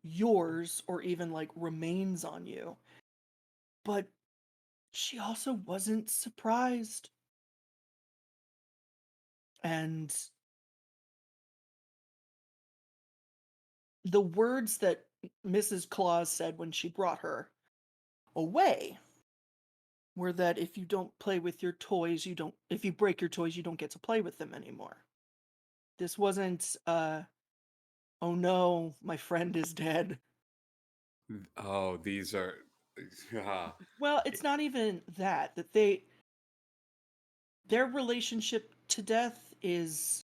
A: yours or even like remains on you. But she also wasn't surprised. And the words that Mrs. Claus said when she brought her away were that if you don't play with your toys, if you break your toys, you don't get to play with them anymore. This wasn't oh no, my friend is dead.
D: Oh, these are.
A: Well, it's not even that their relationship to death is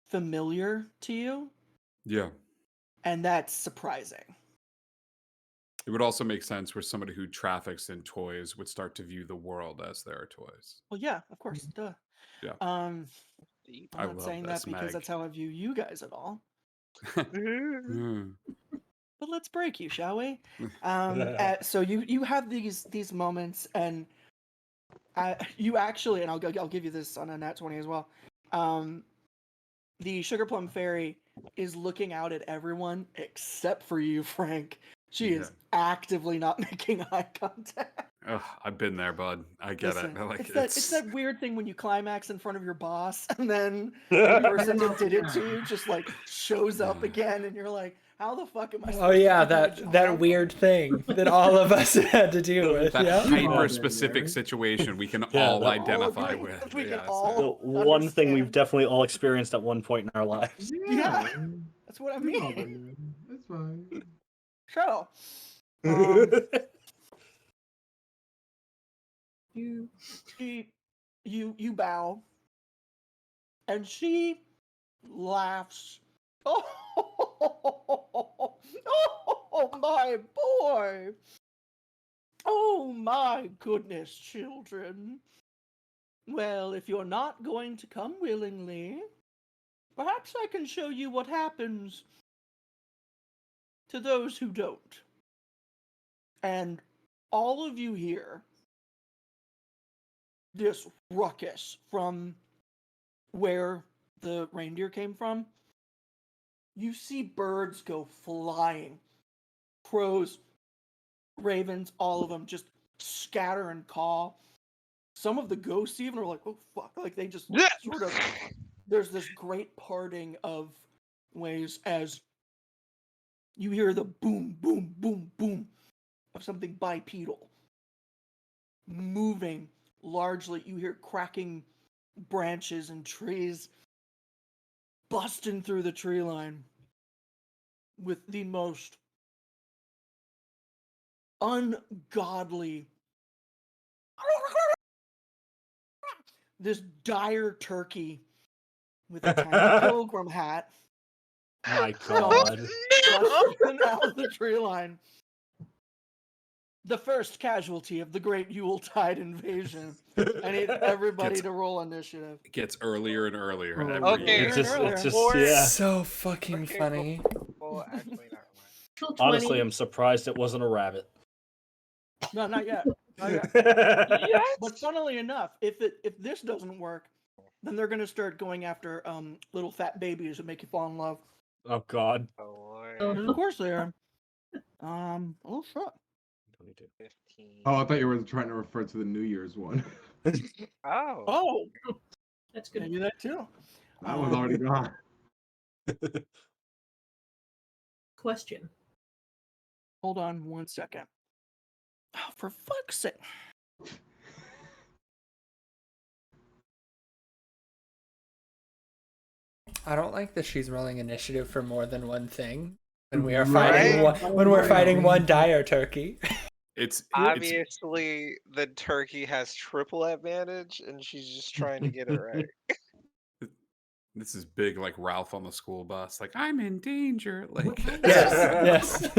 A: familiar to you,
D: Yeah.
A: and that's surprising.
D: It would also make sense where somebody who traffics in toys would start to view the world as their toys.
A: Well, yeah, of course, duh.
D: Yeah.
C: Deep.
D: I
A: I'm not
D: love
A: saying
D: this,
A: that because
D: Meg.
A: that's how I view you guys at all.
D: Mm.
A: But let's break you, shall we? So you have these moments, and you actually, and I'll give you this on a nat 20 as well. The Sugar Plum Fairy is looking out at everyone except for you, Frank. She is actively not making eye contact.
D: Ugh, I've been there, bud. I get
A: Listen,
D: it. Like,
A: it's that weird thing when you climax in front of your boss, and then the person that did it to you just like shows up again, and you're like, "How the fuck am I?"
G: Oh
A: supposed
G: yeah,
A: to do my
G: that
A: job?"
G: weird thing that all of us had to deal with.
D: that
G: Yeah.
D: hyper specific situation we can all
F: that-
D: identify
A: agree.
D: with.
A: We can
D: Yeah,
A: all-
F: The one thing we've
A: understand.
F: definitely all experienced at one point in our lives.
A: Yeah. That's what I
B: We've all
A: mean.
B: been there. It's fine.
A: So,
E: You
A: you bow, and she laughs. Oh my boy! Oh my goodness, children. Well, if you're not going to come willingly, perhaps I can show you what happens to those who don't. And all of you hear this ruckus from where the reindeer came from. You see birds go flying. Crows, ravens, all of them just scatter and caw. Some of the ghosts even are like, oh fuck, like they just sort of, there's this great parting of ways as you hear the boom, boom, boom, boom of something bipedal moving largely. You hear cracking branches and trees busting through the tree line with the most ungodly, this dire turkey with a tiny pilgrim hat
F: My God.
A: busting out of the tree line. The first casualty of the great Yuletide invasion. I need everybody to roll initiative.
D: It gets earlier and earlier
B: Oh,
D: every
C: okay.
D: year.
F: It's just,
A: earlier.
F: it's just,
C: Or-
F: yeah.
G: So fucking
C: Okay,
G: funny.
C: Well, actually, never mind.
E: Natural 20.
F: Honestly, I'm surprised it wasn't a rabbit.
A: No, not yet. Not yet.
C: Yes.
A: But funnily enough, if this doesn't work, then they're gonna start going after little fat babies that make you fall in love.
F: Oh God.
C: Oh,
E: Oh.
C: Lord.
A: Of course they are. Oh shit.
F: 22.
C: 15.
B: Oh, I thought you were trying to refer to the New Year's one.
C: Oh.
A: Oh,
E: That's good.
A: maybe that too.
B: That was already gone.
E: Question.
A: Hold on 1 second. Oh, for fuck's sake.
G: I don't like that she's rolling initiative for more than one thing when we are
B: Right?
G: fighting when we're fighting one dire turkey.
D: It's
C: Obviously, the turkey has triple advantage, and she's just trying to get it right.
D: this is big, like Ralph on the school bus. Like, I'm in danger. Like,
G: Yes.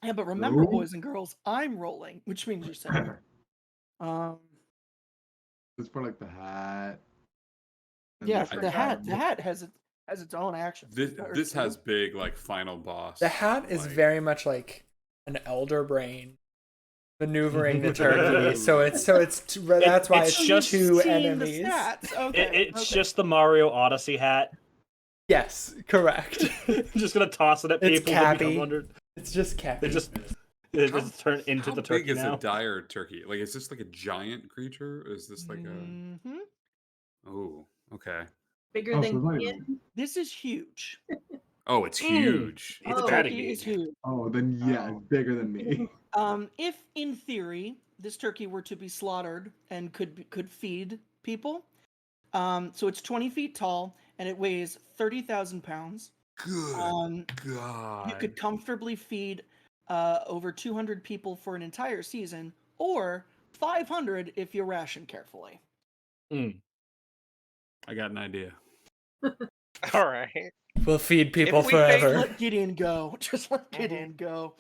A: Yeah, but remember,
B: Ooh.
A: boys and girls, I'm rolling, which means you're safe.
B: It's for like the hat. and
A: Yeah,
B: the
A: the hat
B: second-
A: has its own action.
D: This has big, like, final boss.
G: The hat is
D: like-
G: very much like an elder brain maneuvering the turkey. so it's that's why
F: it's
G: it's
F: just
G: two
A: Seeing the
G: enemies.
A: stats. Okay,
F: It's
A: okay.
F: just the Mario Odyssey hat.
G: Yes, correct.
F: Just gonna toss it at
G: It's
F: people. They become
G: Cappy.
F: under.
G: It's just
F: They
G: Cappy.
F: they
D: How-
F: just turn into
D: How
F: the
D: big
F: turkey
D: is
F: now.
D: a dire turkey? Like, is this like a giant creature? Or is this like a?
A: Mhm.
D: Oh, okay.
E: Bigger
B: Oh,
E: than
B: so it's not
E: Ian?
B: even-
A: This is huge.
D: Oh, it's huge.
F: It's
E: Oh.
F: gotta
A: Turkey
F: be.
A: is huge.
B: Oh, then yeah,
C: Oh.
B: it's bigger than me.
A: If in theory this turkey were to be slaughtered and could feed people, so it's 20 feet tall and it weighs 30,000 pounds.
D: Good
A: You
D: God.
A: could comfortably feed over 200 people for an entire season, or 500 if you ration carefully.
D: I got an idea.
C: All right.
G: We'll feed people
C: we face
G: forever.
A: Let Gideon go. Just let
C: Mhm.
A: Gideon go.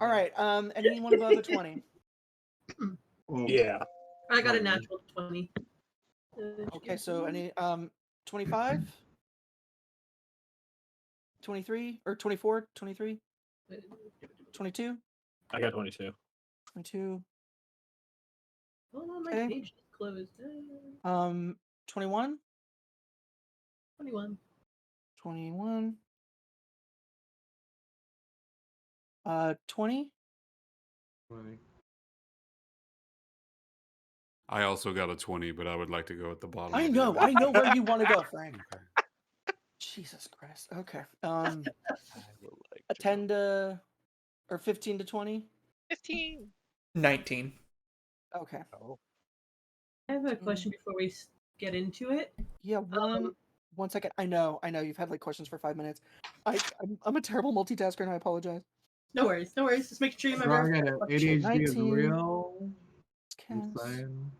A: All right. Anyone above a 20?
B: Well,
F: Yeah.
E: I got a
B: 20.
E: natural 20.
A: Okay, so any 25? 23 or 24, 23, 22,
F: I got 22.
A: 22,
E: Oh no, my
A: Okay.
E: page is closed.
A: 21,
E: 21.
A: 21, 20,
B: 20.
D: I also got a 20, but I would like to go at the bottom.
A: I
D: of the
A: know
D: other.
A: where you want to go, Frank.
D: Okay.
A: Jesus Christ. Okay.
C: I would like
A: A
C: to
A: 10 to or 15 to 20.
C: 15.
G: 19.
A: Okay.
C: Oh,
E: I have a question before we get into it.
A: Yeah, one second. I know you've had like questions for 5 minutes. I'm a terrible multitasker and I apologize.
E: No worries, no worries. Just making sure you remember.
B: Strong at it.
A: Fuck shit,
B: ADHD is
A: 19.
B: real.
A: Cast.
B: Insane.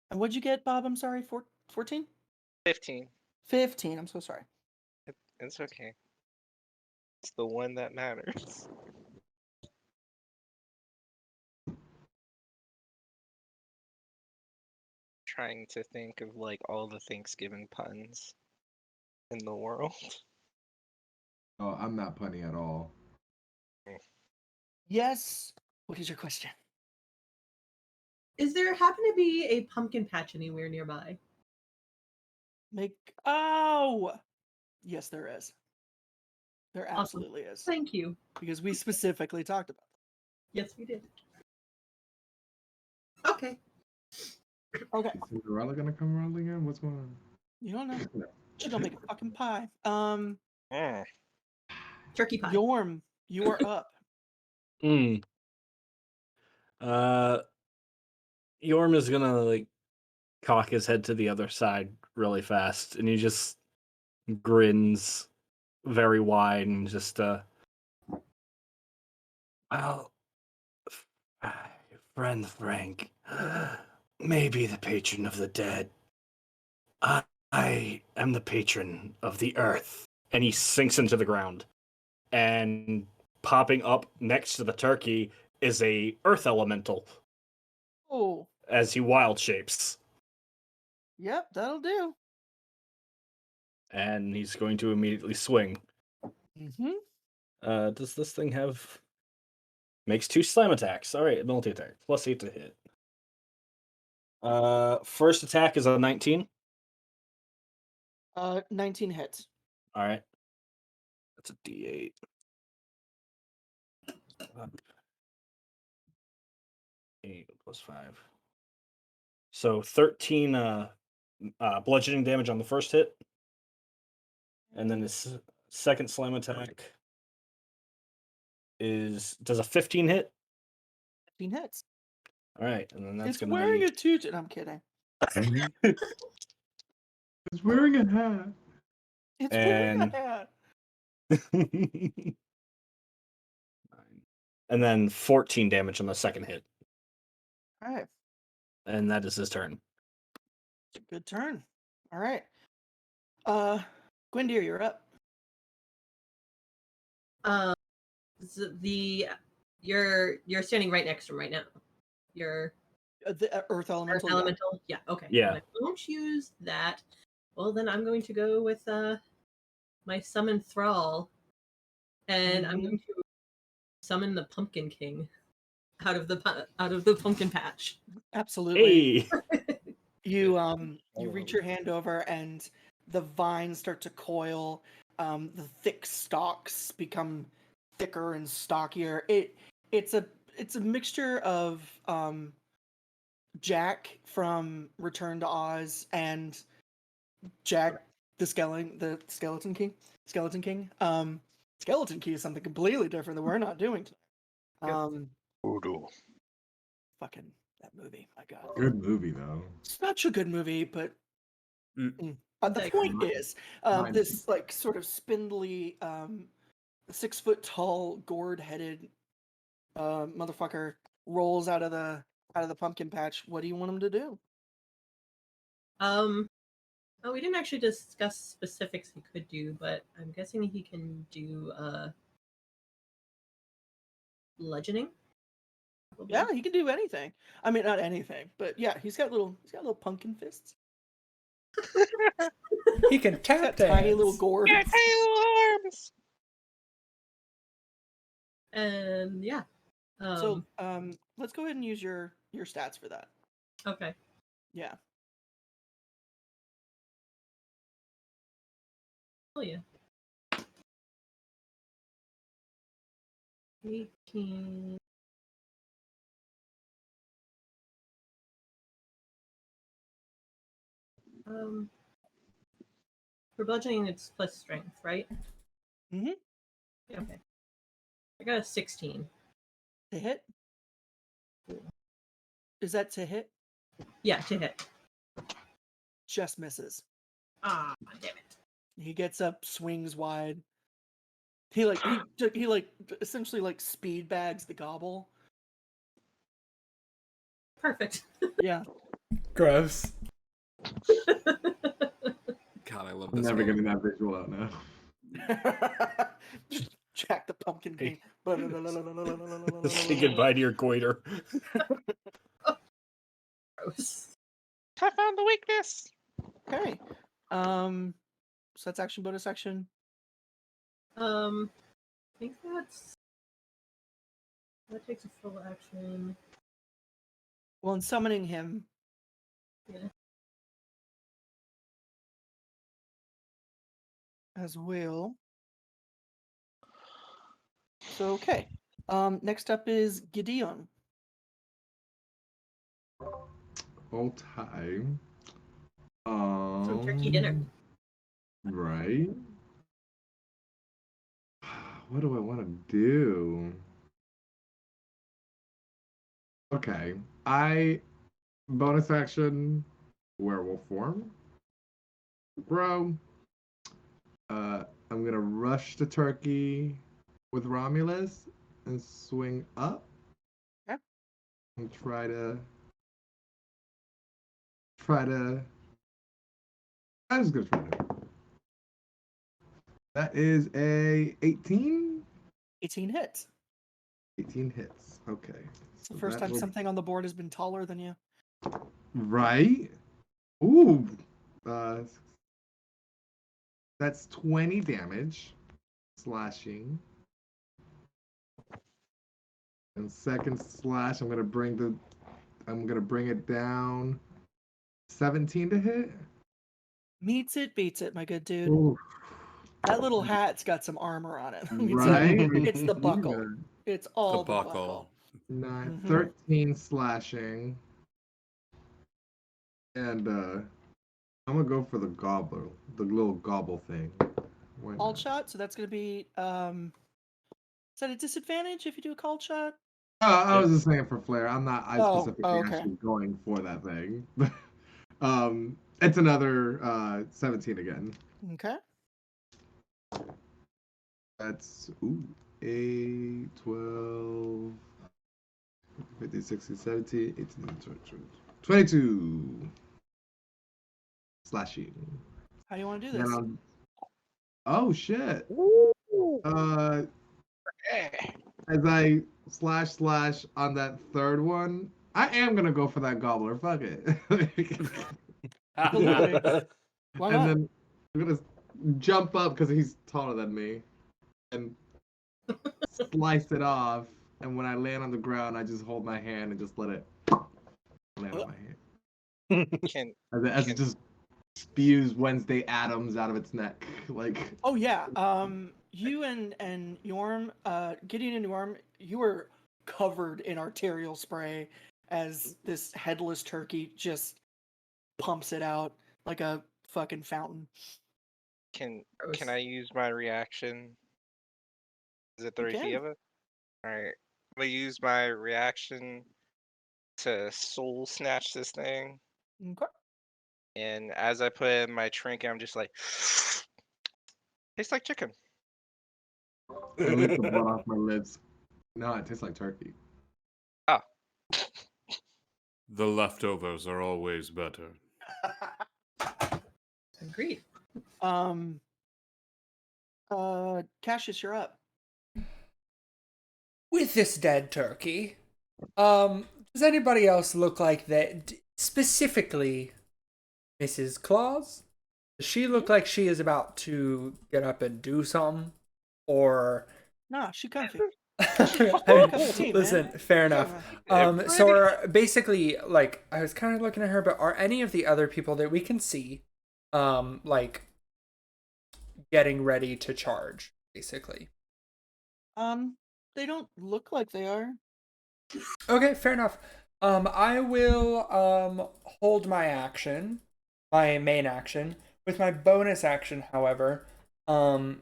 A: And what'd you get, Bob? I'm sorry, 14?
C: 15.
A: 15. I'm so sorry.
C: It's okay. It's the one that matters. Trying to think of like all the Thanksgiving puns in the world.
B: Oh, I'm not punny at all.
A: Yes. What is your question?
E: Is there happen to be a pumpkin patch anywhere nearby?
A: Oh, yes, there is. There
E: Awesome.
A: absolutely is.
E: Thank you.
A: Because we specifically talked about
E: Yes, we did. Okay.
A: it. Okay.
B: Is Cinderella gonna come around again? What's going on?
A: You don't know. She gonna make a fucking pie.
C: Mm.
E: Turkey pie.
A: Yorm, you are up.
F: Yorm is gonna like cock his head to the other side really fast, and he just grins very wide and just well, friend Frank may be the patron of the dead. I am the patron of the earth. And he sinks into the ground. And popping up next to the turkey is a earth elemental
A: Oh,
F: as he wild shapes.
A: yep, that'll do.
F: And he's going to immediately swing.
A: Mm-hmm.
F: Does this thing have... Makes 2 slam attacks. Alright, multi-attack. Plus 8 to hit. First attack is a 19.
A: 19 hits.
F: Alright. That's a D8. 8 plus 5. So 13 bludgeoning damage on the first hit. And then his second slam attack does a 15 hit.
A: 15 hits.
F: All right, and then that's
A: It's
F: gonna
A: wearing
F: be...
A: a tutu. I'm kidding.
B: He's wearing a hat.
A: It's wearing a
F: And-
A: hat.
F: And then 14 damage on the second hit.
A: All right.
F: And that is his turn.
A: Good turn. All right. Gwendir, you're up.
E: You're standing right next to him right now. You're
A: The Earth Elemental.
E: Earth Elemental. Yeah. Okay.
F: Yeah.
E: I won't use that. Well, then I'm going to go with my summon thrall, and I'm going to summon the Pumpkin King out of the pumpkin patch.
A: Absolutely.
F: Hey!
A: You reach your hand over and the vines start to coil. The thick stalks become thicker and stockier. It's a mixture of Jack from Return to Oz and Jack the Skeleton King. Skeleton King is something completely different that we're not doing tonight.
C: Voodoo.
A: Fucking that movie, my god.
B: Good movie though.
A: Such a good movie, but the
E: Like,
A: point is,
B: mine.
A: this like sort of spindly, 6 foot tall, gourd headed motherfucker rolls out of the pumpkin patch. What do you want him to do?
E: Oh, we didn't actually discuss specifics he could do, but I'm guessing he can do bludgeoning. Probably.
A: Yeah, he can do anything. I mean, not anything, but yeah, he's got little pumpkin fists.
G: He can tap
A: That
G: dance.
A: tiny little gourd.
C: Yeah, tail arms.
E: And yeah.
A: So, let's go ahead and use your stats for that.
E: Okay.
A: Yeah.
E: Oh yeah. 18. For bludgeoning, it's plus strength, right?
A: Mhm.
E: Okay. I got a 16.
A: To hit. Is that to hit?
E: Yeah, to hit.
A: Just misses.
E: Ah, damn it.
A: He gets up, swings wide. He essentially like speed bags the gobble.
E: Perfect.
A: Yeah.
G: Gross.
D: God, I love
B: I'm
D: this
B: never
D: game.
B: getting that visual out now.
A: Just Jack the Pumpkin King.
F: Say goodbye to your goiter.
E: Gross.
C: I found the weakness.
A: Okay. So that's action, bonus action.
E: I think that takes a full action.
A: Well, in summoning him.
E: Yeah.
A: As well. So okay. Next up is Gideon.
B: All time.
E: Some turkey dinner.
B: Right. What do I want to do? Okay. Bonus action werewolf form. Bro. I'm gonna rush the turkey with Romulus and swing up.
A: Okay.
B: And try to I'm just gonna try to. That is a 18.
A: 18 hits.
B: 18 hits. Okay.
A: It's the first time something on the board has been taller than you.
B: Right? Ooh. That's 20 damage. Slashing. And second slash, I'm gonna bring it down. 17 to hit.
A: Meets it, beats it, my good dude.
B: Ooh.
A: That little hat's got some armor on it.
B: Right?
A: It's the buckle. It's all the buckle.
B: 9,
A: Mhm.
B: 13 slashing. And I'm gonna go for the gobbler, the little gobble thing. Why
A: Called
B: not?
A: shot, so that's gonna be is that a disadvantage if you do a called shot?
B: I was just saying for flair. I'm not specifically
A: okay.
B: actually going for that thing. It's another 17 again.
A: Okay.
B: That's 8, 12, 15, 16, 17, 18, 20, 22. Slashing.
A: How do you want to do
B: And
A: this?
B: oh shit.
C: Eh.
B: As I slash on that third one, I am gonna go for that gobbler. Fuck it.
A: Absolutely. Why
B: And
A: not?
B: then I'm gonna jump up because he's taller than me and slice it off. And when I land on the ground, I just hold my hand and just let it land on my hand.
C: Can
B: As it just spews Wednesday Adams out of its neck. Like,
A: Oh yeah. You and Yorm, Gideon and Yorm, you were covered in arterial spray as this headless turkey just pumps it out like a fucking fountain.
C: can
E: Gross.
C: I use my reaction? Is it 30 feet
A: can.
C: of it? Alright. I'm gonna use my reaction to soul snatch this thing.
A: Okay.
C: And as I put in my trinket, I'm just like tastes like chicken.
B: I lick the blood off my lips. No, it tastes like turkey.
C: Oh.
D: The leftovers are always better.
E: Agreed.
A: Cassius, you're up.
G: With this dead turkey, does anybody else look like that? Specifically, Mrs. Claus? Does she look like she is about to get up and do something? Or
A: Nah, she comfy.
G: listen, fair enough. So are basically, like, I was kind of looking at her, but are any of the other people that we can see, like, getting ready to charge, basically?
A: They don't look like they are.
G: Okay, fair enough. I will hold my action, my main action. With my bonus action, however, Mrs.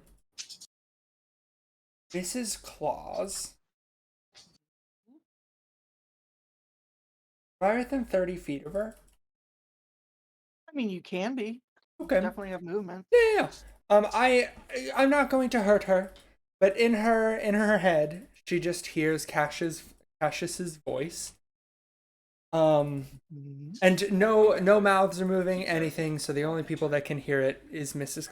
G: Claus. Am I within 30 feet of her?
A: I mean, you can be.
G: Okay.
A: Definitely have movement.
G: Yeah. I'm not going to hurt her, but in her head, she just hears Cassius's voice. And no mouths are moving, anything, so the only people that can hear it is Mrs.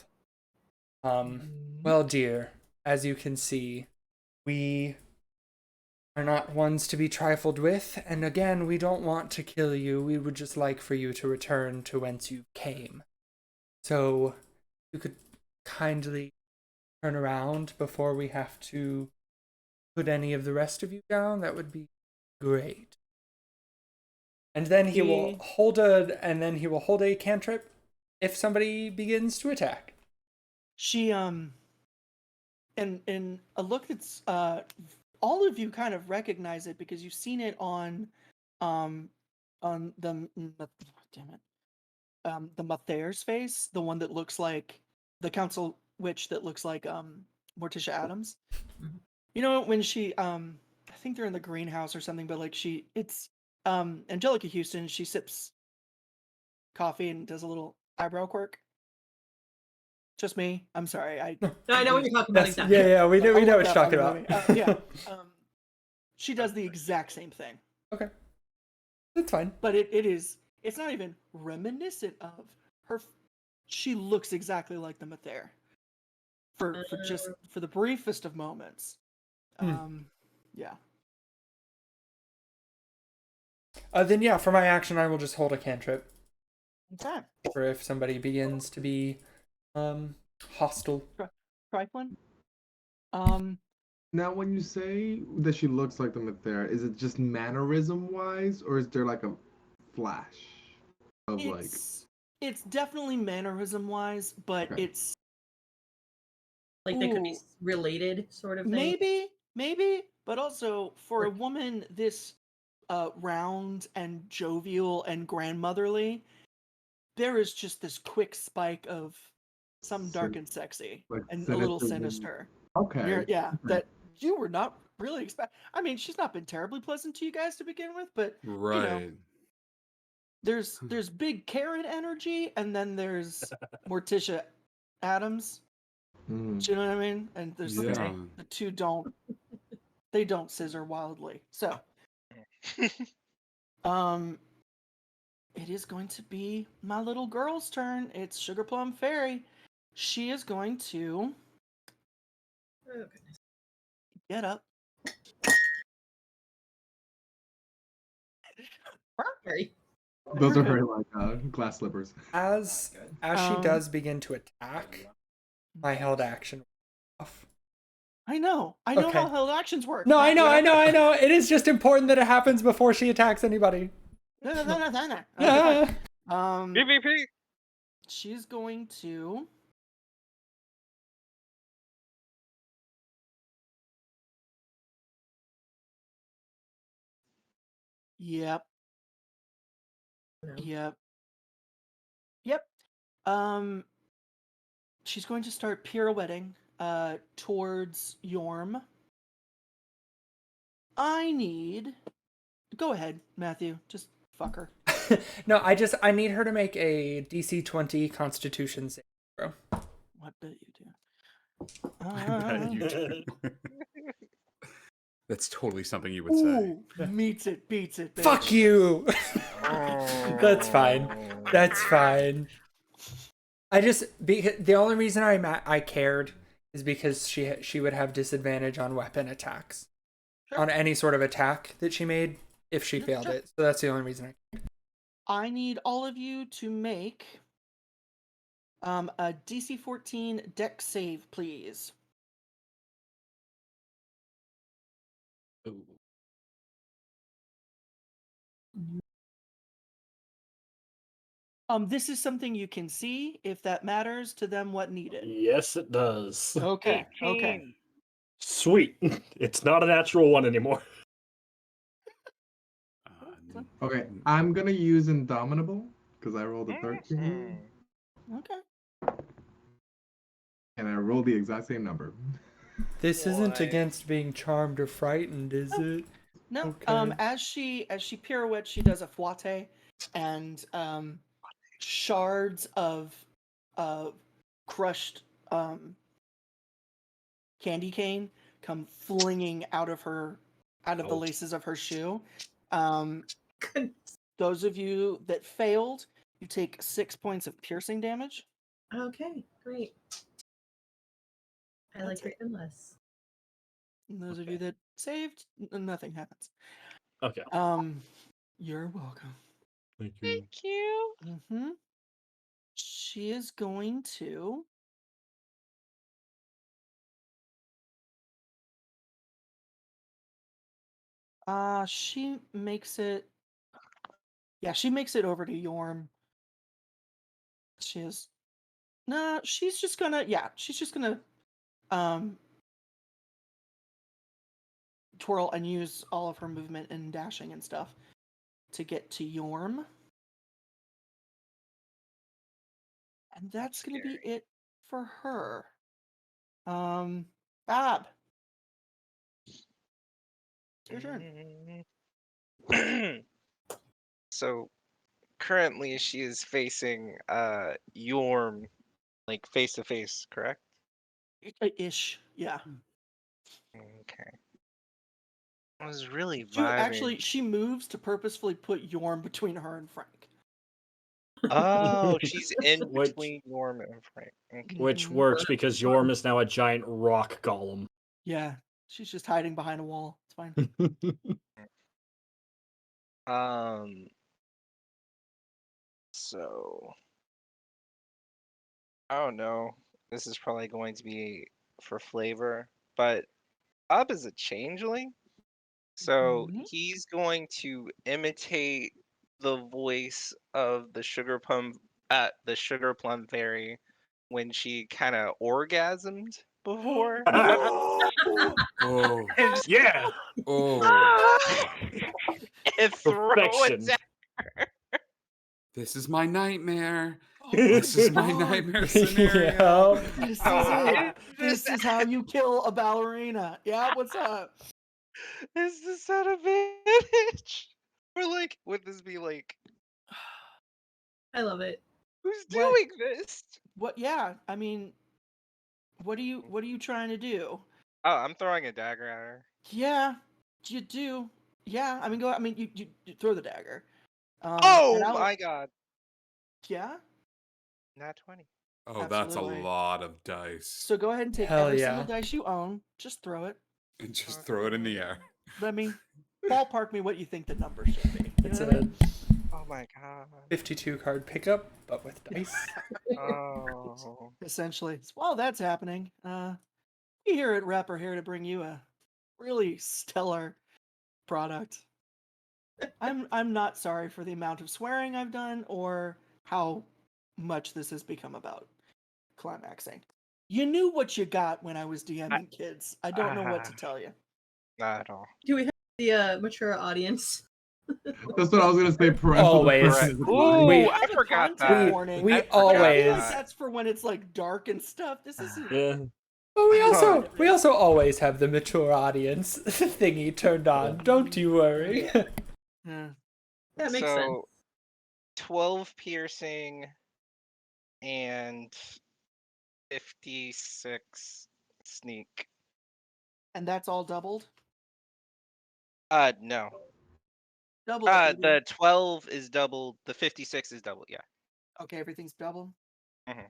G: Well, dear, as you can see, we are not ones to be trifled with, and again, we don't want to kill you. We would just like for you to return to whence you came. So, you could kindly turn around before we have to put any of the rest of you down. That would be great. And then he will hold a cantrip if somebody begins to attack.
A: She in a look that's all of you kind of recognize it because you've seen it on the damn it. The Mathaire's face, the one that looks like the council witch that looks like Morticia Adams. You know when she I think they're in the greenhouse or something, but like it's Angelica Houston, she sips coffee and does a little eyebrow quirk. Just me. I'm sorry.
E: No, I know what you're talking about exactly.
G: Yeah, we know what you're talking about.
A: Yeah. She does the exact same thing.
G: Okay. That's fine.
A: But it's not even reminiscent of her. She looks exactly like the Mathair. For the briefest of moments. Yeah.
G: Then yeah, for my action, I will just hold a cantrip.
A: Okay.
G: For if somebody begins to be hostile.
A: Trifling?
B: Now, when you say that she looks like the Mathair, is it just mannerism-wise, or is there like a flash of
A: It's definitely mannerism-wise, but
B: Okay.
A: it's
E: like they could be related, sort of thing.
A: Maybe, but also for a woman this round and jovial and grandmotherly, there is just this quick spike of some dark and sexy and a little sinister.
B: Okay.
A: That you were not really expect. I mean, she's not been terribly pleasant to you guys to begin with, but
D: Right.
A: you know, there's big Karen energy, and then there's Morticia Adams. Do you know what I mean? And there's the two don't scissor wildly. So, it is going to be my little girl's turn. It's Sugar Plum Fairy. She is going to get up.
B: Those are very like glass slippers.
G: As she does begin to attack, my held action off.
A: I know
G: Okay.
A: how held actions work.
G: No, I know. It is just important that it happens before she attacks anybody.
A: No.
C: PvP.
A: She's going to. Yep. She's going to start pirouetting towards Yorm. Go ahead, Matthew. Just fuck her.
G: No, I need her to make a DC 20 Constitution save throw.
A: I bet you do.
D: I bet you do. That's totally something you would say.
A: Meets it, beats it. Bitch.
G: Fuck you. That's fine. The only reason I cared is because she would have disadvantage on weapon attacks, on any sort of attack that she made if she failed it. So that's the only reason.
A: I need all of you to make a DC 14 deck save, please.
F: Ooh.
A: This is something you can see if that matters to them what needed.
F: Yes, it does.
A: Okay. Okay.
C: 18.
F: Sweet. It's not a natural one anymore.
B: Okay, I'm gonna use Indomitable because I rolled a 13
C: Mhm.
A: Okay.
B: and I rolled the exact same number.
G: This isn't
C: Boy.
G: against being charmed or frightened, is it?
A: No.
G: Okay.
A: As she pirouettes, she does a fouette, and shards of crushed candy cane come flinging out of the
F: Ouch.
A: laces of her shoe.
E: Goodness.
A: Those of you that failed, you take 6 points of piercing damage.
E: Okay, great. I like
A: That's
E: it less.
A: And those of you that saved, nothing happens.
F: Okay.
A: You're welcome.
F: Thank you.
C: Thank you.
A: Mm-hmm. She is going to. She makes it. Yeah, she makes it over to Yorm. She is. Nah, she's just gonna. Yeah, she's just gonna. Twirl and use all of her movement and dashing and stuff to get to Yorm. And that's gonna be it for her. Bob. It's your turn.
C: So currently she is facing Yorm like face to face, correct?
A: Ish, yeah.
C: Okay. I was really
A: She,
C: vibing.
A: actually, she moves to purposefully put Yorm between her and Frank.
C: Oh, she's in
F: Which-
C: between Yorm and Frank. Okay.
F: Which
A: Mhm.
F: works because Yorm is now a giant rock golem.
A: Yeah, she's just hiding behind a wall. It's fine.
C: So I don't know. This is probably going to be for flavor, but Bob is a changeling, so
A: Mhm.
C: he's going to imitate the voice of the sugar plum fairy when she kind of orgasmed before.
D: Oh,
C: and just,
F: Yeah.
D: oh,
C: and throw it
F: Perfection.
C: down.
D: this is my nightmare. This is my
A: God.
D: nightmare scenario.
G: Yeah.
A: This is
C: Oh,
A: it. This is how you kill a ballerina. Yeah, what's up?
C: Is the son of a bitch? Or like, would this be like,
E: I love it.
C: who's
A: What?
C: doing this?
A: What? Yeah, I mean, what are you trying to do?
C: Oh, I'm throwing a dagger at her.
A: Yeah, you do. Yeah, I mean, go. I mean, you throw the dagger.
C: Oh
A: and I'll-
C: my god.
A: Yeah.
C: Nat 20.
D: Oh, that's a
A: Absolutely.
D: lot of dice.
A: So go ahead and take
G: Hell
A: every
G: yeah.
A: single dice you own. Just throw it.
D: And just throw it in the air.
A: Let me ballpark me what you think the number should be. You
G: It's
A: know what I
G: a
A: mean?
C: Oh my god.
G: 52 card pickup, but with dice.
C: Oh.
A: Essentially, while that's happening, we here at Rep are here to bring you a really stellar product. I'm not sorry for the amount of swearing I've done or how much this has become about climaxing. You knew what you got when I was DMing kids. I don't know what to tell you.
C: Not at all.
E: Do we have the mature audience?
B: That's what I was gonna say. Parental
G: Always.
B: discretion is
C: Ooh,
B: advised.
A: We
C: I
A: have a
C: forgot
A: content
C: that.
A: warning.
G: we
C: I forgot
G: always-
C: that.
A: That's for when it's like dark and stuff. This isn't.
F: Yeah.
G: But we also always have the mature audience thingy turned on. Don't you worry.
A: Yeah.
E: That makes sense.
C: 12 piercing and 56 sneak.
A: And that's all doubled.
C: No.
A: Double. it, Adrian.
C: The 12 is doubled. The 56 is doubled. Yeah.
A: Okay, everything's doubled.
C: Mhm.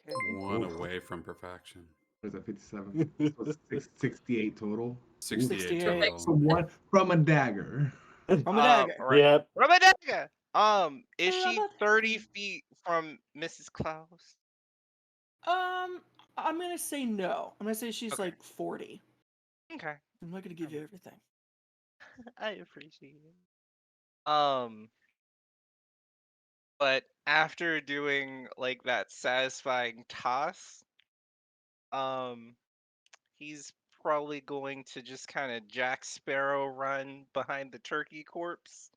A: Okay.
D: One
B: Oof.
D: away from perfection.
B: What is that? 57. So 68 total.
D: 68
A: 68.
D: total.
B: So one from a dagger.
A: From a dagger.
C: Right.
F: Yep.
C: From a dagger. Is
A: How
C: she
A: about
C: 30 feet from Mrs. Klaus?
A: I'm gonna say no. I'm gonna say she's
C: Okay.
A: like 40.
C: Okay.
A: I'm not gonna give you everything.
C: I appreciate it. But after doing like that satisfying toss, um, he's probably going to just kind of Jack Sparrow run behind the turkey corpse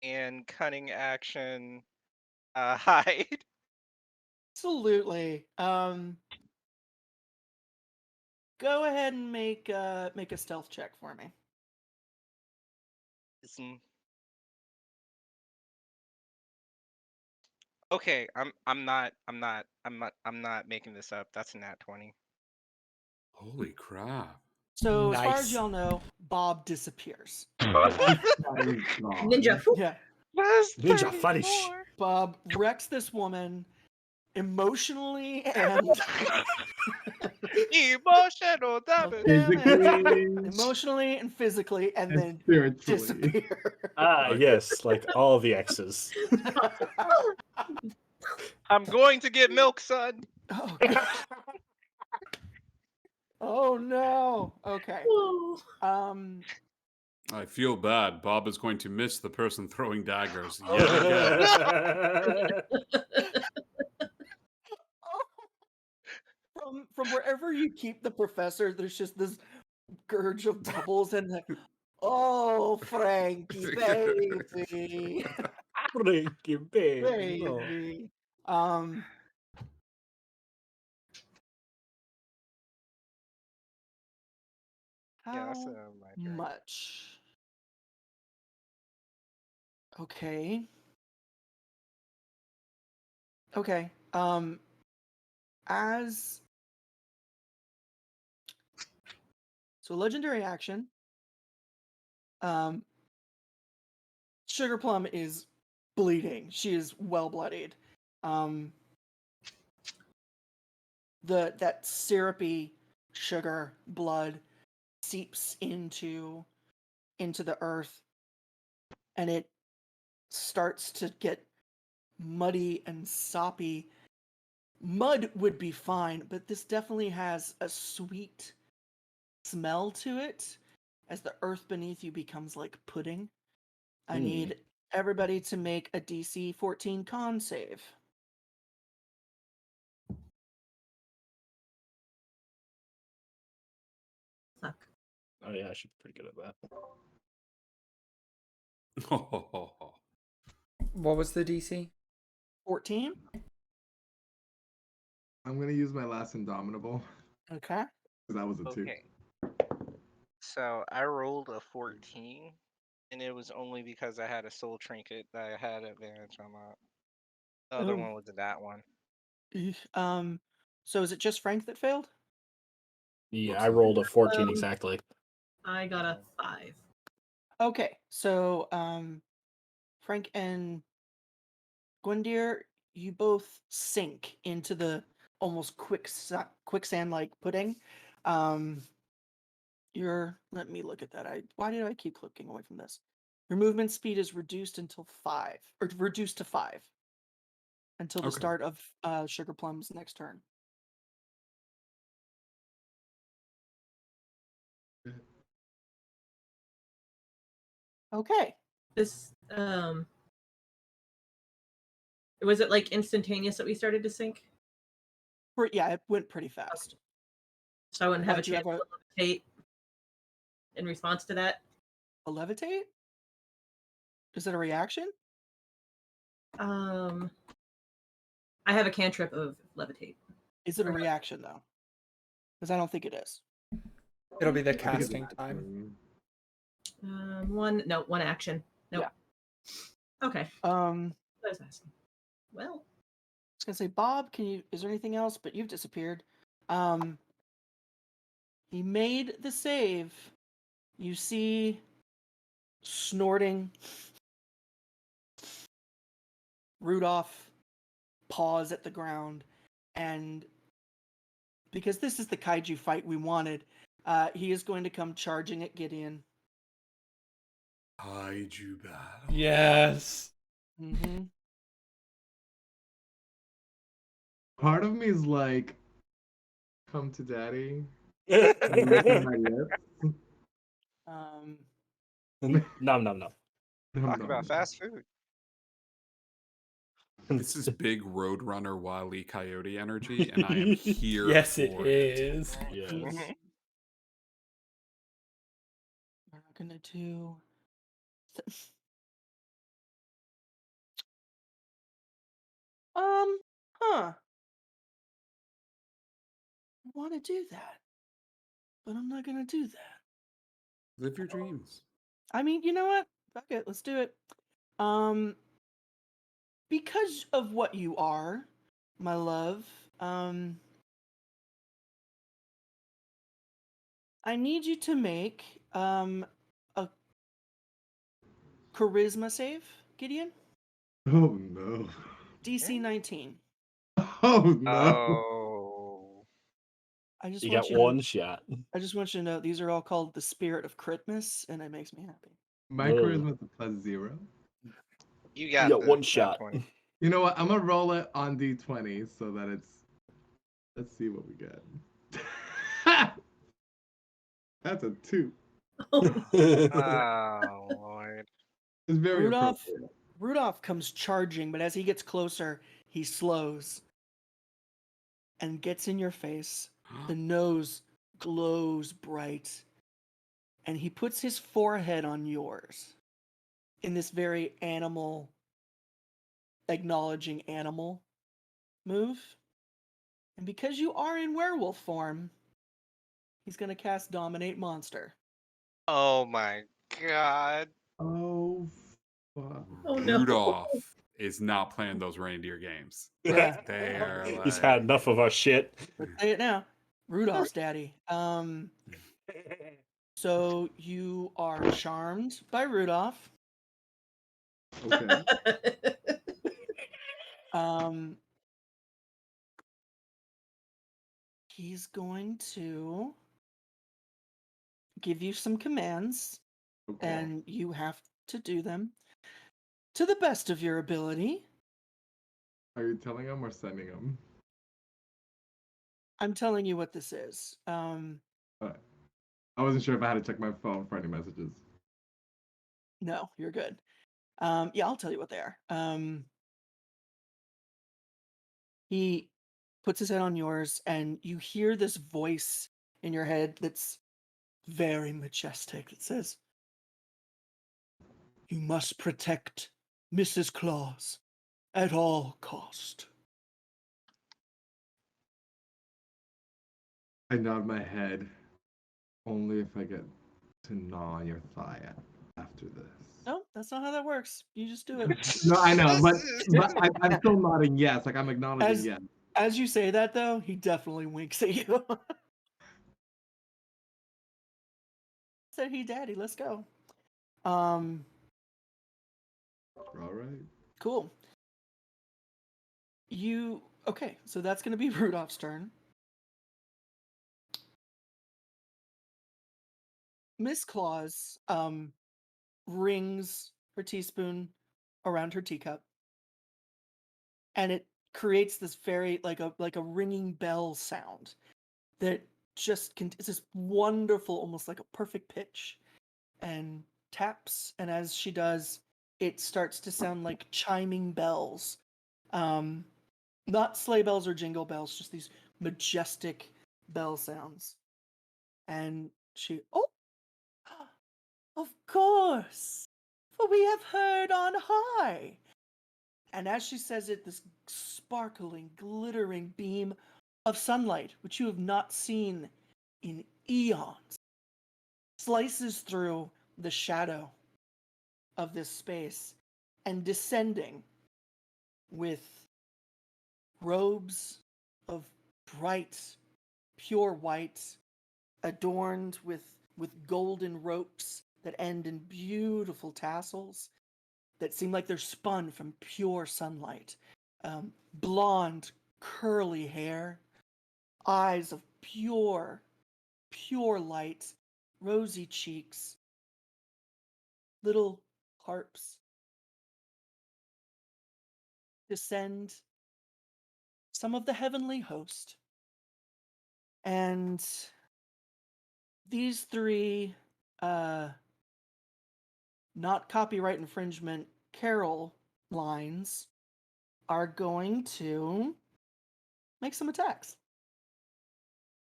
C: and cunning action hide.
A: Absolutely. Go ahead and make a stealth check for me.
C: Listen. Okay, I'm not making this up. That's a nat 20.
D: Holy crap.
A: So as far as
G: Nice.
A: y'all know, Bob disappears.
E: Ninja. Whew.
A: Yeah,
C: That's
F: Ninja finish.
C: 34.
A: Bob wrecks this woman emotionally and
C: Emotional damage.
A: emotionally and physically, and then
B: spiritually.
A: disappear.
F: Ah, yes, like all the X's.
C: I'm going to get milk, son.
A: Oh, God. Oh no. Okay.
E: Ooh.
D: I feel bad. Bob is going to miss the person throwing daggers yet again.
A: From wherever you keep the professor, there's just this gurge of bubbles and like, oh, Frankie, baby,
F: Frankie, baby. no.
A: baby.
C: Yeah, that's
A: How
C: my turn.
A: much? Okay. Okay. As so legendary action. Sugar Plum is bleeding. She is well bloodied. That syrupy sugar blood seeps into the earth, and it starts to get muddy and soppy. Mud would be fine, but this definitely has a sweet smell to it as the earth beneath you becomes like pudding. I need everybody to make a DC 14 con save.
E: Fuck.
F: Oh yeah, I should be pretty good at that.
G: What was the DC?
A: 14?
B: I'm gonna use my last Indomitable
A: Okay.
B: because that was a 2.
C: Okay. So I rolled a 14, and it was only because I had a soul trinket that I had advantage on that. The other
A: Oh.
C: one was that one.
A: So is it just Frank that failed?
F: Yeah,
D: Looks
F: I
D: like
F: rolled a 14
E: Um,
F: exactly.
E: I got a 5.
A: Okay, so Frank and Gwendir, you both sink into the almost quicksand-like pudding. Let me look at that. Why did I keep clicking away from this? Your movement speed is reduced until 5, or reduced to 5 until the
D: Okay.
A: start of Sugar Plum's next turn. Okay.
E: This was it like instantaneous that we started to sink?
A: Yeah, it went pretty fast.
E: So I wouldn't have
A: Why'd
E: a
A: you
E: chance
A: have
E: to levitate in response to that.
A: a levitate? Is it a reaction?
E: I have a cantrip of levitate.
A: Is it a reaction though? Because I don't think it is.
G: It'll be the
B: I think it's
G: casting
B: an
G: time.
B: action.
E: One action. Nope.
A: Yeah.
E: Okay.
A: I
E: I was asking. Well,
A: was gonna say, Bob, is there anything else? But you've disappeared. He made the save. You see snorting Rudolph paws at the ground, and because this is the kaiju fight we wanted, he is going to come charging at Gideon.
D: Kaiju battle.
G: Yes.
A: Mm-hmm.
B: Part of me is like, come to daddy. And licking my lips.
A: Um,
F: Nom nom nom.
B: Nom,
C: Talk
B: nom,
C: about
B: nom.
C: fast food.
D: This is big Roadrunner Wile E. Coyote energy, and I am here
G: Yes, it
D: for
G: is.
F: Yes.
A: we're not gonna do. Huh. I want to do that, but I'm not gonna do that.
D: Live your dreams.
A: I mean, you know what? Fuck it, let's do it. Because of what you are, my love, I need you to make a charisma save, Gideon.
B: Oh no.
A: DC 19.
B: Oh no.
C: Oh.
A: I just
F: You
A: want
F: got
A: you to,
F: one shot.
A: I just want you to know these are all called the Spirit of Christmas, and it makes me happy.
B: My
F: Ugh.
B: charisma is a +0.
C: You
F: You
C: got
F: got
C: this,
F: one
C: that
F: shot.
C: 20.
B: You know what? I'm gonna roll it on D20 so that it's. Let's see what we get. That's a 2.
C: Oh, Lord.
B: It's very
A: Rudolph,
B: appropriate.
A: Rudolph comes charging, but as he gets closer, he slows and gets in your face. The nose glows bright, and he puts his forehead on yours in this very animal, acknowledging animal move. And because you are in werewolf form, he's going to cast Dominate Monster.
C: Oh my god.
B: Oh, fuck.
E: Oh no.
D: Rudolph is not playing those reindeer games.
A: Yeah.
D: They are
F: He's
D: like,
F: had enough of our shit.
A: Let's say it now. Rudolph's daddy. So you are charmed by Rudolph.
B: Okay.
A: He's going to give you some commands,
B: Okay.
A: and you have to do them to the best of your ability.
B: Are you telling him or sending him?
A: I'm telling you what this is.
B: Alright. I wasn't sure if I had to check my phone for any messages.
A: No, you're good. Yeah, I'll tell you what they are. He puts his head on yours, and you hear this voice in your head that's very majestic. It says, "You must protect Mrs. Claus at all cost."
B: I nod my head. Only if I get to gnaw your thigh after this.
A: No, that's not how that works. You just do it.
B: No, I know, but I'm still nodding yes. Like I'm acknowledging
A: As
B: yes.
A: as you say that, though, he definitely winks at you. Said he, daddy, let's go.
B: All right.
A: Cool. Okay, so that's gonna be Rudolph's turn. Miss Claus rings her teaspoon around her teacup, and it creates this very like a ringing bell sound that just it's this wonderful, almost like a perfect pitch, and taps. And as she does, it starts to sound like chiming bells, not sleigh bells or jingle bells, just these majestic bell sounds. And she, oh, of course, for we have heard on high. And as she says it, this sparkling, glittering beam of sunlight, which you have not seen in eons, slices through the shadow of this space and descending with robes of bright, pure white, adorned with golden ropes that end in beautiful tassels that seem like they're spun from pure sunlight. Blonde, curly hair, eyes of pure light, rosy cheeks, little harps to send some of the heavenly host. And these three not copyright infringement carol lines are going to make some attacks.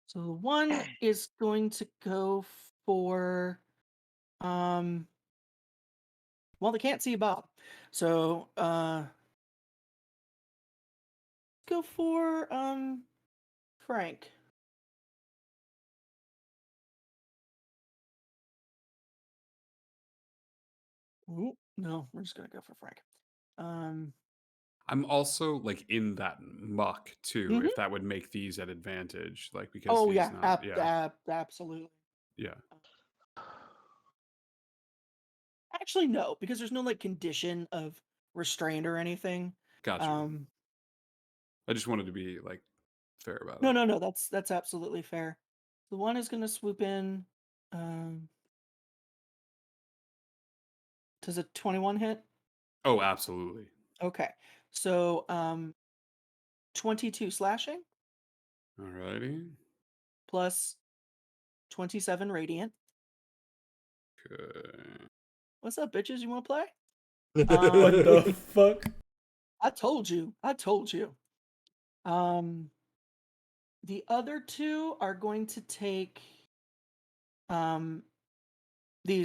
A: So the one is going to go for well, they can't see Bob. So go for Frank. Ooh, no, we're just gonna go for Frank.
D: I'm also like in that muck too,
A: Mhm.
D: if that would make these at advantage, like because
A: Oh
D: he's
A: yeah,
D: not. Yeah,
A: absolutely.
D: yeah.
A: Actually, no, because there's no like condition of restraint or anything.
D: Gotcha.
A: Um,
D: I just wanted to be like fair about
A: no,
D: it.
A: no, that's absolutely fair. The one is gonna swoop in. Does a 21 hit?
D: Oh, absolutely.
A: Okay, so 22 slashing
D: Alrighty.
A: plus 27 radiant.
D: Okay.
A: What's up, bitches? You want to play?
G: What
A: Um,
G: the fuck?
A: I told you. I told you. The other two are going to take they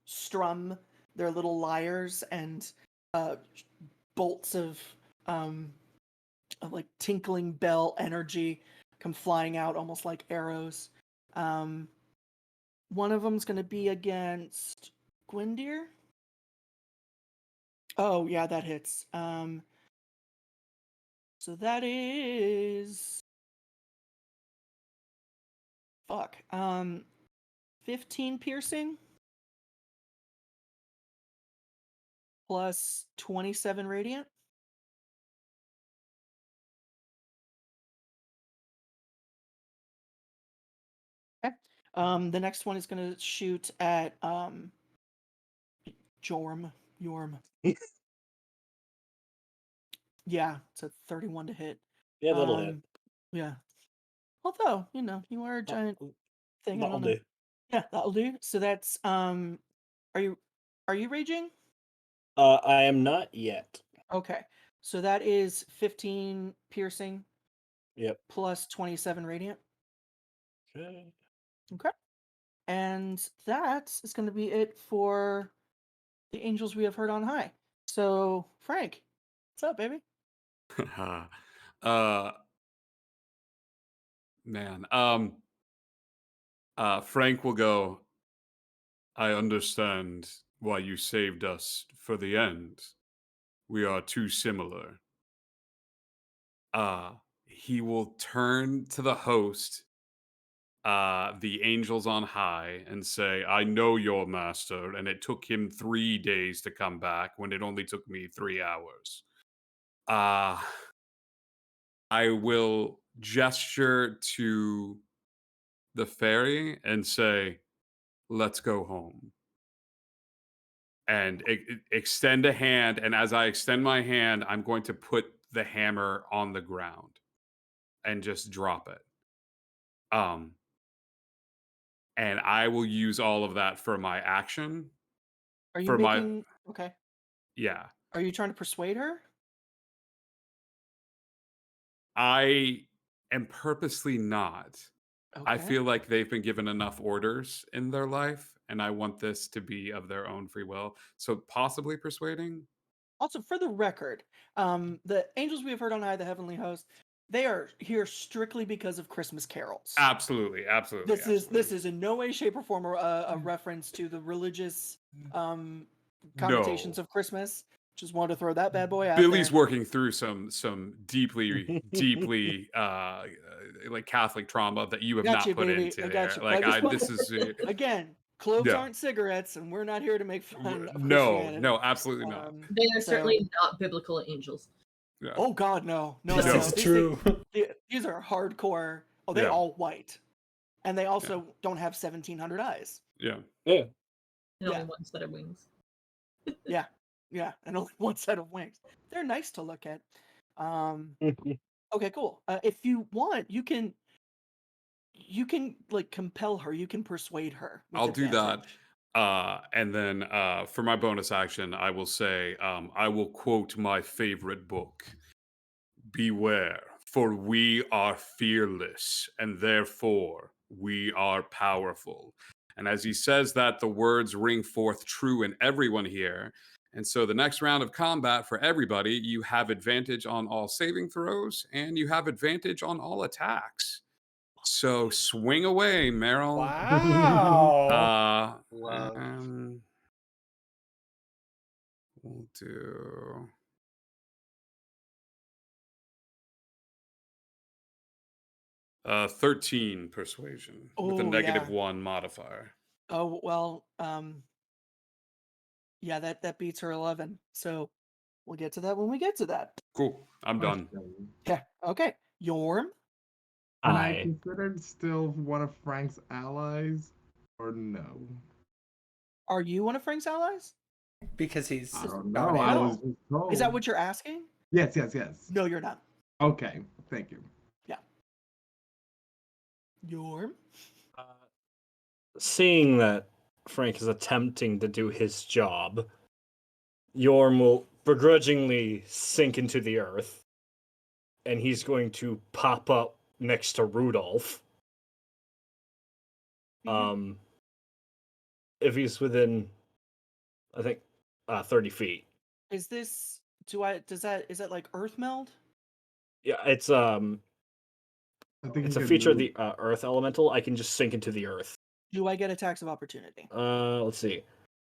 A: strum their little lyres, and bolts of like tinkling bell energy come flying out almost like arrows. One of them's going to be against Gwyndir. Oh yeah, that hits. So that is fuck. 15 piercing plus 27 radiant. Okay. The next one is going to shoot at Jorm. Yeah, it's a 31 to hit.
F: Yeah, that'll hit.
A: Yeah. Although, you are a giant thing. I
F: That'll
A: don't know.
F: do.
A: Yeah, that'll do. So that's are you raging?
F: I am not yet.
A: Okay. So that is 15 piercing
F: Yep.
A: plus 27 radiant.
F: Okay.
A: Okay. And that is going to be it for the angels we have heard on high. So, Frank, what's up, baby?
D: uh man. Frank will go, I understand why you saved us for the end. We are too similar. He will turn to the host, the angels on high, and say, I know your master, and it took him 3 days to come back when it only took me 3 hours. I will gesture to the fairy and say, let's go home. And extend a hand. And as I extend my hand, I'm going to put the hammer on the ground and just drop it. And I will use all of that for my action.
A: Are you
D: For my
A: making okay?
D: Yeah.
A: Are you trying to persuade her?
D: I am purposely not. I
A: Okay.
D: feel like they've been given enough orders in their life, and I want this to be of their own free will. So possibly persuading.
A: Also, for the record, the angels we have heard on high, the heavenly host, they are here strictly because of Christmas carols.
D: Absolutely, absolutely.
A: This is in no way, shape, or form a reference to the religious connotations
D: No.
A: of Christmas. Just wanted to throw that bad boy out
D: Billy's
A: there.
D: working through some deeply like Catholic trauma that you have
A: Got
D: not
A: you,
D: put
A: baby.
D: into
A: I
D: there.
A: got you.
D: Like
A: I just
D: this is
A: again, cloves
D: Yeah.
A: aren't cigarettes, and we're not here to make fun of
D: no,
A: Christianity.
D: no, absolutely not.
E: They are
A: So-
E: certainly not biblical angels.
D: Yeah.
A: Oh God, no.
G: This
D: No.
G: is true.
A: These are hardcore. Oh, they
D: Yeah.
A: all white, and they also don't have 1,700 eyes.
D: Yeah.
F: Yeah.
E: And only
A: Yeah.
E: ones that are wings.
A: Yeah. Yeah, and only one set of wings. They're nice to look at. Okay, cool. If you want, you can like compel her. You can persuade her with
D: I'll do that.
A: advantage.
D: And then for my bonus action, I will say, I will quote my favorite book: "Beware, for we are fearless, and therefore we are powerful." And as he says that, the words ring forth true in everyone here. And so the next round of combat for everybody, you have advantage on all saving throws, and you have advantage on all attacks. So swing away, Meryl.
G: Wow.
C: Love.
D: We'll do. Uh, 13 persuasion with a
A: Oh,
D: negative
A: yeah.
D: 1 modifier.
A: Oh well. Yeah, that beats her 11. So we'll get to that when we get to that.
D: Cool. I'm done.
B: Question.
A: Yeah. Okay. Yorm.
B: Am I
F: I
B: considered still one of Frank's allies, or no?
A: Are you one of Frank's allies?
G: Because he's
B: I don't
G: not
B: know. I
G: in.
B: was just told.
A: Is that what you're asking?
B: Yes.
A: No, you're not.
B: Okay. Thank you.
A: Yorm.
F: seeing that Frank is attempting to do his job, Yorm will begrudgingly sink into the earth, and he's going to pop up next to Rudolph.
A: Mhm.
F: If he's within, I think, 30 feet.
A: Is this? Is that like Earth meld?
F: Yeah, it's
B: I think
F: it's
B: you
F: a
B: could
F: feature of
B: move.
F: the Earth Elemental. I can just sink into the Earth.
A: Do I get attacks of opportunity?
F: Let's see.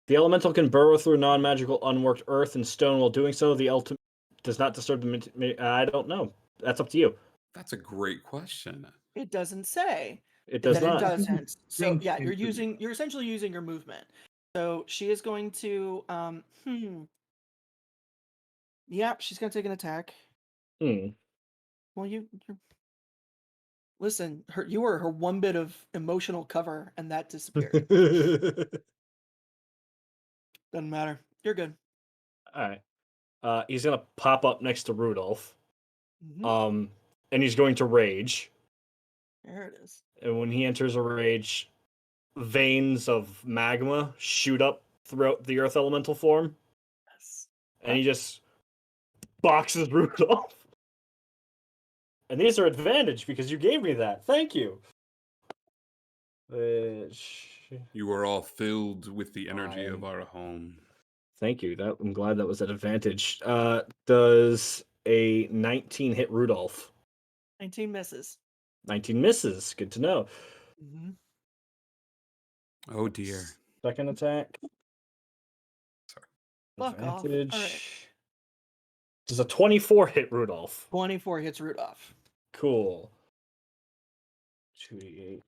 F: The Elemental can burrow through non-magical unworked Earth and stone. While doing so, the ultimate does not disturb the. I don't know. That's up to you.
D: That's a great question.
A: It doesn't say.
F: It does
A: Then
F: not.
A: it doesn't. So
B: Jump
A: yeah,
B: into
A: you're essentially using your movement. So she is going to yeah, she's gonna take an attack.
F: Hmm.
A: Well, listen, you were her one bit of emotional cover, and that disappeared. Doesn't matter. You're good.
F: All right. He's gonna pop up next to Rudolph.
A: Mhm.
F: And he's going to rage.
A: There it is.
F: And when he enters a rage, veins of magma shoot up throughout the Earth Elemental form,
A: Yes.
F: and he just boxes Rudolph. And these are advantage because you gave me that. Thank you.
D: You are all filled with the energy of
F: Fine.
D: our home.
F: Thank you. I'm glad that was at advantage. Does a 19 hit Rudolph?
A: 19 misses.
F: 19 misses. Good to know.
A: Mm-hmm.
D: Oh dear.
F: Second attack.
A: Fuck off.
F: Advantage.
A: All right.
F: Does a 24 hit Rudolph?
A: 24 hits Rudolph.
F: Cool. 2d8.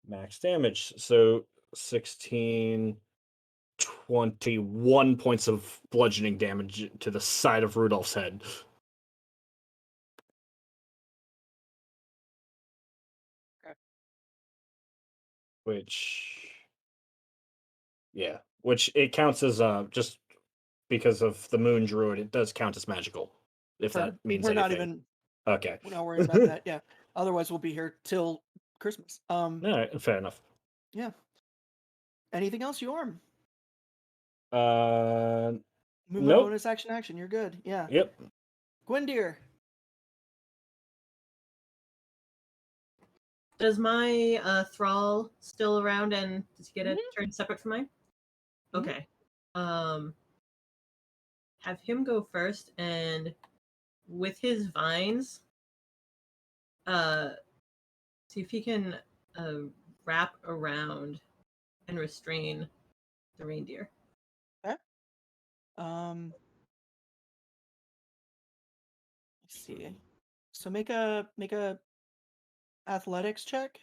F: Max damage. So 16, 21 points of bludgeoning damage to the side of Rudolph's head.
A: Okay.
F: Which it counts as just because of the Moon Druid, it does count as magical. If that means
A: we're not
F: anything.
A: even
F: Okay.
A: we're not worried about that. Yeah. Otherwise, we'll be here till Christmas.
F: All right, fair enough.
A: Yeah. Anything else, Yorm? Move a
F: Nope.
A: bonus action. You're good. Yeah.
F: Yep.
A: Gwyndir.
E: Does my thrall still around, and does he get a turn separate from mine? Okay. Have him go first, and with his vines, see if he can wrap around and restrain the reindeer.
A: Okay. Let's see. So make a athletics check.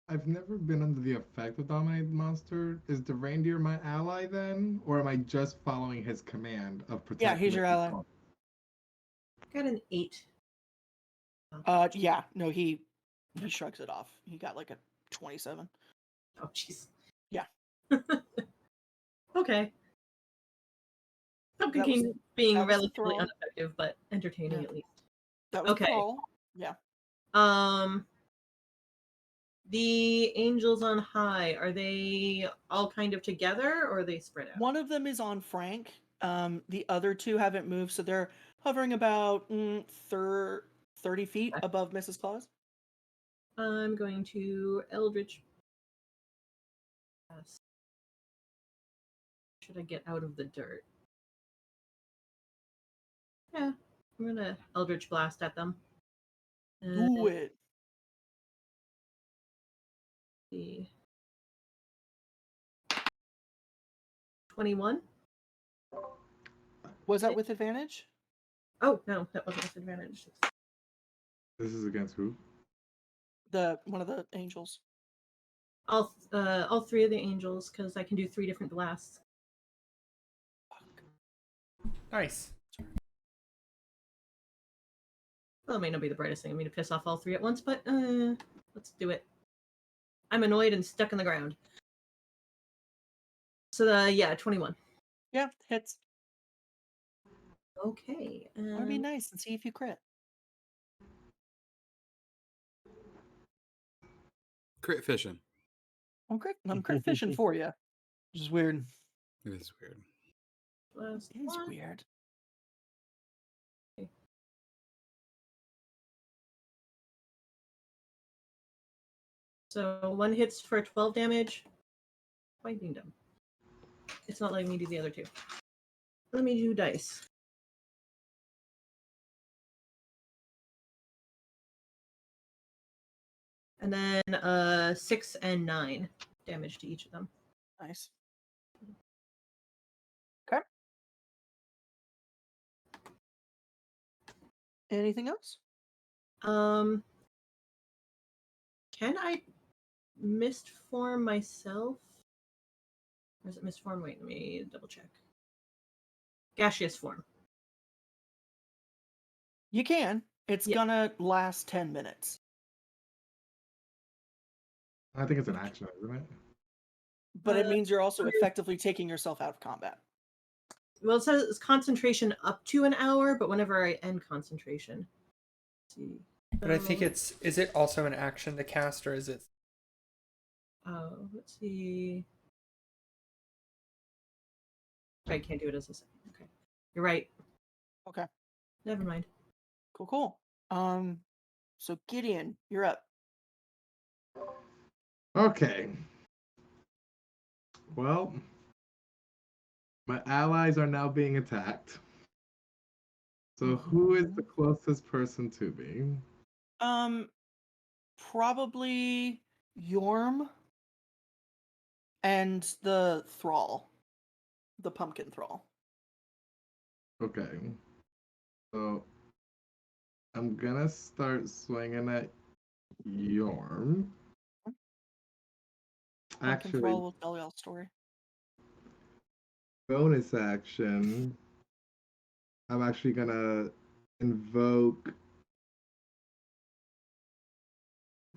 B: I've never been under the effect of Dominate Monster. Is the reindeer my ally then? Or am I just following his command of protecting?
A: Yeah, he's your ally.
E: Got an 8.
A: Yeah. No, he shrugs it off. He got like a 27.
E: Oh, jeez.
A: Yeah.
E: Okay. Pumpkin
A: That was-
E: King being
A: that was the
E: relatively
A: thrall.
E: ineffective, but entertaining
A: Yeah.
E: at least.
A: That was
E: Okay.
A: Thrall. Yeah.
E: The angels on high, are they all kind of together or are they spread out?
A: One of them is on Frank. The other two haven't moved, so they're hovering about 30 feet
E: Okay.
A: above Mrs. Claus.
E: I'm going to Eldritch. Yes. Should I get out of the dirt? Yeah, I'm gonna Eldritch Blast at them.
A: Do it.
E: The 21.
A: Was that with advantage?
E: Oh no, that wasn't with advantage.
B: This is against who?
A: One of the angels.
E: All three of the angels, because I can do 3 different blasts.
G: Nice.
E: Well, it may not be the brightest thing. I mean to piss off all 3 at once, but let's do it. I'm annoyed and stuck in the ground. So yeah, 21.
A: Yeah, hits.
E: Okay.
A: Want to be nice and see if you crit.
D: Crit fishing.
A: I'm crit fishing for you. Which is weird.
D: It is weird.
E: Plus
A: It is
E: 1.
A: weird.
E: So 1 hits for 12 damage. Finding them. It's not letting me do the other 2. Let me do dice. And then 6 and 9 damage to each of them.
A: Nice. Okay. Anything else?
E: Can I mist form myself? Or is it mist form? Wait, let me double check. Gaseous form.
A: You can. It's
E: Yeah.
A: gonna last 10 minutes.
B: I think it's an action, isn't it?
A: But it
E: Uh,
A: means you're also effectively taking yourself out of combat.
E: Well, it says it's concentration up to an hour, but whenever I end concentration. Let's see.
G: But I think
E: So,
G: is it also an action to cast, or is it?
E: Oh, let's see. I can't do it as a second. Okay. You're right.
A: Okay.
E: Never mind.
A: Cool. So Gideon, you're up.
B: Okay. Well, my allies are now being attacked. So who is the closest person to me?
A: Probably Yorm and the thrall, the pumpkin thrall.
B: Okay. So I'm gonna start swinging at Yorm.
A: Pumpkin
B: Actually,
A: thrall will tell y'all a story.
B: bonus action. I'm actually gonna invoke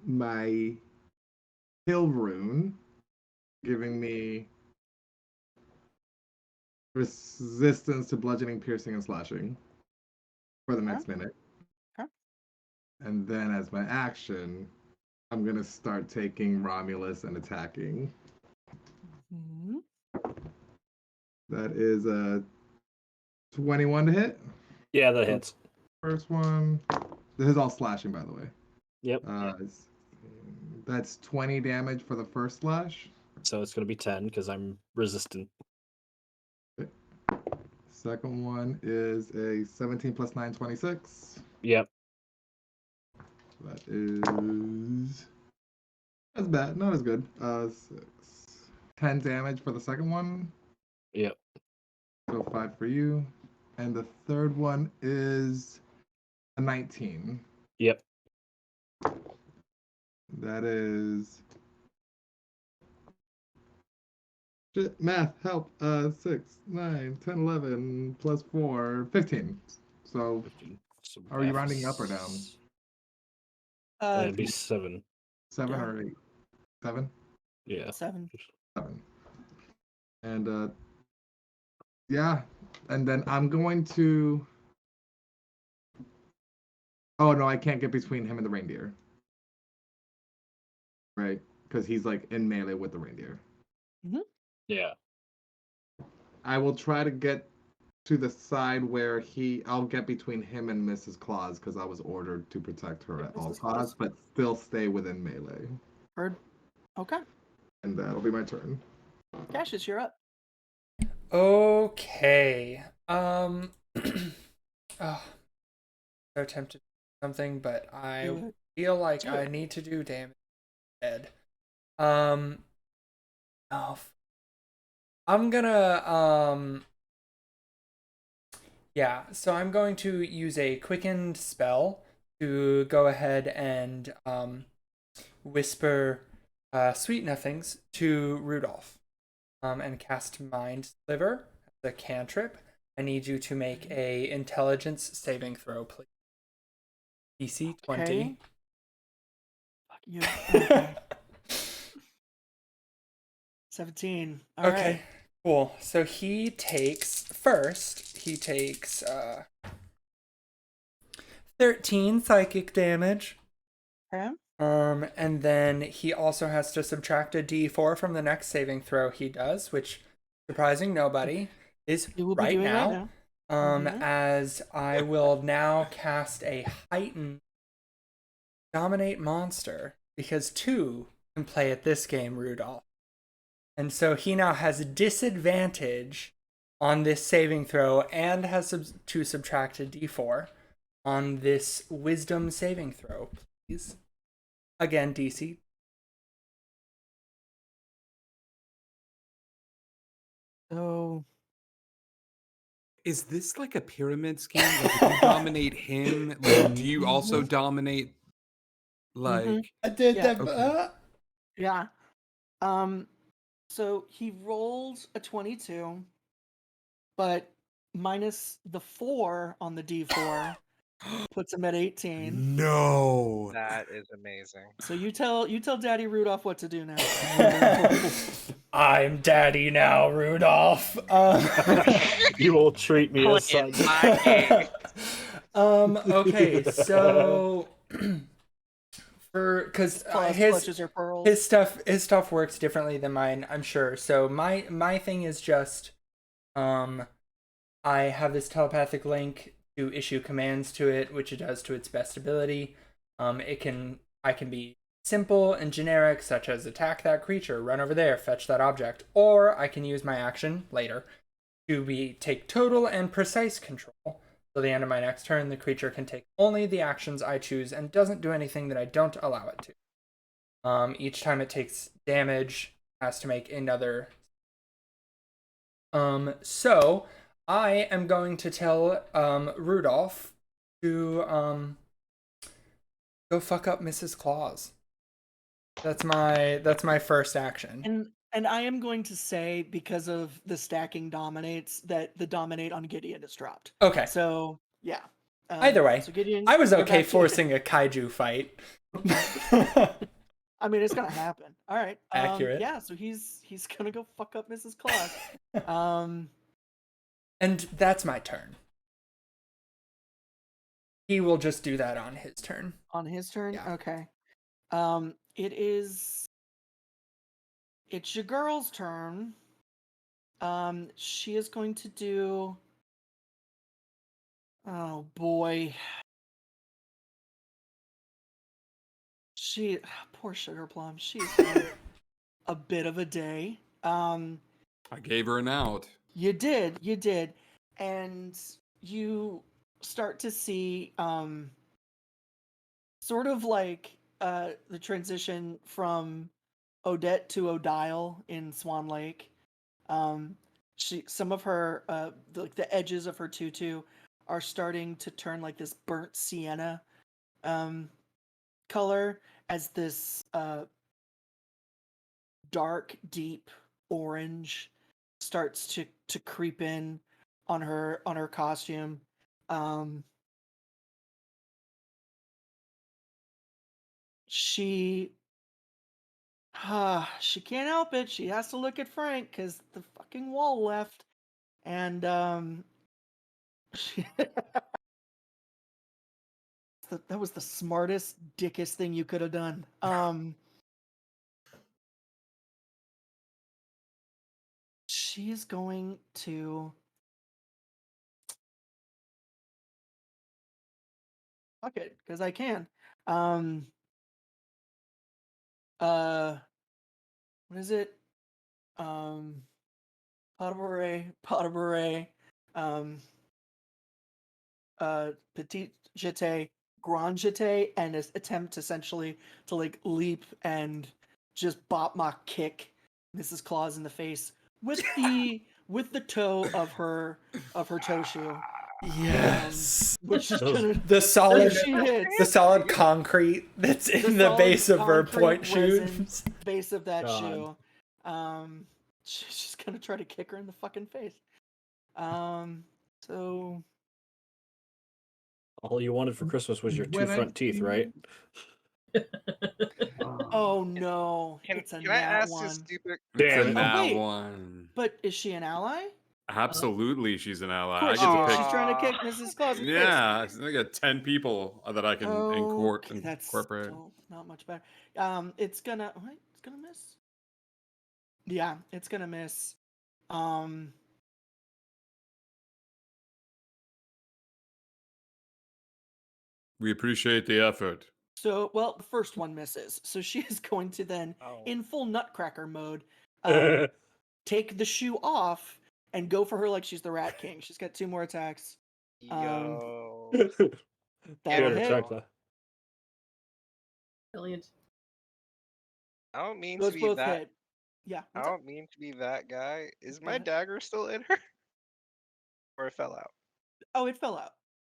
B: my Hill Rune, giving me resistance to bludgeoning, piercing, and slashing for the next minute.
A: Okay.
B: And then as my action, I'm gonna start taking Romulus and attacking.
A: Mhm.
B: That is a 21 to hit.
F: Yeah, that hits.
B: First one. This is all slashing, by the way.
F: Yep.
B: That's 20 damage for the first slash.
F: So it's going to be 10 because I'm resistant.
B: Second one is a 17 plus 9, 26.
F: Yep.
B: That is... That's bad. Not as good. 10 damage for the second one.
F: Yep.
B: So 5 for you. And the third one is a 19.
F: Yep.
B: That is... Shit, math, help. 6, 9, 10, 11, plus 4, 15. So,
F: 15. So
B: are you rounding up or down?
F: It'd be 7.
B: 7
A: down.
B: or 8? 7?
F: Yeah.
A: 7.
B: 7. And yeah, and then I'm going to. Oh no, I can't get between him and the reindeer. Right? Because he's like in melee with the reindeer.
F: Yeah.
B: I will try to get to the side where I'll get between him and Mrs. Claus because I was ordered to protect her at all
A: Mrs. Claus.
B: costs, but still stay within melee.
A: Heard. Okay.
B: And that'll be my turn.
A: Cassius, you're up.
G: Okay. Oh, so tempted to do something, but I
A: Do it.
G: feel like
A: Do
G: I
A: it.
G: need to do damage instead. I'm gonna yeah, so I'm going to use a quickened spell to go ahead and whisper sweet nothings to Rudolph. And cast Mind Sliver as a cantrip. I need you to make a intelligence saving throw, please. DC 20.
A: Okay. Fuck you. Okay. 17. All
G: Okay,
A: right.
G: cool. So he takes 13 psychic damage.
A: Okay.
G: And then he also has to subtract a d4 from the next saving throw he does, which, surprising nobody, is
A: You will be
G: right
A: doing
G: now.
A: right now. Mhm.
G: As I will now cast a heightened Dominate Monster, because 2 can play at this game, Rudolph. And so he now has disadvantage on this saving throw and has to subtract a d4 on this wisdom saving throw, please. Again, DC.
A: So
D: Is this like a pyramid scheme? Like if you dominate him, like do you also dominate like
G: I did
A: Yeah.
G: that.
D: Okay.
A: yeah. So he rolls a 22, but minus the 4 on the D4 puts him at 18.
D: No.
C: That is amazing.
A: So you tell Daddy Rudolph what to do now.
G: I'm daddy now, Rudolph.
F: You will treat me as
C: Playing
F: son.
C: my game.
G: Okay, so because
A: Claus
G: his
A: clutches her pearls.
G: his stuff works differently than mine, I'm sure. So my thing is just I have this telepathic link to issue commands to it, which it does to its best ability. I can be simple and generic, such as attack that creature, run over there, fetch that object, or I can use my action later to take total and precise control. Till the end of my next turn, the creature can take only the actions I choose and doesn't do anything that I don't allow it to. Each time it takes damage, it has to make another. So I am going to tell Rudolph to go fuck up Mrs. Claus. That's my first action.
A: And I am going to say, because of the stacking dominates, that the dominate on Gideon is dropped.
G: Okay.
A: So yeah.
G: Either way,
A: so Gideon,
G: I was
A: you're
G: okay
A: back to-
G: forcing a kaiju fight.
A: I mean, it's gonna happen. All right.
G: Accurate.
A: Yeah. So he's gonna go fuck up Mrs. Claus.
G: And that's my turn. He will just do that on his turn.
A: On his turn.
G: Yeah.
A: Okay. It's your girl's turn. She is going to do. Oh boy. Poor Sugar Plum. She's had a bit of a day.
D: I gave her an out.
A: You did. And you start to see sort of like the transition from Odette to Odile in Swan Lake. Some of her the edges of her tutu are starting to turn like this burnt sienna color, as this dark, deep orange starts to creep in on her costume. She She can't help it. She has to look at Frank because the fucking wall left. And, that was the smartest, dickest thing you could have done. She is going to. Fuck it, because I can. What is it? Pas de bourrée, petit jeté, grand jeté, and attempt essentially to like leap and just bop my kick Mrs. Claus in the face with the toe of her toe shoe,
G: Yes.
A: which is
F: Those-
A: gonna
G: The solid
A: she hits
G: the solid concrete that's in the
A: solid
G: base of her
A: concrete
G: point
A: resin
G: shoes.
A: base of that
F: God.
A: shoe. She's just gonna try to kick her in the fucking face. So
F: All you wanted for Christmas was your two
B: When I
F: front teeth,
B: see-
F: right?
A: oh no,
C: Can,
A: it's a
C: can I
A: nat
C: ask
A: one.
C: this stupid?
D: It's
F: Damn
D: a
F: it.
D: nat
A: wait.
D: one.
A: But is she an ally?
D: Absolutely, she's an ally.
A: Of course,
D: I get to
C: Aw.
D: pick.
A: she's trying to kick Mrs. Claus in the face.
D: Yeah, I got 10 people that I can
A: Okay, that's
D: incorporate.
A: still not much better. It's gonna miss. Yeah, it's gonna miss.
D: We appreciate the effort.
A: So well, the first one misses. So she is going to then,
C: Oh.
A: in full Nutcracker mode, take the shoe off and go for her like she's the Rat King. She's got 2 more attacks.
C: Yo.
A: That'll
F: Theater
A: hit.
F: Tracta.
E: Brilliant.
C: I don't mean
A: Those
C: to be
A: both
C: that.
A: hit. Yeah.
C: I
A: what's up?
C: don't mean to be that guy. Is
A: Go
C: my
A: ahead.
C: dagger still in her? Or it fell out?
A: Oh, it fell out.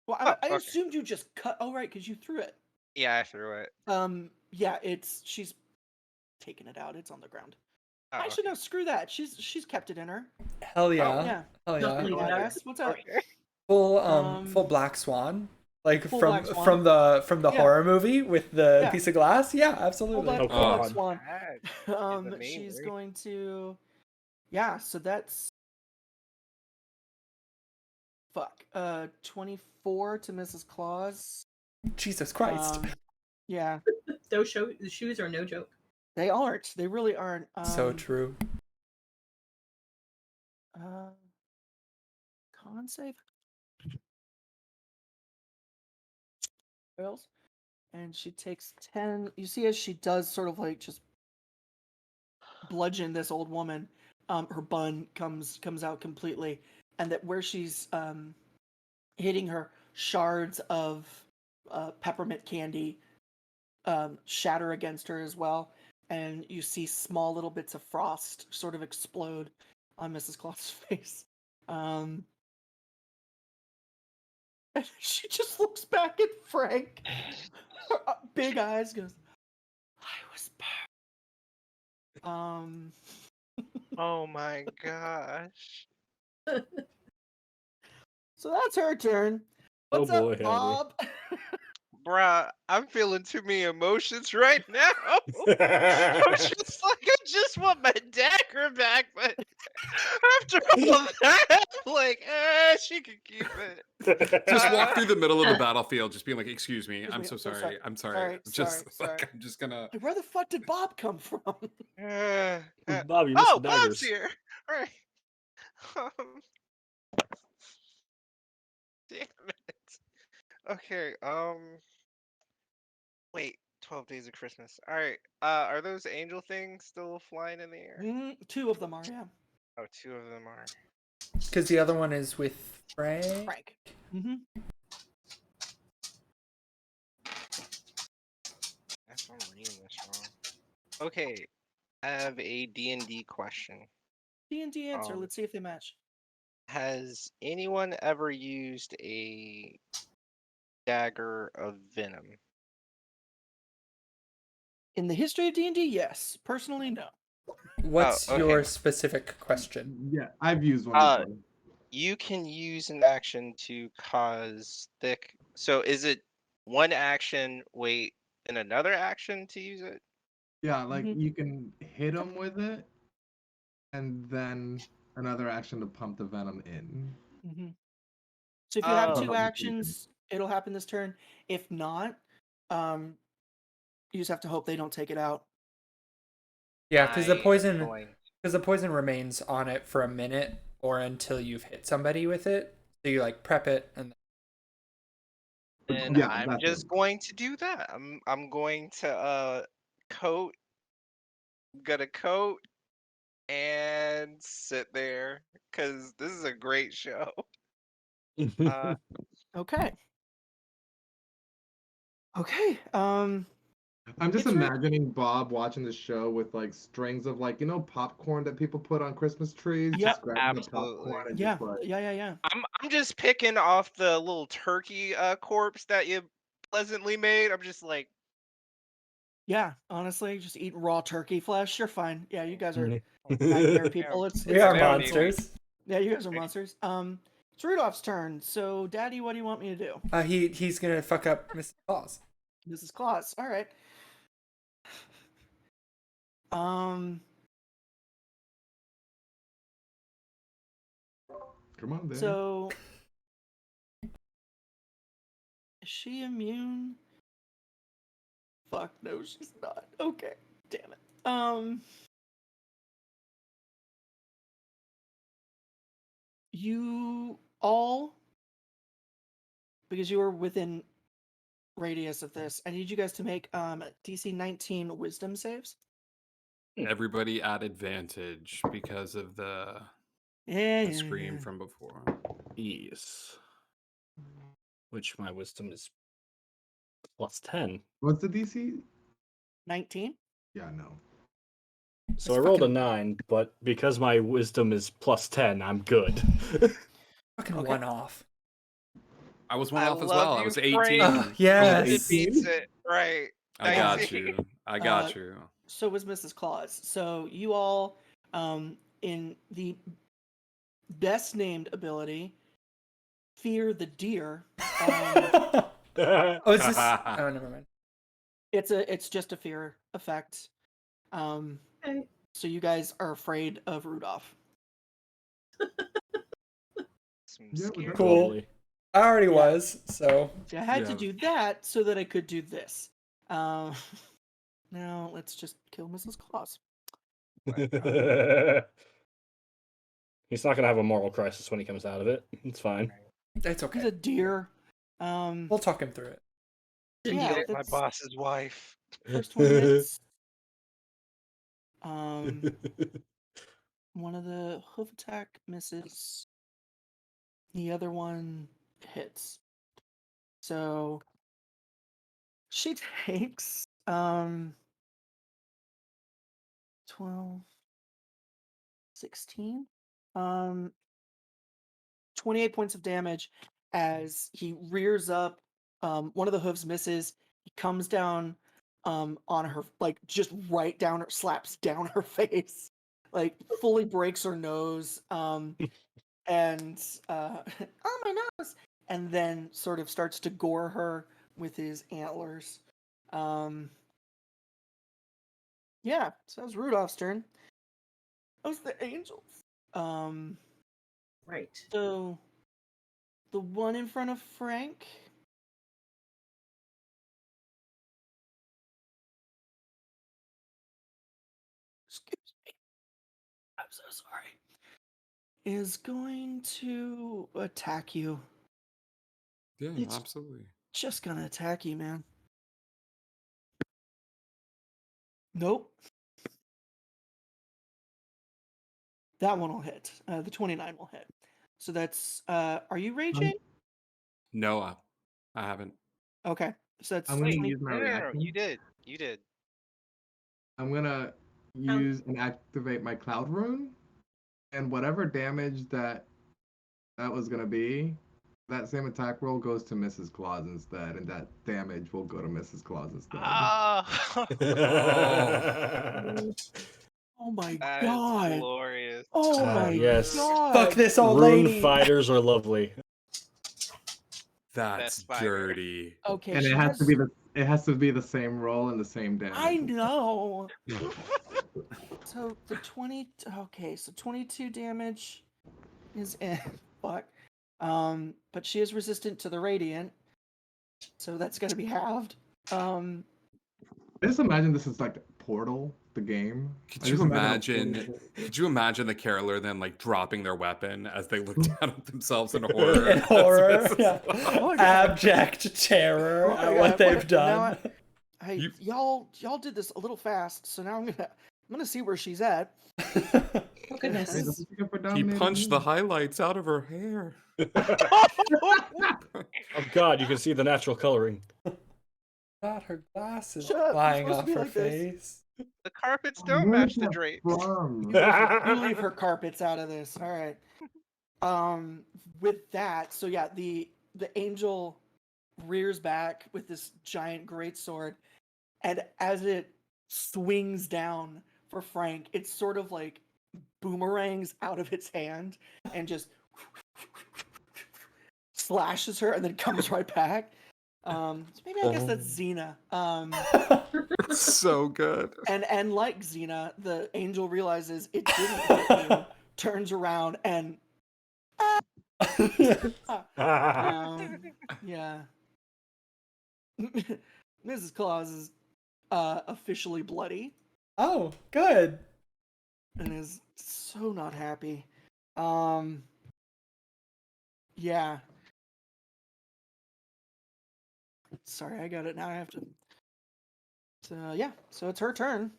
A: Well,
C: Oh,
A: I
C: okay.
A: assumed you just cut. Oh, right, because you threw it.
C: Yeah, I threw it.
A: Yeah, she's taking it out. It's on the ground.
C: Oh,
A: Actually, no, screw that. She's kept it in her.
G: Hell yeah.
A: Yeah.
G: Hell
E: Nothing
G: yeah.
E: like that.
A: Badass. What's up?
C: Okay.
G: Full Black Swan. Like
A: Full
G: from
A: Black Swan.
G: from the
A: Yeah.
G: horror movie with the
A: Yeah.
G: piece of glass. Yeah,
A: Full
G: absolutely.
A: Black,
F: Oh,
A: full Black
F: God.
A: Swan.
C: Bad.
A: She's
C: amazing.
A: going to. Yeah, so that's. Fuck. 24 to Mrs. Claus.
G: Jesus Christ.
A: Yeah,
E: The shoes are no joke.
A: they aren't. They really aren't.
G: So true.
A: Con save. Fails. And she takes 10. You see, as she does sort of like just bludgeon this old woman, her bun comes out completely, and that where she's hitting her, shards of peppermint candy shatter against her as well, and you see small little bits of frost sort of explode on Mrs. Claus's face. And she just looks back at Frank, her big eyes, goes, "I was burned."
C: Oh my gosh.
A: So that's her turn.
F: Oh
A: What's
F: boy,
A: up,
F: howdy.
A: Bob?
C: Bruh, I'm feeling too many emotions right now. I'm just want my dagger back, but after all that, I'm like, she can keep it.
D: Just walk through the middle of the battlefield, just being like, "Excuse me,
A: Excuse
D: I'm
A: me,
D: so
A: I'm so
D: sorry.
A: sorry.
D: I'm sorry.
A: Sorry,
D: I'm just
A: sorry,
D: like
A: sorry.
D: I'm just gonna."
A: Like, where the fuck did Bob come from?
F: Bob, you missed
C: Oh,
F: the
C: Bob's
F: daggers.
C: here. All right. Damn it. Okay. Wait. 12 Days of Christmas. All right. Are those angel things still flying in the air?
A: 2 of them are, yeah.
C: Oh, 2 of them are.
G: Because the other one is with Frank.
A: Frank. Mm-hmm.
C: That's why I'm reading this wrong. Okay. I have a D&D question.
A: D&D answer. Let's see if they match.
C: Has anyone ever used a dagger of venom?
A: In the history of D&D, yes. Personally, no.
G: What's
C: okay.
G: your specific question?
B: Yeah, I've used one before.
C: You can use an action to cause thick. So is it one action, wait, and another action to use it?
B: Yeah, like
A: Mhm.
B: you can hit him with it, and then another action to pump the venom in.
A: Hmm. So if you have
B: If I'm
A: two
B: not mistaken.
A: actions, it'll happen this turn. If not, you just have to hope they don't take it out.
G: Yeah, because the
C: I am
G: poison
C: going.
G: remains on it for a minute or until you've hit somebody with it. So you like prep it and
C: And
B: Yeah,
C: I'm
B: that's
C: just
B: it.
C: going to do that. I'm going to coat, gonna coat and sit there because this is a great show. Uh,
A: Okay. Okay.
B: I'm just
A: It's Ru-
B: imagining Bob watching the show with like strings of like popcorn that people put on Christmas trees.
A: Yeah.
B: Just grabbing the
C: absolutely.
B: popcorn and
A: Yeah.
B: just like
A: Yeah.
C: I'm just picking off the little turkey corpse that you pleasantly made. I'm just like,
A: Yeah. Honestly, just eat raw turkey flesh. You're fine. Yeah, you guys are
C: yeah,
A: nightmare people. It's
G: we are
C: they don't need me.
G: monsters.
A: Yeah, you guys are monsters. It's Rudolph's turn. So, Daddy, what do you want me to do?
G: He's gonna fuck up Mrs. Claus.
A: Mrs. Claus. All right. Um.
B: come on, then.
A: So, is she immune? Fuck no, she's not. Okay, damn it. You all, because you were within radius of this, I need you guys to make DC 19 Wisdom saves.
D: Everybody at advantage because of the
A: Yeah.
D: scream from before.
F: Yes. Which my wisdom is +10.
B: What's the DC?
A: 19.
B: Yeah, no.
F: So
G: That's
F: I rolled a
G: fucking-
F: 9, but because my wisdom is +10, I'm good.
G: Fucking
A: Okay.
G: one off.
D: I was one
C: I
D: off as
C: love
D: well. I
C: you,
D: was
C: Frank.
D: 18.
G: Oh, yes.
C: It beats it, right?
D: I got
C: 19.
D: you. I got you.
A: So was Mrs. Claus. So you all, in the best named ability, Fear the Deer.
G: Oh, is this? Oh, never mind.
A: It's just a fear effect.
E: Okay.
A: So you guys are afraid of Rudolph.
C: Some
B: Yeah,
C: scary-
G: Cool.
F: Lovely.
G: I already
A: Yeah.
G: was, so
A: So I had to
D: Yeah.
A: do that so that I could do this. Now let's just kill Mrs. Claus.
F: He's not gonna have a moral crisis when he comes out of it. It's fine.
G: it's
A: He's
G: okay.
A: a deer.
G: We'll talk him through it.
A: Yeah,
C: My
A: that's
C: boss's wife.
A: first one hits. One of the hoof attack misses. The other one hits. So she takes 12 16 28 points of damage as he rears up. One of the hooves misses. He comes down on her, like just right down her, slaps down her face, like fully breaks her nose, and oh my nose, and then sort of starts to gore her with his antlers. Yeah, so that was Rudolph's turn. That was the angels.
E: Right.
A: So the one in front of Frank. Excuse me. I'm so sorry. Is going to attack you.
D: Yeah,
A: It's-
D: absolutely.
A: Just gonna attack you, man. Nope. That one will hit. The 29 will hit. So that's are you raging?
D: No, I haven't.
A: Okay. So that's
B: I'm gonna
A: 20
B: use my
C: No,
B: reaction.
C: you did. You did.
B: I'm gonna use and activate my cloud rune, and whatever damage that was gonna be, that same attack roll goes to Mrs. Claus instead, and that damage will go to Mrs. Claus instead.
C: Ah,
A: Oh my
C: that is
A: god.
C: glorious.
A: Oh my
F: yes.
A: god.
G: Fuck this old
F: Rune
G: lady.
F: fighters are lovely.
D: That's
C: Best fighter.
D: dirty.
A: Okay,
B: And
A: she
B: it has to be the same roll and the same damage.
A: I know. So the 20. Okay, so 22 damage is in. Fuck. But she is resistant to the radiant, so that's gonna be halved.
B: I just imagine this is like Portal, the game.
D: Could
B: I
D: you
B: just
D: imagine?
B: Portal-
D: Could you imagine the caroler then like dropping their weapon as they look down at themselves in horror?
G: In horror,
D: That's-
G: yeah.
A: Oh, yeah.
G: Abject terror
A: Oh,
G: at
A: yeah,
G: what they've
A: now
G: done.
A: Hey,
D: You-
A: y'all did this a little fast, so now I'm gonna see where she's at.
E: Oh goodness.
B: Hey, don't forget for
D: He
B: dominating
D: punched the
B: me.
D: highlights out of her hair.
F: Oh God, you can see the natural coloring.
G: Got her glasses
A: Shut up, you're
G: flying
A: supposed to
G: off
A: be
G: her
A: like this.
G: face.
C: The carpets don't
B: Where's
C: match the
B: that
C: drapes.
B: from?
A: You leave her carpets out of this. All right. With that, so yeah, the angel rears back with this giant great sword, and as it swings down for Frank, it sort of like boomerangs out of its hand and just slashes her and then comes right back. So maybe I guess that's Xena.
D: It's so good.
A: And like Xena, the angel realizes it didn't hit you, turns around and yeah. Mrs. Claus is officially bloody
G: Oh, good.
A: and is so not happy. Yeah. Sorry, I got it now. I have to. So yeah, so it's her turn.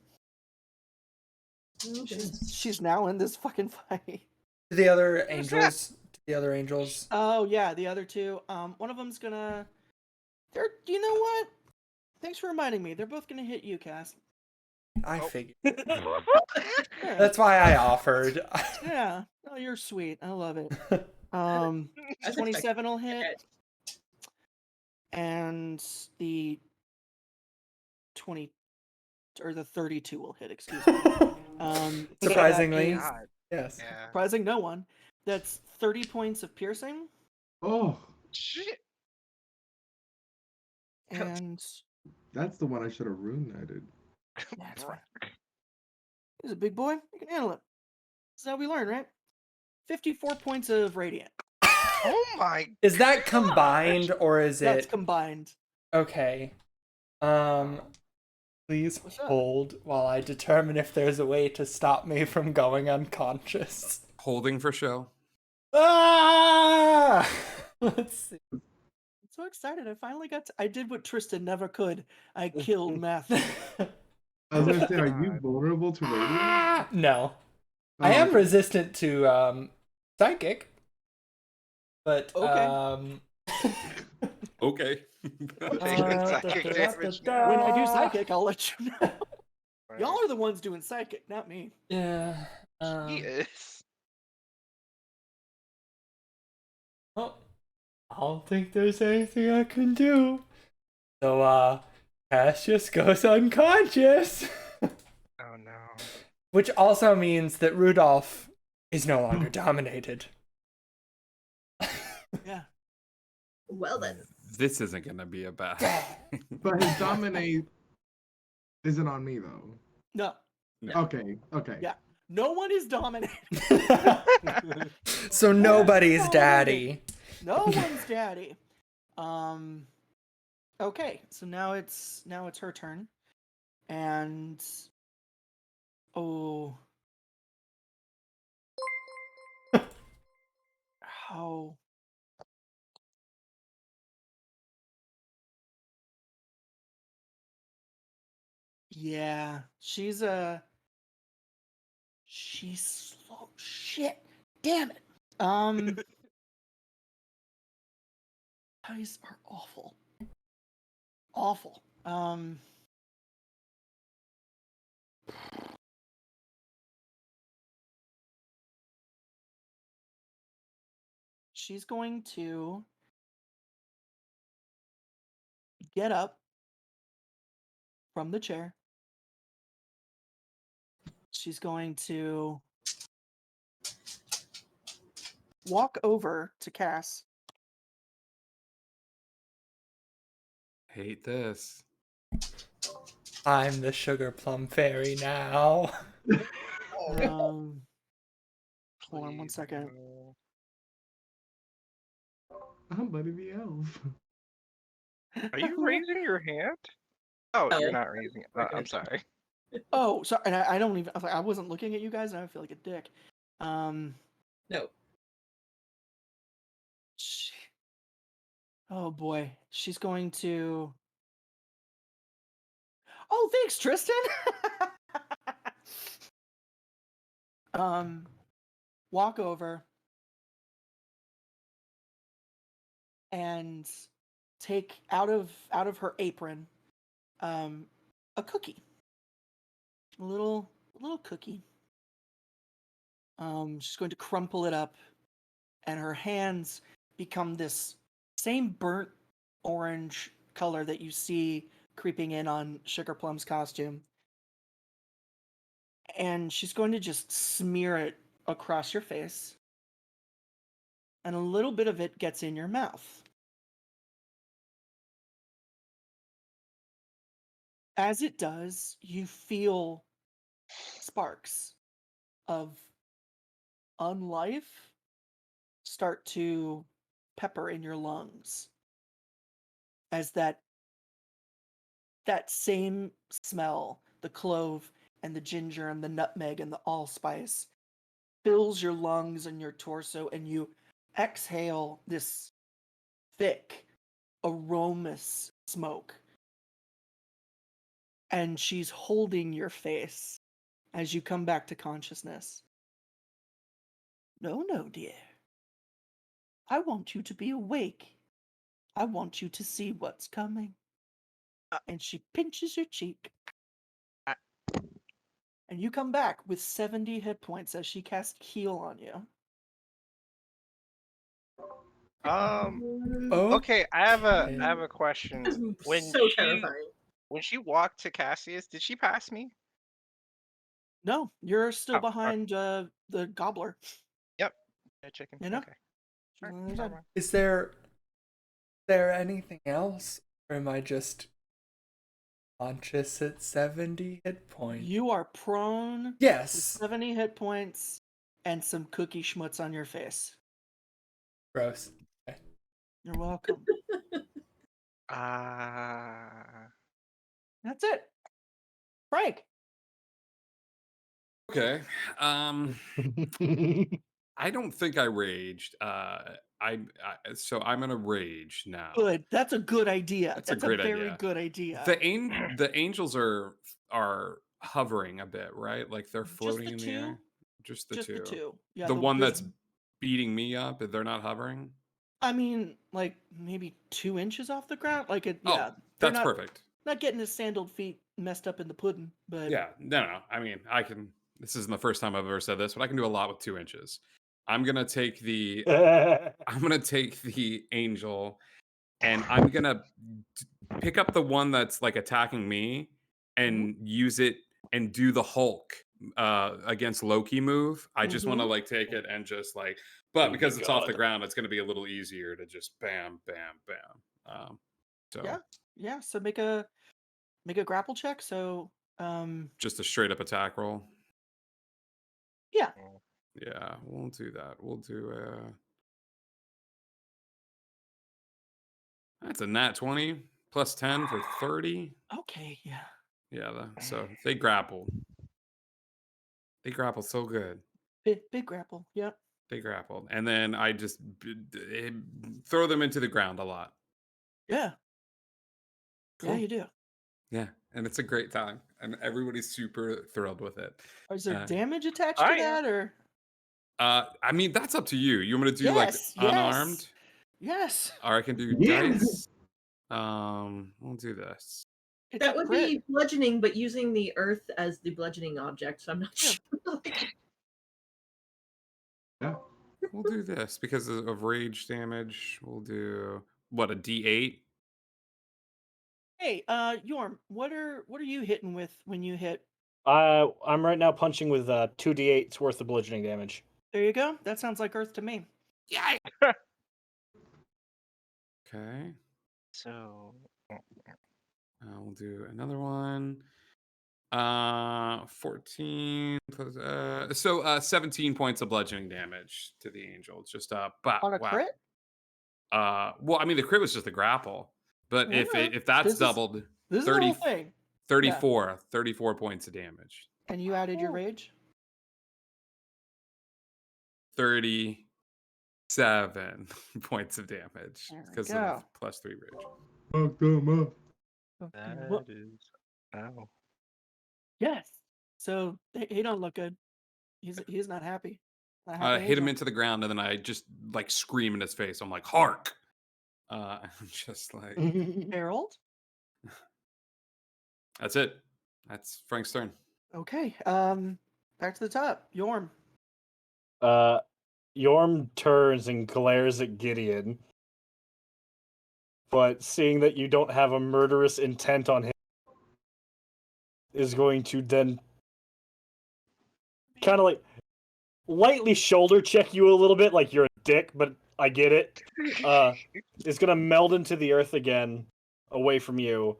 E: Oh, goodness.
A: She's now in this fucking fight.
G: The other angels. The other angels.
A: Oh yeah, the other two. One of them's gonna. They're. You know what? Thanks for reminding me. They're both gonna hit you, Cass.
G: I figured.
A: Yeah.
G: That's why I offered.
A: Yeah. Oh, you're sweet. I love it.
E: I was
A: 27 will hit,
E: it.
A: and the 20 or the 32 will hit. Excuse me. So that
G: Surprisingly,
A: is-
C: God,
G: yes.
C: yeah.
A: surprising no one. That's 30 points of piercing,
B: Oh,
C: Shit.
A: and
B: that's the one I should have rune knighted.
A: that's right. He's a big boy. You can handle it. This is how we learn, right? 54 points of radiant.
C: Oh my.
G: Is that combined or is
A: That's
G: it
A: combined.
G: okay? Please
A: What's up?
G: hold while I determine if there's a way to stop me from going unconscious.
D: Holding for show.
G: Ah! Let's see.
A: I'm so excited. I finally got to. I did what Tristan never could. I killed Matthew.
B: I was gonna say, are you
C: God.
B: vulnerable to radiant?
G: No. I am resistant to psychic. But
A: Okay.
D: Okay.
C: Taking psychic damage now.
A: When I do psychic, I'll let you know.
C: Right.
A: Y'all are the ones doing psychic, not me.
G: Yeah.
C: He is.
G: Well, I don't think there's anything I can do. So, Cassius goes unconscious.
C: Oh no.
G: Which also means that Rudolph is no longer dominated.
A: Yeah.
E: Well then.
D: This isn't gonna be a bad.
B: But his dominate isn't on me though.
A: No.
B: Okay, okay.
A: Yeah. No one is dominated.
G: So nobody's
A: Oh,
G: daddy.
A: No one's daddy. Okay, so now it's her turn. And oh. How yeah, she's slow. Shit. Damn it. Dice are awful. Awful. She's going to get up from the chair. She's going to walk over to Cass
D: hate this.
G: I'm the sugar plum fairy now.
A: Hold on 1
C: Please,
A: second.
C: no.
B: I'm Buddy the Elf.
C: Are you raising your hand? Oh, you're
E: No.
C: not raising it.
E: We're
C: I'm
E: good.
C: sorry.
A: Oh, sorry. And I don't even. I wasn't looking at you guys, and I feel like a dick.
E: No.
A: She, oh boy, she's going to. Oh, thanks, Tristan. Walk over and take out of her apron, a cookie, a little cookie. She's going to crumple it up, and her hands become this same burnt orange color that you see creeping in on Sugar Plum's costume. And she's going to just smear it across your face, and a little bit of it gets in your mouth. As it does, you feel sparks of unlife start to pepper in your lungs as that same smell, the clove and the ginger and the nutmeg and the allspice, fills your lungs and your torso, and you exhale this thick, aromatous smoke. And she's holding your face as you come back to consciousness. No, dear. I want you to be awake. I want you to see what's coming. And she pinches your cheek.
C: I-
A: And you come back with 70 hit points as she casts Heal on you.
G: Oh,
C: Okay, I have a question.
E: That's
C: When
E: so
C: she
E: terrifying.
C: when she walked to Cassius, did she pass me?
A: No, you're still
C: Oh, okay.
A: behind the gobbler.
C: Yep. A chicken.
A: You know?
C: Okay.
A: She's
C: Alright,
A: on the other
C: never
A: side.
C: mind.
G: is there anything else? Or am I just conscious at 70 hit points?
A: You are prone with
G: Yes.
A: 70 hit points and some cookie schmutz on your face.
G: Gross.
A: You're welcome. That's it. Frank.
D: Okay. I don't think I raged. So I'm gonna rage now.
A: Good. That's a good idea.
D: That's a
A: That's
D: great
A: very
D: idea.
A: good idea.
D: The angels are hovering a bit, right? Like they're
A: Just
D: floating
A: the
D: in the
A: two?
D: air. Just the
A: Just
D: two.
A: the two. Yeah.
D: The one
A: there's-
D: that's beating me up, they're not hovering.
A: I mean, like maybe 2 inches off the ground. Like it.
D: Oh,
A: Yeah. They're
D: that's
A: not
D: perfect.
A: not getting his sandaled feet messed up in the pudding, but
D: Yeah, no. I mean, I can. This isn't the first time I've ever said this, but I can do a lot with 2 inches. I'm gonna take the angel, and I'm gonna pick up the one that's like attacking me and use it and do the Hulk against Loki move. I just want to like take it and just like, but
F: Oh my
D: because it's off the
F: God.
D: ground, it's gonna be a little easier to just bam, bam, bam. So
A: yeah. So make a grapple check. So
D: just a straight up attack roll.
A: yeah.
D: Yeah, we'll do that. We'll do that's a nat 20 plus 10 for 30.
A: Okay. Yeah.
D: Yeah, so they grapple. They grapple so good.
A: Big grapple. Yep.
D: They grappled. And then I just throw them into the ground a lot.
A: Yeah.
D: Cool.
A: Yeah, you do.
D: Yeah, and it's a great time. And everybody's super thrilled with it.
A: Is there
D: Uh,
A: damage attached
C: I
A: to
C: am.
A: that, or?
D: I mean, that's up to you. You want me to do
A: Yes,
D: like unarmed?
A: Yes.
D: Or I can do
B: Yeah.
D: dice. We'll do this.
A: It's
E: That
A: a
E: would
A: crit.
E: be bludgeoning, but using the earth as the bludgeoning object. So I'm not
A: Yeah.
E: sure.
B: Yeah.
D: We'll do this because of rage damage. We'll do what, a D8?
A: Hey, Yorm, what are you hitting with when you hit?
F: I'm right now punching with 2d8's worth of bludgeoning damage.
A: There you go. That sounds like Earth to me.
D: Okay.
C: So
D: We'll do another one. 14 plus, 17 points of bludgeoning damage to the angel. It's just
A: On a
D: wow.
A: crit?
D: Well, I mean the crit was just the grapple, but
A: Alright.
D: if that's
A: This is-
D: doubled,
A: This is the
D: 30,
A: whole thing.
D: 34 points of damage.
A: And you added your
E: Oh.
A: rage?
D: 37 points of damage
A: There we
D: because
A: go.
D: of +3 rage.
B: Fuck them up.
A: Okay,
C: That
A: well,
C: is. Ow.
A: yes. So he don't look good. He's not happy. Not
D: I
A: happy
D: hit him
A: angel.
D: into the ground and then I just like scream in his face. I'm like, "Hark!" I'm just like,
A: Harold.
D: that's it. That's Frank's turn.
A: Okay. Back to the top. Yorm.
F: Yorm turns and glares at Gideon, but seeing that you don't have a murderous intent on him, is going to then kind of like lightly shoulder check you a little bit, like you're a dick, but I get it. Is gonna meld into the earth again, away from you,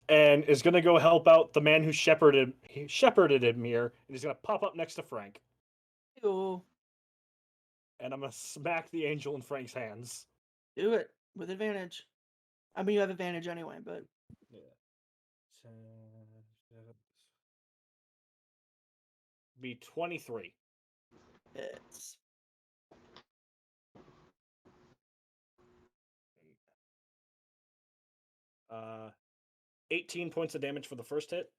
F: and is gonna go help out the man who shepherded him here, and he's gonna pop up next to Frank,
A: Ew.
F: and I'm gonna smack the angel in Frank's hands.
A: Do it with advantage. I mean, you have advantage anyway, but
F: Be 23.
A: it's
F: 18 points of damage for the first hit.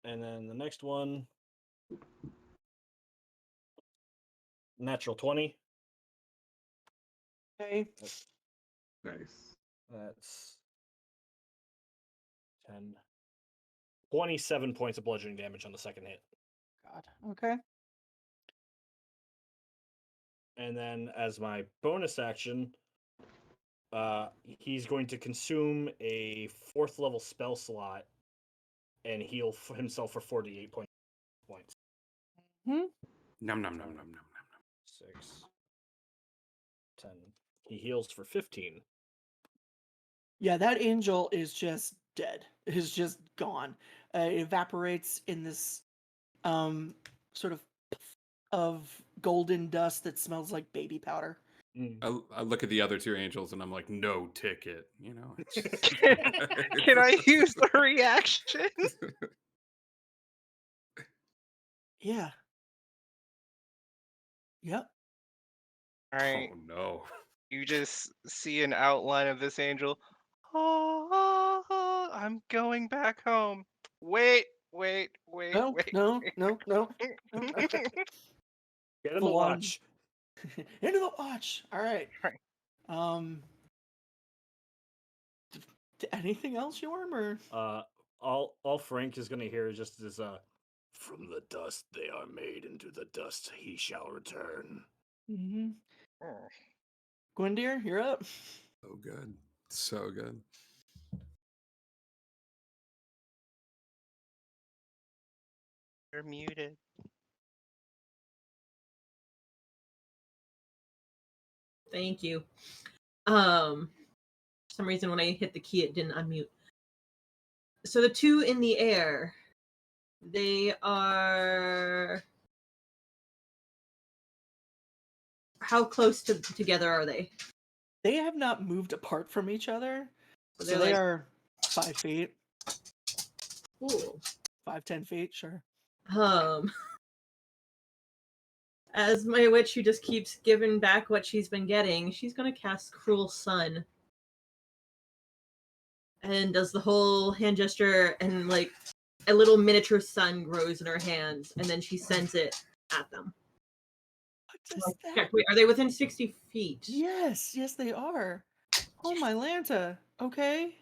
F: And then the next one, natural 20.
A: okay.
B: Nice.
F: That's 10. 27 points of bludgeoning damage on the second hit.
A: God. Okay.
F: And then as my bonus action, he's going to consume a 4th level spell slot and heal himself for 48 points.
D: Nom nom nom nom nom nom.
F: 6, 10. He heals for 15.
A: Yeah, that angel is just dead. It is just gone. It evaporates in this sort of puff of golden dust that smells like baby powder.
D: I look at the other two angels and I'm like, no ticket. You know. It's just-
C: Can I use the reaction?
A: Yeah. Yep.
C: All right.
D: Oh no.
C: You just see an outline of this angel. Oh, I'm going back home. Wait.
A: No,
C: wait.
A: no, no, no.
F: Get in the
A: Full on.
F: watch.
A: Into the watch. All right.
C: Right.
A: Anything else, Yorm, or
F: All Frank is gonna hear is just this from the dust they are made, into the dust he shall return.
A: mm-hmm.
C: Oh,
A: Gwyndir, you're up.
D: So good. So good.
C: you're muted.
E: Thank you. For some reason when I hit the key it didn't unmute. So the two in the air, they are how close together are they?
A: They have not moved apart from each other,
E: So
A: so
E: they're
A: they
E: like-
A: are 5 feet,
E: Ooh.
A: 10 feet, sure.
E: As my witch who just keeps giving back what she's been getting, she's gonna cast Cruel Sun. And does the whole hand gesture, and like a little miniature sun grows in her hands, and then she sends it at them.
A: What does
E: Like,
A: that?
E: check, wait, are they within 60 feet?
A: Yes, they are. Oh my Lanta. Okay.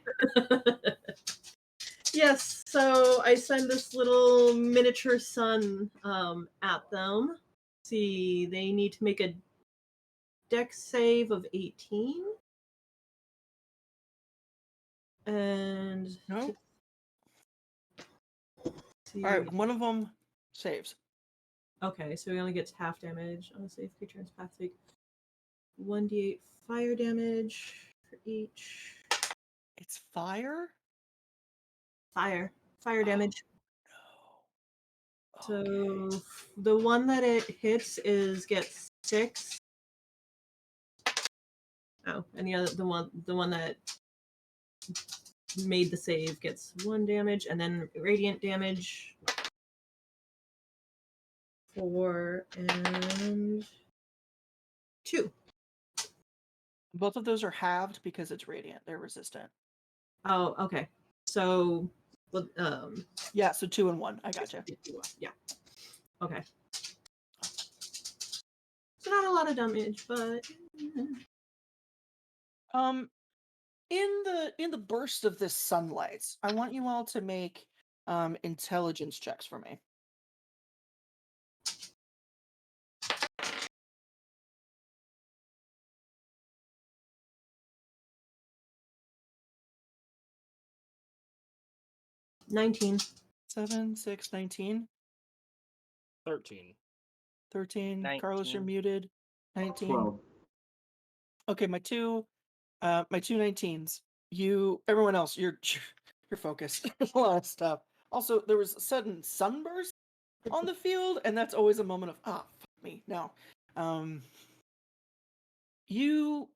E: Yes, so I send this little miniature sun at them. See, they need to make a dex save of 18. And
A: No.
E: see.
A: All right, one of them saves.
E: Okay, so he only gets half damage on a safe creature and path take 1d8 fire damage. for each.
A: It's fire?
E: Fire
A: Oh,
E: damage.
A: no. Okay.
E: So the one that it hits gets 6. Oh, and the one that made the save gets 1 damage, and then radiant damage 4 and 2.
A: Both of those are halved because it's radiant. They're resistant.
E: Oh, okay. So,
A: Yeah, so 2 and 1. I gotcha.
E: yeah. Okay. So not a lot of damage, but
A: In the burst of this sunlight, I want you all to make intelligence checks for me.
E: $19.
A: 7, 6, 19,
F: 13.
A: 13. Carlos, you're
C: 19.
A: muted. 19.
B: 12.
A: Okay, my two 19s. Everyone else, you're focused. There's a lot of stuff. Also, there was a sudden sunburst on the field, and that's always a moment of fuck me. No. You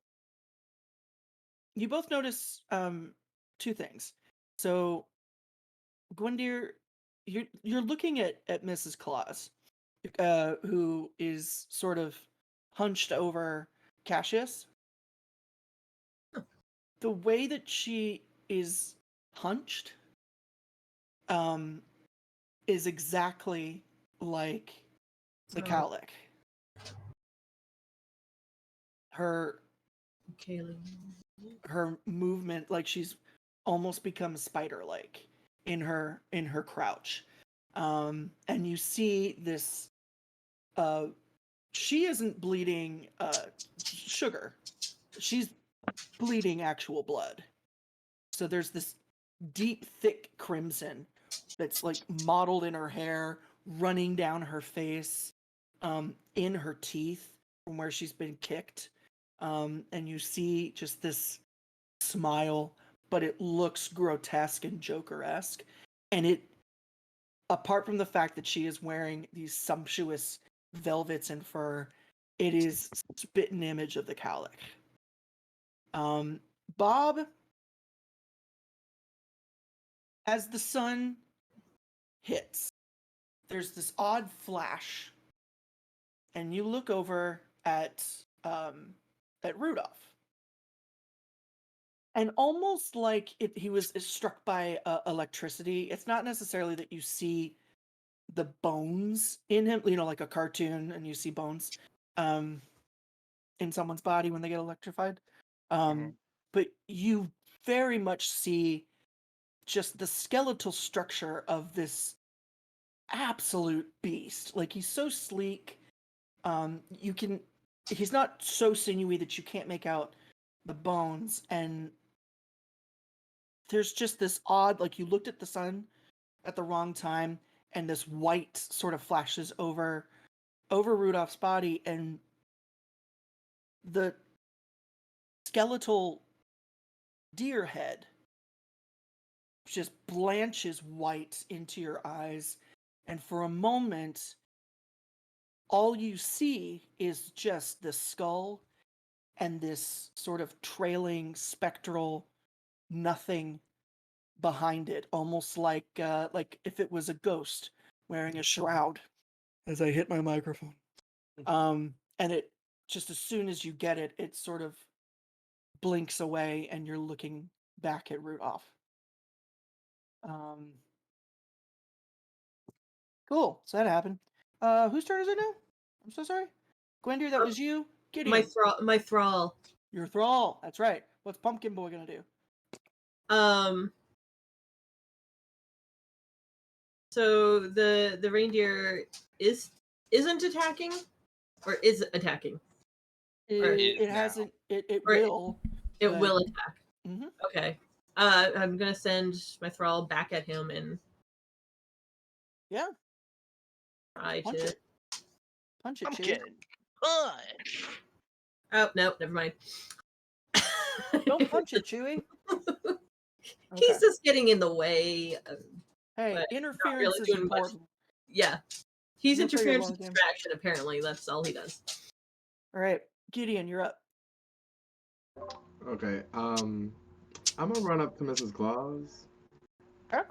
A: both notice 2 things. So Gwendir, you're looking at Mrs. Claus, who is sort of hunched over Cassius. The way that she is hunched is exactly like the
E: So,
A: cowlick. Her movement, like she's almost become spider-like in her crouch. And you see this she isn't bleeding sugar. She's bleeding actual blood. So there's this deep, thick crimson that's like mottled in her hair, running down her face, in her teeth from where she's been kicked. And you see just this smile, but it looks grotesque and Joker-esque. And it, apart from the fact that she is wearing these sumptuous velvets and fur, it is spitting image of the cowlick. Bob, as the sun hits, there's this odd flash, and you look over at Rudolph, and almost like he was struck by electricity. It's not necessarily that you see the bones in him, like a cartoon, and you see bones in someone's body when they get electrified. But you very much see just the skeletal structure of this absolute beast. Like, he's so sleek. He's not so sinewy that you can't make out the bones, and there's just this odd, like, you looked at the sun at the wrong time, and this white sort of flashes over Rudolph's body, and the skeletal deer head just blanches white into your eyes, and for a moment all you see is just the skull and this sort of trailing spectral nothing behind it, almost like if it was a ghost wearing a shroud. As I hit my microphone, and it just, as soon as you get it, it sort of blinks away, and you're looking back at Rudolph. Cool. So that happened. Whose turn is it now? I'm so sorry. Gwendir, that was you. Gideon.
E: my thrall.
A: Your thrall. That's right. What's Pumpkin Boy gonna do?
E: So the reindeer isn't attacking, or is attacking?
A: It
C: now.
A: hasn't. It
E: Or
A: will.
E: It
A: but-
E: will attack.
A: Mhm.
E: Okay. I'm gonna send my thrall back at him and
A: Yeah.
E: try
A: Punch
E: to.
A: it. Punch it, Chew.
C: Pumpkin. Punch.
E: Oh no, never mind.
A: Don't punch it, Chewy.
E: He's
A: Okay.
E: just getting in the way.
A: Hey,
E: but
A: interference
E: really
A: is
E: doing much.
A: important.
E: Yeah. He's
A: You'll play your
E: interference
A: long
E: and
A: game.
E: distraction, apparently. That's all he does.
A: All right, Gideon, you're up.
B: Okay. I'm gonna run up to Mrs. Claus.
A: Okay.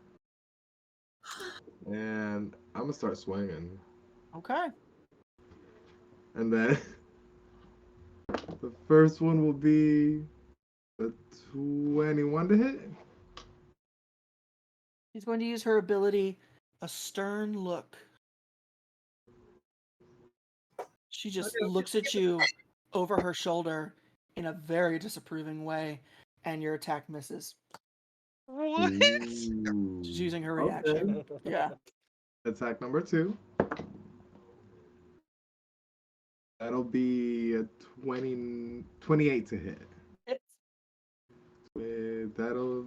B: And I'm gonna start swinging.
A: Okay.
B: And then the first one will be a 21 to hit.
A: She's going to use her ability, a stern look. She just
E: Okay.
A: looks at you over her shoulder in a very disapproving way, and your attack misses.
C: What?
A: She's using her reaction. Yeah.
B: Attack number 2. That'll be a 28 to hit.
A: It's
B: That'll.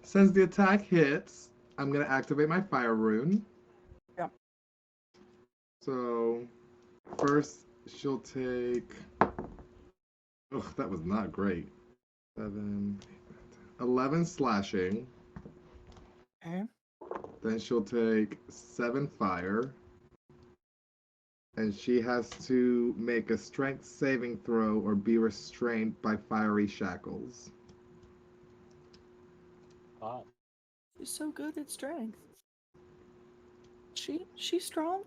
B: Since the attack hits, I'm gonna activate my fire rune.
A: Yeah.
B: So first she'll take. Ugh, that was not great. 11 slashing.
A: okay.
B: Then she'll take 7 fire. And she has to make a strength saving throw or be restrained by fiery shackles.
F: Wow.
A: She's so good at strength. She's strong.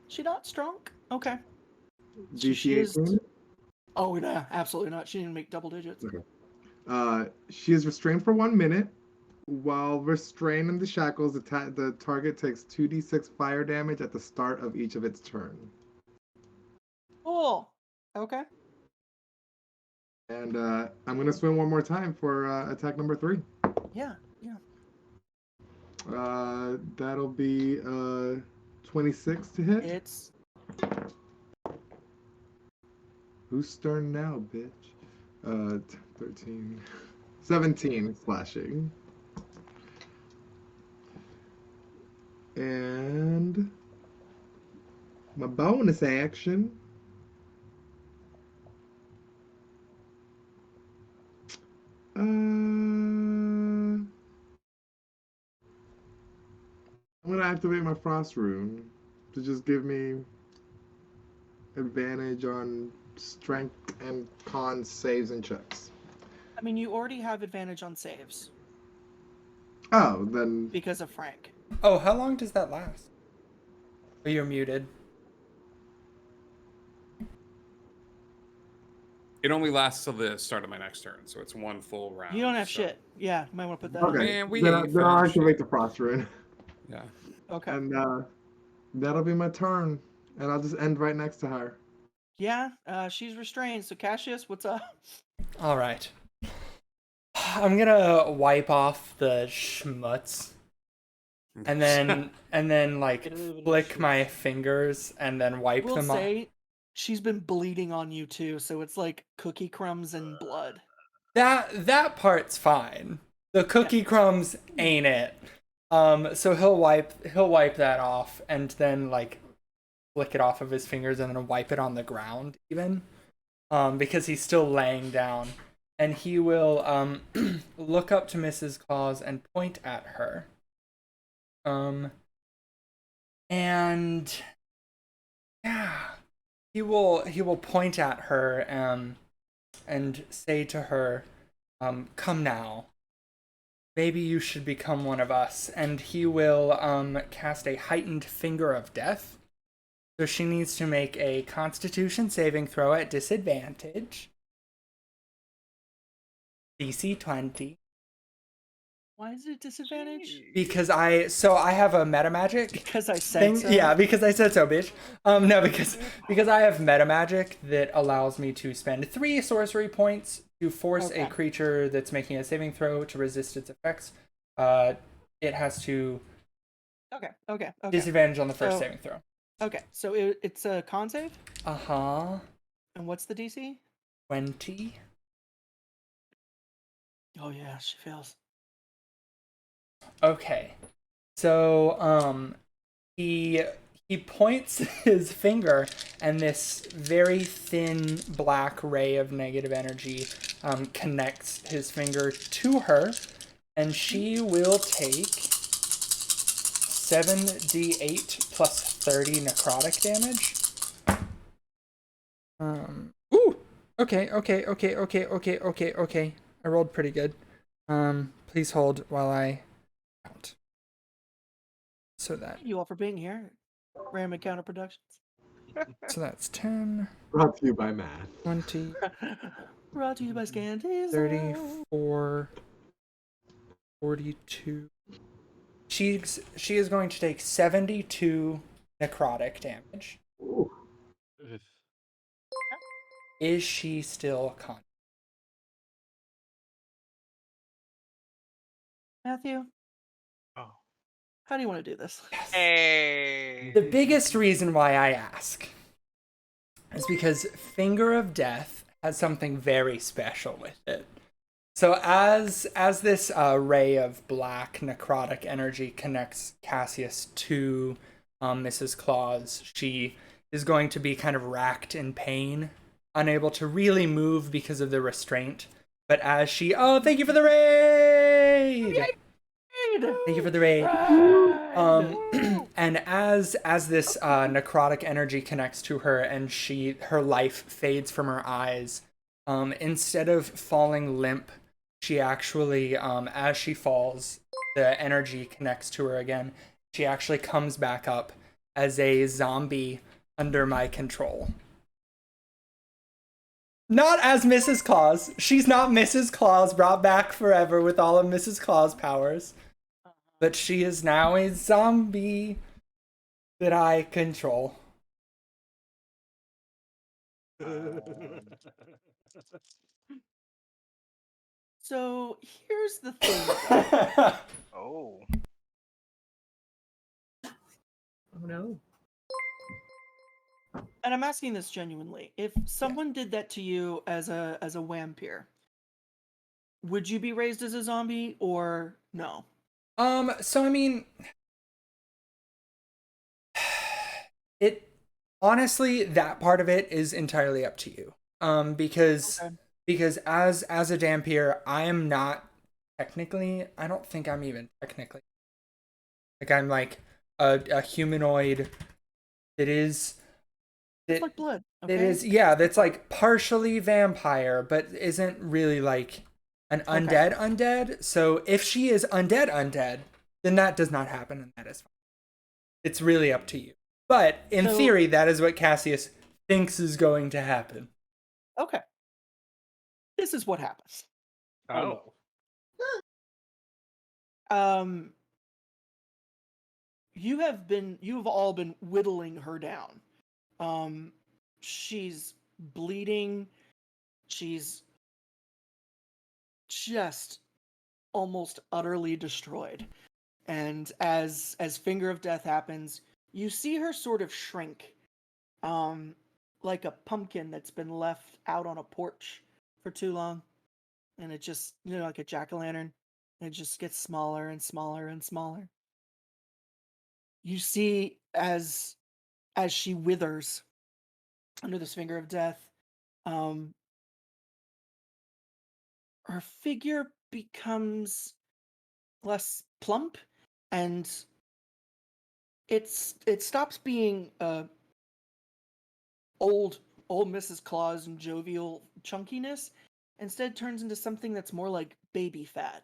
A: She not strong? Okay.
B: DC
A: She is.
B: 18.
A: Oh no, absolutely not. She didn't make double digits.
B: She is restrained for 1 minute. While restrained in the shackles, the target takes 2d6 fire damage at the start of each of its turn.
A: Cool. Okay.
B: And I'm going to swing one more time for attack number 3.
A: Yeah. Yeah.
B: That'll be 26 to hit.
A: It's
B: Who's stern now, bitch? 13. 17 slashing. And my bonus action. I'm gonna activate my frost rune to just give me advantage on strength and con saves and checks.
A: I mean, you already have advantage on saves
B: Oh, then
A: because of Frank.
G: Oh, how long does that last? Oh, you're muted.
D: It only lasts till the start of my next turn, so it's one full round.
A: You don't have
D: so-
A: shit. Yeah, you might want to put that
B: okay.
D: Man, we
B: then
D: ain't
B: I'll
D: finished
B: activate
D: yet.
B: the frost rune,
D: Yeah.
A: on. Okay.
B: and that'll be my turn, and I'll just end right next to her.
A: Yeah, she's restrained. So Cassius, what's up?
G: All right. I'm gonna wipe off the schmutz, and then like
F: Get a little bit of
G: flick
F: schmutz.
G: my fingers and then wipe
A: We'll
G: them off.
A: say she's been bleeding on you too, so it's like cookie crumbs and blood.
G: That part's fine. The cookie crumbs ain't it. So he'll wipe that off and then like flick it off of his fingers and then wipe it on the ground even. Because he's still laying down. And he will look up to Mrs. Claus and point at her. And yeah, he will point at her and say to her, come now. Maybe you should become one of us. And he will cast a heightened finger of death. So she needs to make a Constitution saving throw at disadvantage. DC 20.
A: Why is it disadvantage?
G: Because I have a meta magic
A: Because I said
G: thing.
A: so.
G: Yeah, because I said so, bitch. No, because I have meta magic that allows me to spend 3 sorcery points to force a
A: Okay.
G: creature that's making a saving throw to resist its effects. It has to
A: Okay.
G: disadvantage on the first
A: So-
G: saving throw.
A: Okay. So it's a con save,
G: Uh-huh.
A: and what's the DC?
G: 20.
A: Oh yeah, she fails.
G: Okay. So he he points his finger, and this very thin black ray of negative energy connects his finger to her, and she will take 7d8 plus 30 necrotic damage. Ooh! Okay. I rolled pretty good. Please hold while I count. So that
A: Thank you all for being here. Ram Encounter Productions.
G: so that's 10,
B: Brought to you by Math.
G: 20,
A: Brought to you by Scandies.
G: 34, 42. She is going to take 72 necrotic damage.
B: Ooh.
G: Is she still conscious?
A: Matthew,
C: Oh.
A: how do you want to do this?
C: Hey.
G: The biggest reason why I ask is because Finger of Death has something very special with it. So as this ray of black necrotic energy connects Cassius to Mrs. Claus, she is going to be kind of racked in pain, unable to really move because of the restraint. But as she, thank you for the raid! Thank you for the raid. And as this necrotic energy connects to her and her life fades from her eyes, instead of falling limp, she actually, as she falls, the energy connects to her again. She actually comes back up as a zombie under my control. Not as Mrs. Claus. She's not Mrs. Claus brought back forever with all of Mrs. Claus powers. But she is now a zombie that I control.
A: So here's the thing.
C: Oh.
E: Oh no.
A: And I'm asking this genuinely. If someone did that to you as a vampire, would you be raised as a zombie or no?
G: So I mean, it honestly, that part of it is entirely up to you. Because as a Dampier, I am not technically, I don't think I'm even technically, like I'm like a humanoid that is
A: It's like blood. Okay?
G: it is, yeah, that's like partially vampire, but isn't really like an undead. So if she is undead, then that does not happen, and that is fine. It's really up to you. But in theory, that is what Cassius thinks is going to happen.
A: Okay. This is what happens.
C: Oh.
A: You've all been whittling her down. She's bleeding. She's just almost utterly destroyed. And as Finger of Death happens, you see her sort of shrink, like a pumpkin that's been left out on a porch for too long, and it just, like a jack-o'-lantern, and it just gets smaller and smaller and smaller. You see as she withers under this Finger of Death, her figure becomes less plump, and it stops being old Mrs. Claus and jovial chunkiness. Instead turns into something that's more like baby fat,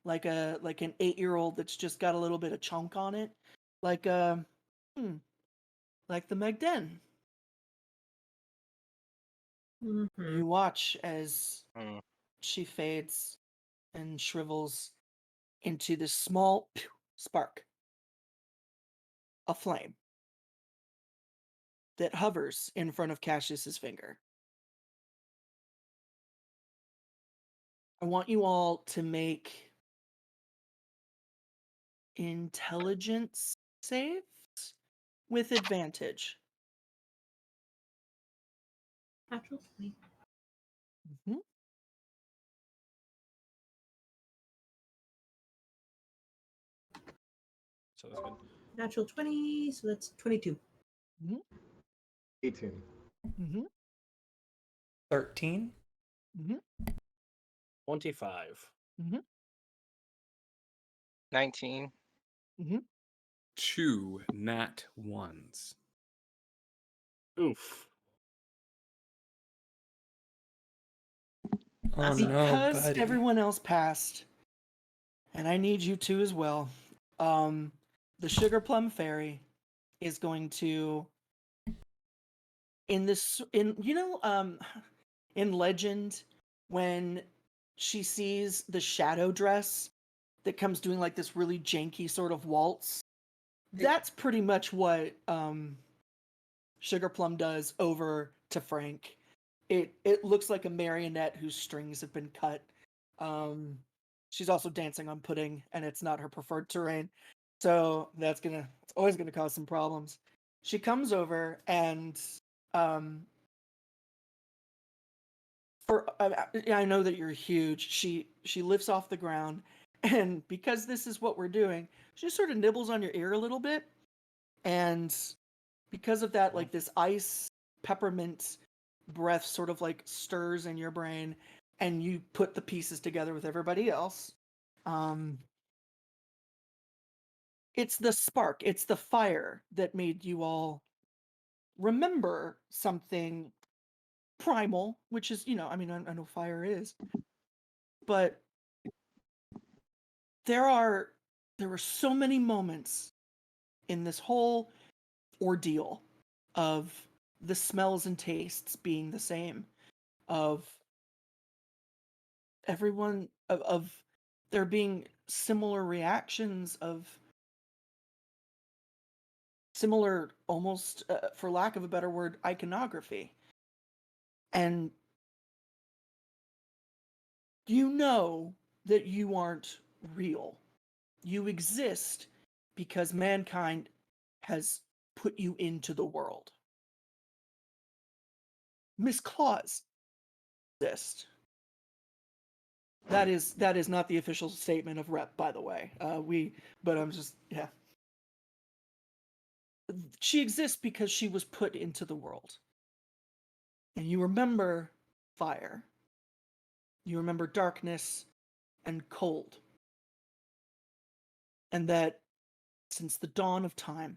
A: like an 8-year-old that's just got a little bit of chunk on it, like like the Megden.
E: Mm-hmm.
A: You watch as
C: Mm.
A: she fades and shrivels into this small spark, a flame that hovers in front of Cassius's finger. I want you all to make intelligence saves with advantage.
E: Natural 20.
A: Mhm.
F: So that's good.
E: Natural 20, so that's 22.
B: 18.
A: Mm-hmm.
G: 13.
A: Mm-hmm.
F: 25.
C: 19.
D: 2 nat ones.
F: Oof.
G: Oh
E: That's-
G: no,
A: Because
G: buddy.
A: everyone else passed, and I need you to as well. The Sugar Plum Fairy is going to in in Legend when she sees the shadow dress that comes doing like this really janky sort of waltz. That's pretty much what Sugar Plum does over to Frank. It looks like a marionette whose strings have been cut. She's also dancing on pudding, and it's not her preferred terrain, so it's always gonna cause some problems. She comes over and for I know that you're huge. She lifts off the ground, and because this is what we're doing, she just sort of nibbles on your ear a little bit, and because of that, like this ice peppermint breath sort of like stirs in your brain, and you put the pieces together with everybody else. It's the spark, it's the fire that made you all remember something primal, which is, I mean, I know fire is, but there were so many moments in this whole ordeal of the smells and tastes being the same, of everyone of there being similar reactions, of similar, almost for lack of a better word, iconography. And you know that you aren't real. You exist because mankind has put you into the world. Miss Claus exists. That is not the official statement of rep, by the way. But I'm just, yeah. She exists because she was put into the world. And you remember fire. You remember darkness and cold. And that since the dawn of time,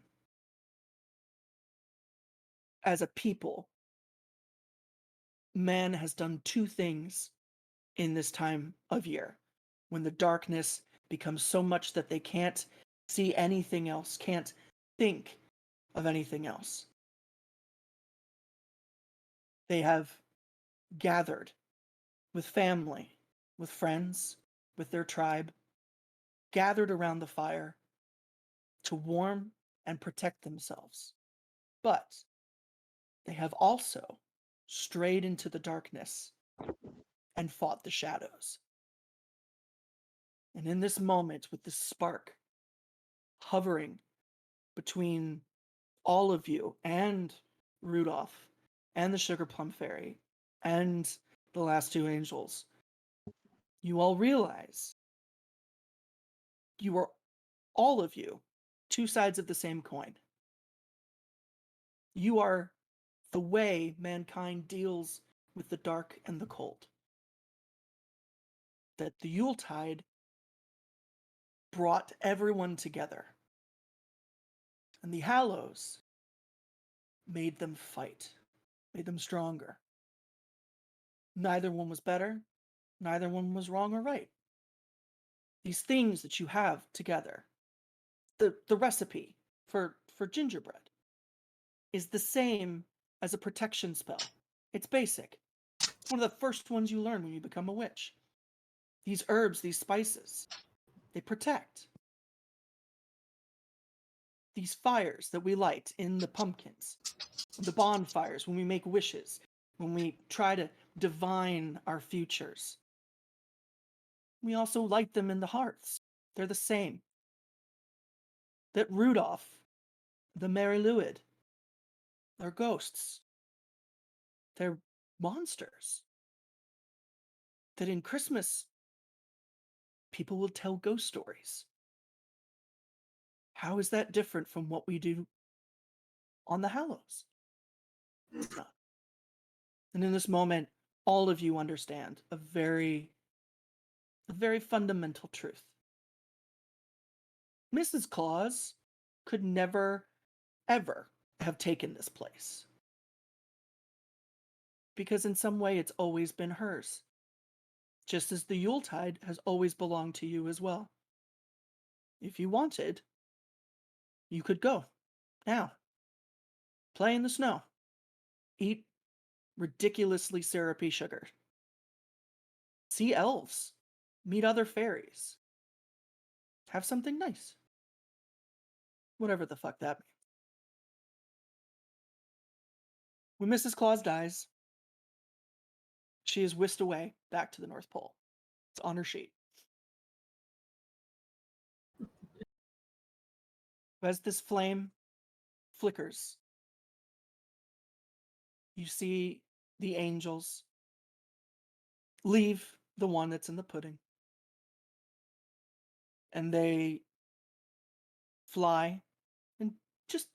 A: as a people, man has done two things in this time of year, when the darkness becomes so much that they can't see anything else, can't think of anything else. They have gathered with family, with friends, with their tribe, gathered around the fire to warm and protect themselves. But they have also strayed into the darkness and fought the shadows. And in this moment, with the spark hovering between all of you and Rudolph and the Sugar Plum Fairy and the last two angels, you all realize you are, all of you, two sides of the same coin. You are the way mankind deals with the dark and the cold. That the Yuletide brought everyone together. And the Hallows made them fight, made them stronger. Neither one was better, neither one was wrong or right. These things that you have together, the recipe for gingerbread is the same as a protection spell. It's basic. It's one of the first ones you learn when you become a witch. These herbs, these spices, they protect. These fires that we light in the pumpkins, the bonfires when we make wishes, when we try to divine our futures. We also light them in the hearths. They're the same. That Rudolph, the Mary Lwyd, they're ghosts. They're monsters. That in Christmas, people will tell ghost stories. How is that different from what we do on the Hallows. It's not. And in this moment, all of you understand a very fundamental truth. Mrs. Claus could never, ever have taken this place. Because in some way, it's always been hers. Just as the Yuletide has always belonged to you as well. If you wanted, you could go. Now. Play in the snow. Eat ridiculously syrupy sugar. See elves. Meet other fairies. Have something nice. Whatever the fuck that means. When Mrs. Claus dies, she is whisked away back to the North Pole. It's on her sheet. As this flame flickers, you see the angels leave the one that's in the pudding. And they fly and just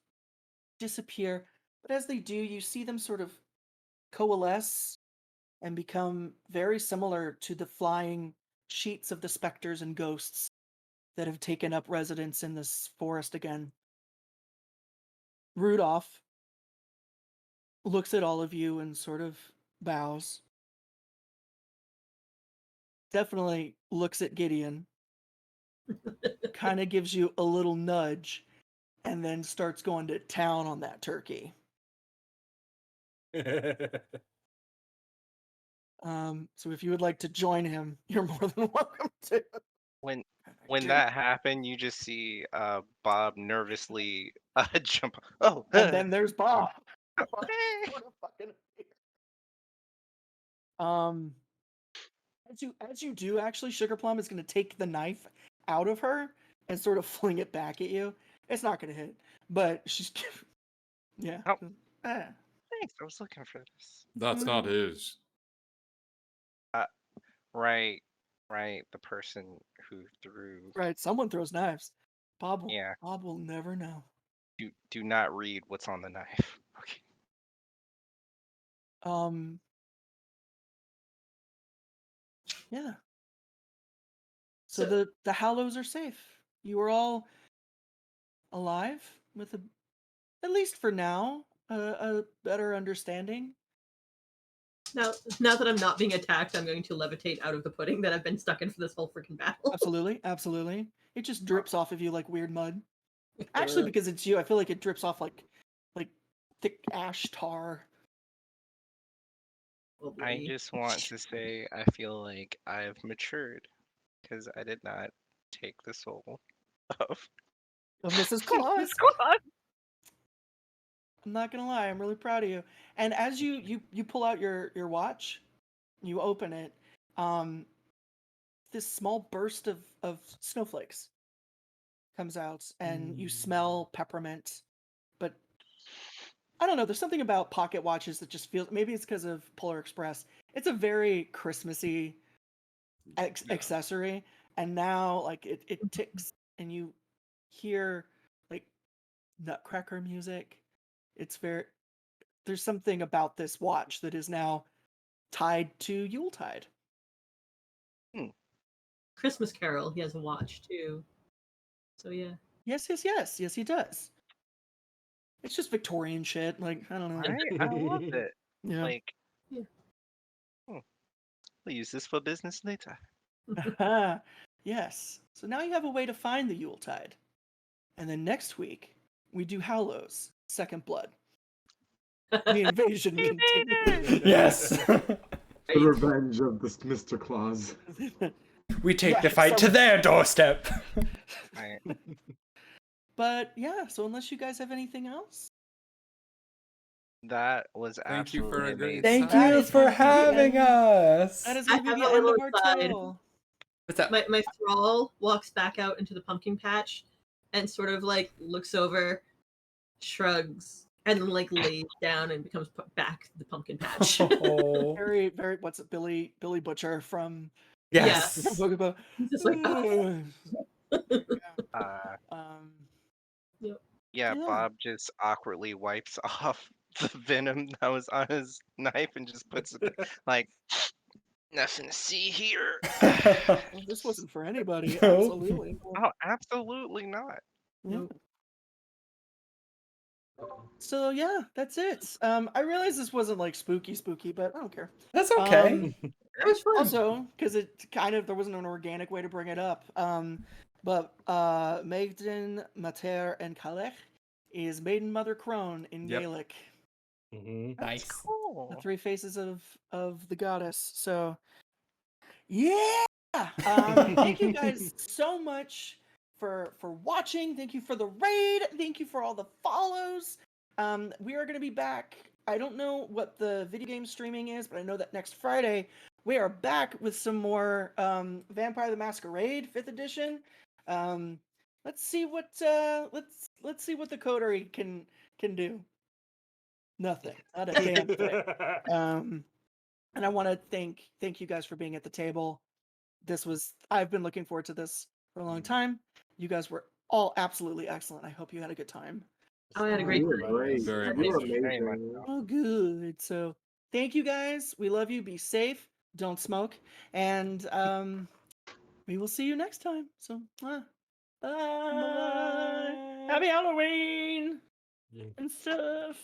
A: disappear. But as they do, you see them sort of coalesce and become very similar to the flying sheets of the specters and ghosts that have taken up residence in this forest again. Rudolph looks at all of you and sort of bows. Definitely looks at Gideon, kind of gives you a little nudge, and then starts going to town on that turkey. So if you would like to join him, you're more than welcome to.
C: When
A: Dude.
C: that happened, you just see Bob nervously jump. Oh,
A: And then there's Bob.
C: Hey.
A: What a fucking weird. As you do, actually, Sugar Plum is going to take the knife out of her and sort of fling it back at you. It's not going to hit, but she's yeah.
C: Oh.
A: Ah.
C: Thanks, I was looking for this.
D: That's not his.
C: Right. The person who threw.
A: Right, someone throws knives. Bob will never know.
C: Do not read what's on the knife. Okay.
A: Yeah. So the Hallows are safe. You are all alive with at least for now, a better understanding.
E: Now that I'm not being attacked, I'm going to levitate out of the pudding that I've been stuck in for this whole freaking battle.
A: Absolutely. It just drips off of you like weird mud. Actually, because it's you, I feel like it drips off like thick ash tar.
C: I just want to say I feel like I've matured because I did not take the soul of
A: Mrs. Claus. I'm not gonna lie, I'm really proud of you. And as you pull out your watch, you open it, this small burst of snowflakes comes out, and you smell peppermint. But I don't know, there's something about pocket watches that just feels, maybe it's because of Polar Express. It's a very Christmassy accessory, and now like it ticks, and you hear like Nutcracker music. There's something about this watch that is now tied to Yuletide.
E: Christmas Carol, he has a watch too. So yeah.
A: Yes, he does. It's just Victorian shit. Like, I don't know.
C: I love it.
A: Yeah.
C: Like, we'll use this for business later.
A: Yes. So now you have a way to find the Yuletide. And then next week, we do Hallows, Second Blood. The invasion continues.
G: Yes.
B: The revenge of this Mr. Claus.
G: We take the fight to their doorstep.
C: Right.
A: But yeah, so unless you guys have anything else.
C: That was
D: Thank you for
C: absolutely
D: a great
C: amazing.
G: Thank
A: That
G: you
A: is
G: for
A: gonna be the
G: having
A: end.
G: us.
A: That is
E: I
A: going to be
E: have
A: the
E: a
A: end of
E: little
A: our
E: aside.
A: tale.
G: What's that?
E: My thrall walks back out into the pumpkin patch and sort of like looks over, shrugs, and then like lays down and becomes put back the pumpkin patch.
G: Oh.
A: Very, very, what's it, Billy Butcher from
G: Yes.
A: Pokemon.
E: He's just like,
A: Yeah.
C: Uh,
A: Um,
E: Yep.
C: Yeah,
A: Yeah.
C: Bob just awkwardly wipes off the venom that was on his knife and just puts it like, nothing to see here.
A: Well, this wasn't for anybody.
G: No.
A: Absolutely.
C: Oh, absolutely not.
A: Yeah.
E: Nope.
A: So yeah, that's it. I realize this wasn't like spooky, but I don't care.
G: That's okay.
E: It was fun.
A: Also, because it kind of there wasn't an organic way to bring it up. But Maiden Mater and Kalech is Maiden Mother Crone in
D: Yep.
A: Gaelic.
F: Mhm.
C: That's
G: Nice.
C: cool.
A: The three faces of the goddess. So yeah. Thank you guys so much for watching. Thank you for the raid. Thank you for all the follows. We are going to be back. I don't know what the video game streaming is, but I know that next Friday we are back with some more Vampire the Masquerade 5th edition. Let's see what let's see what the coterie can do. Nothing. Not a damn thing. And I want to thank you guys for being at the table. I've been looking forward to this for a long time. You guys were all absolutely excellent. I hope you had a good time.
E: Oh, I had a great
H: You were
E: time.
H: great.
D: Very
H: You were
D: much.
C: Very much
H: amazing.
A: Oh, good. So thank you guys. We love you. Be safe. Don't smoke. And we will see you next time. So bye. Happy Halloween
F: Yeah.
A: and stuff.